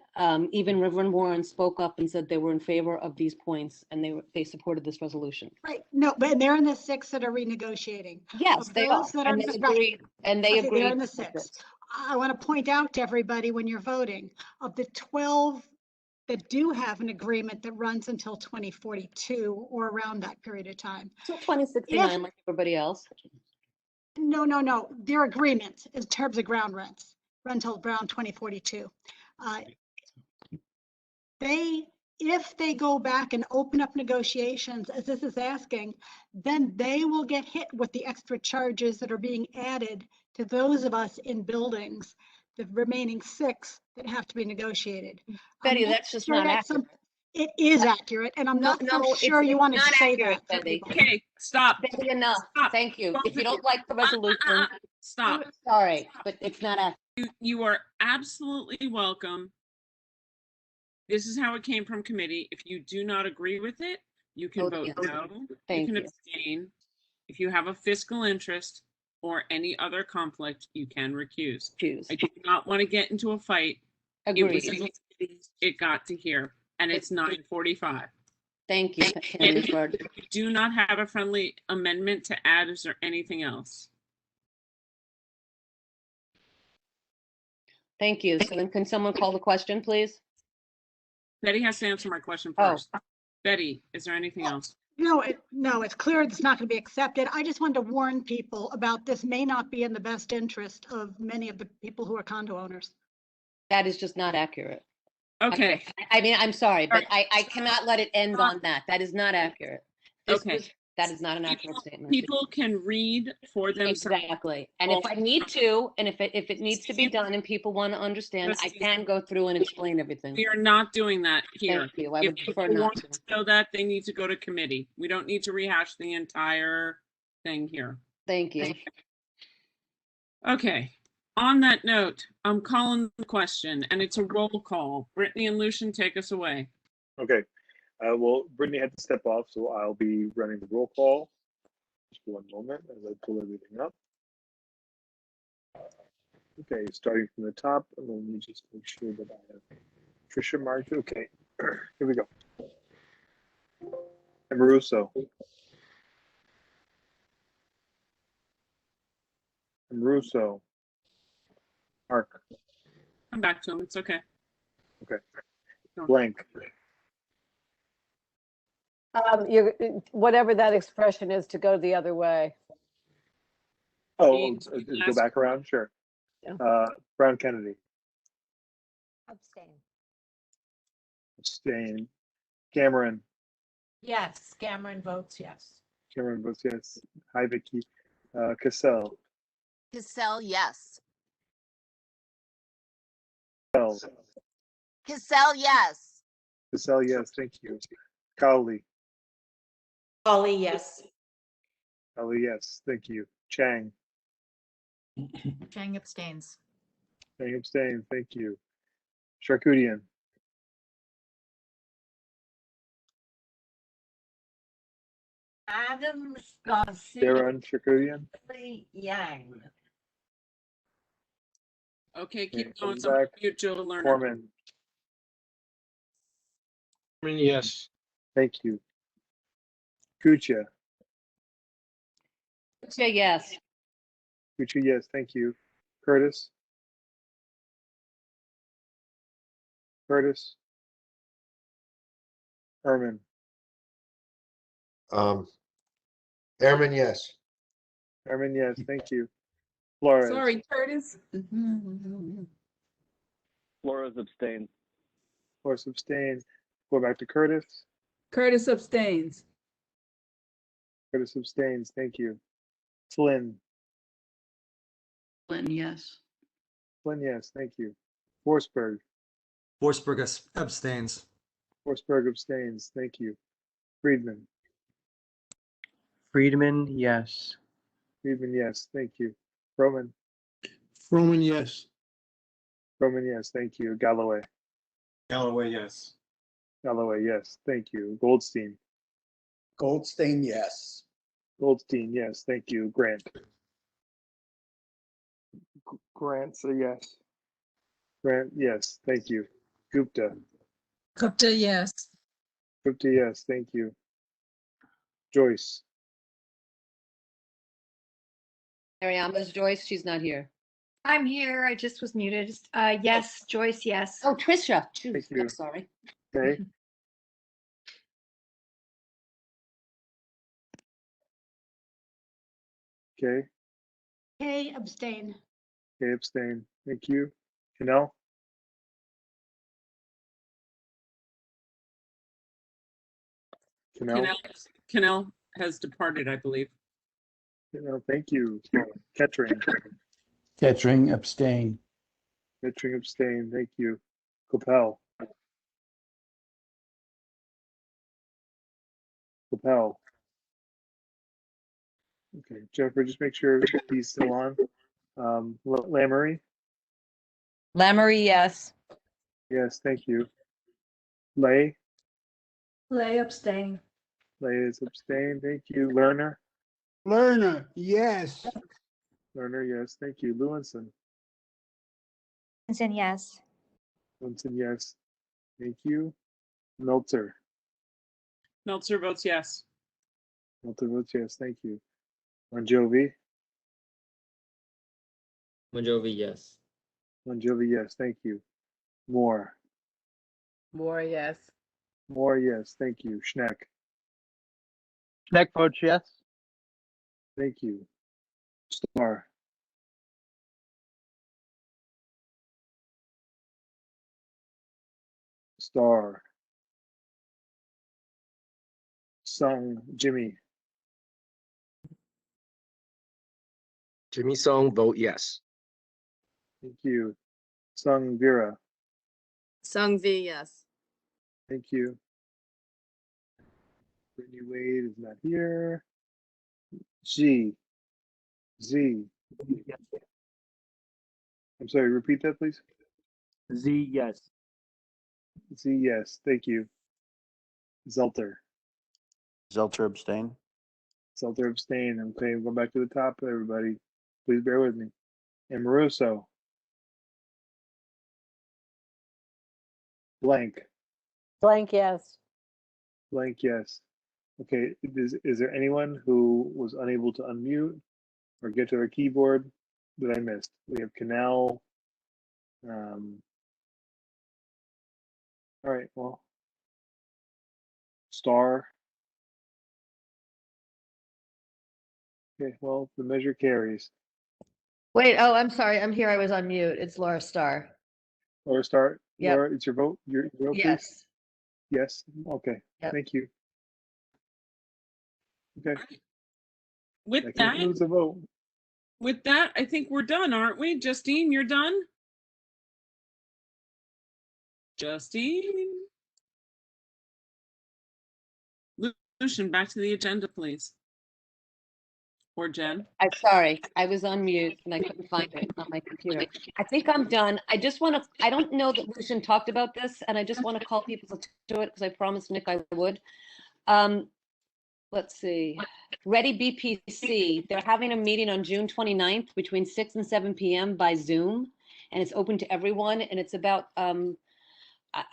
even Reverend Warren spoke up and said they were in favor of these points, and they supported this resolution. Right, no, but they're in the 6 that are renegotiating. Yes, Of they are, those that and are they right. agreed, and they Okay, they're in agreed the with 6. this. I want to point out to everybody when you're voting, of the 12 that do have an agreement that runs until 2042 or around that period of time. So 2069, like everybody else. No. Their agreement in terms of ground rents run until around 2042. If they go back and open up negotiations, as this is asking, then they will get hit with the extra charges that are being added to those of us in buildings, the remaining 6 that have to be negotiated. Betty, that's just not accurate. It is accurate, and I'm not so sure you wanted to not say accurate, that. Betty. Okay, stop. Betty, enough. Stop. Thank you. Both If you of don't like the resolution, Stop. sorry, but it's not accurate. You are absolutely welcome. This is how it came from committee. If you do not agree with it, you can vote no. Thank you can you. abstain. If you have a fiscal interest or any other conflict, you can recuse. I do not want to get into a fight. Agreed. It got to here, and it's 9:45. Thank you. And if you do not have a friendly amendment to add, is there anything else? Thank you. So then can someone call the question, please? Betty has to answer my question first. Betty, is there anything else? No, it's clear it's not going to be accepted. I just wanted to warn people about this may not be in the best interest of many of the people who are condo owners. That is just not accurate. Okay. I mean, I'm sorry, but I cannot let it end on that. That is not accurate. That is not an accurate statement. People can read for themselves. Exactly. And if I need to, and if it needs to be done and people want to understand, I can go through and explain everything. We are not doing that here. Thank you. I If would prefer people not want to. to know that, they need to go to committee. We don't need to rehash the entire thing here. Thank you. Okay. On that note, I'm calling the question, and it's a roll call. Brittany and Lucian, take us away. Okay. Well, Brittany had to step off, so I'll be running the roll call. Just one moment as I pull everything up. Okay, starting from the top, and let me just make sure that I have Tricia marked. Okay, here we go. Amoruso. Amoruso. Mark. Come back to him. It's okay. Okay. Blank. Whatever that expression is, to go the other way. Oh, go back around? Sure. Yeah. Brown Kennedy. Abstain. Abstain. Cameron. Yes, Cameron votes yes. Cameron votes yes. Hi, Vicky. Cassell. Cassell, yes. Cassell. Cassell, yes. Cassell, yes. Thank you. Cowley. Ollie, yes. Cowley, yes. Thank you. Chang. Chang abstains. Chang abstains. Thank you. Charcudian. Adams, Garcia, Darren Charcudian. Yang. Okay, keep Okay, going. back. So mute Joe Lerner. Corman. Yes. Thank you. Kucha. Say yes. Kucha, yes. Thank you. Curtis. Curtis. Herman. Airman, yes. Herman, yes. Thank you. Flores. Sorry, Curtis. Flores abstained. Flores abstained. Go back to Curtis. Curtis abstains. Curtis abstains. Thank you. Flynn. Flynn, yes. Flynn, yes. Thank you. Forsberg. Forsberg abstains. Forsberg abstains. Thank you. Friedman. Friedman, yes. Friedman, yes. Thank you. Roman. Froman, yes. Roman, yes. Thank you. Galloway. Galloway, yes. Galloway, yes. Thank you. Goldstein. Goldstein, yes. Goldstein, yes, thank you. Grant. Grant's a yes. Grant, yes, thank you. Gupta. Gupta, yes. Gupta, yes, thank you. Joyce. Mariama's Joyce, she's not here. I'm here. I just was muted. Yes, Joyce, yes. Oh, Tricia, Thank I'm you. sorry. Okay. Okay. Kay, abstain. Okay, abstain. Thank you. Janelle? Janelle? Canal has departed, I believe. Janelle, thank you. Kettering? Kettering, abstain. Kettering, abstain. Thank you. Capel? Capel? Okay, Jennifer, just make sure he's still on. Lamoury? Lamoury, yes. Yes, thank you. Lay? Lay, abstain. Lay is abstain. Thank you. Lerner? Lerner, yes. Lerner, yes. Thank you. Lewinson? Lewinson, yes. Lewinson, yes. Thank you. Meltzer? Meltzer votes yes. Meltzer votes yes. Thank you. Monjovi? Monjovi, yes. Monjovi, yes. Thank you. Moore? More, yes. Moore, yes. Thank you. Schneck? Schneck votes yes. Thank you. Star? Star? Sung? Jimmy? Jimmy Song, vote yes. Thank you. Sung Vera? Sung V, yes. Thank you. Brittany Wade is not here. Z? I'm sorry, repeat that, please. Z, yes. Z, yes. Thank you. Zelter? Zelter, abstain. Zelter, abstain. Okay, going back to the top, everybody. Please bear with me. And Maruso? Blank? Blank, yes. Blank, yes. Okay, is there anyone who was unable to unmute or get to their keyboard that I missed? We have Canal. All right, well. Star. Okay, well, the measure carries. Wait, oh, I'm sorry. I'm here. I was on mute. It's Laura Starr. Laura Star, Yep. Laura, it's your vote? Your vote, please? Yes. Yes, okay, Yep. thank you. Okay, With that that, concludes the vote. I think we're done, aren't we? Justine, you're done? Justine? Lucian, back to the agenda, please. Or Jen. I'm sorry. I was on mute and I couldn't find it on my computer. I think I'm done. I just want to, I don't know that Lucian talked about this, and I just want to call people to it because I promised Nick I would. Let's see. Ready BPC, they're having a meeting on June 29th between 6 and 7 p.m. by Zoom, and it's open to everyone, and it's about, I'm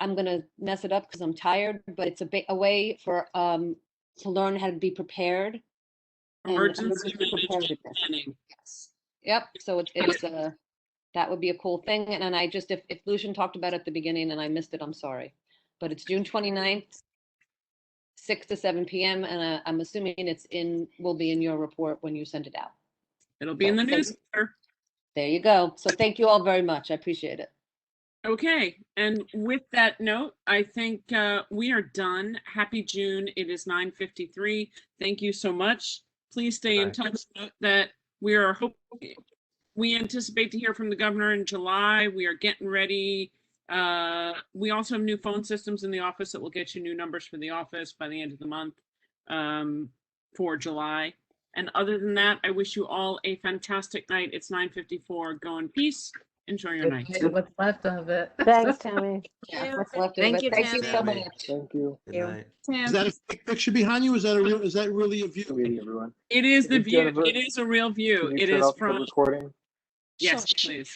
going to mess it up because I'm tired, but it's a way for to learn how to be prepared. and Emergency emergency management preparedness. planning. Yes. Yep. So it's that would be a cool thing. And I just, if Lucian talked about it at the beginning and I missed it, I'm sorry. But it's June 29th, 6 to 7 p.m. And I'm assuming will be in your report when you send it out. It'll be in the newsletter. There you go. So thank you all very much. I appreciate it. Okay, and with that note, I think we are done. Happy June. It is 9:53. Thank you so much. Please stay in touch. Note that we anticipate to hear from the governor in July. We are getting ready. We also have new phone systems in the office that will get you new numbers for the office by the end of the month for July. And other than that, I wish you all a fantastic night. It's 9:54. Go in peace Enjoy your night. What's left of it. Thanks, Tammy. Yeah, what's left of Thank it. you, Thank you so Tammy. much. Thank you. Good you. night. Is that a fake picture behind you? Is that a real, is that really a view? Meeting, everyone. It is the view. Jennifer, It is a real view. Can you It turn is off the from, recording? yes, please.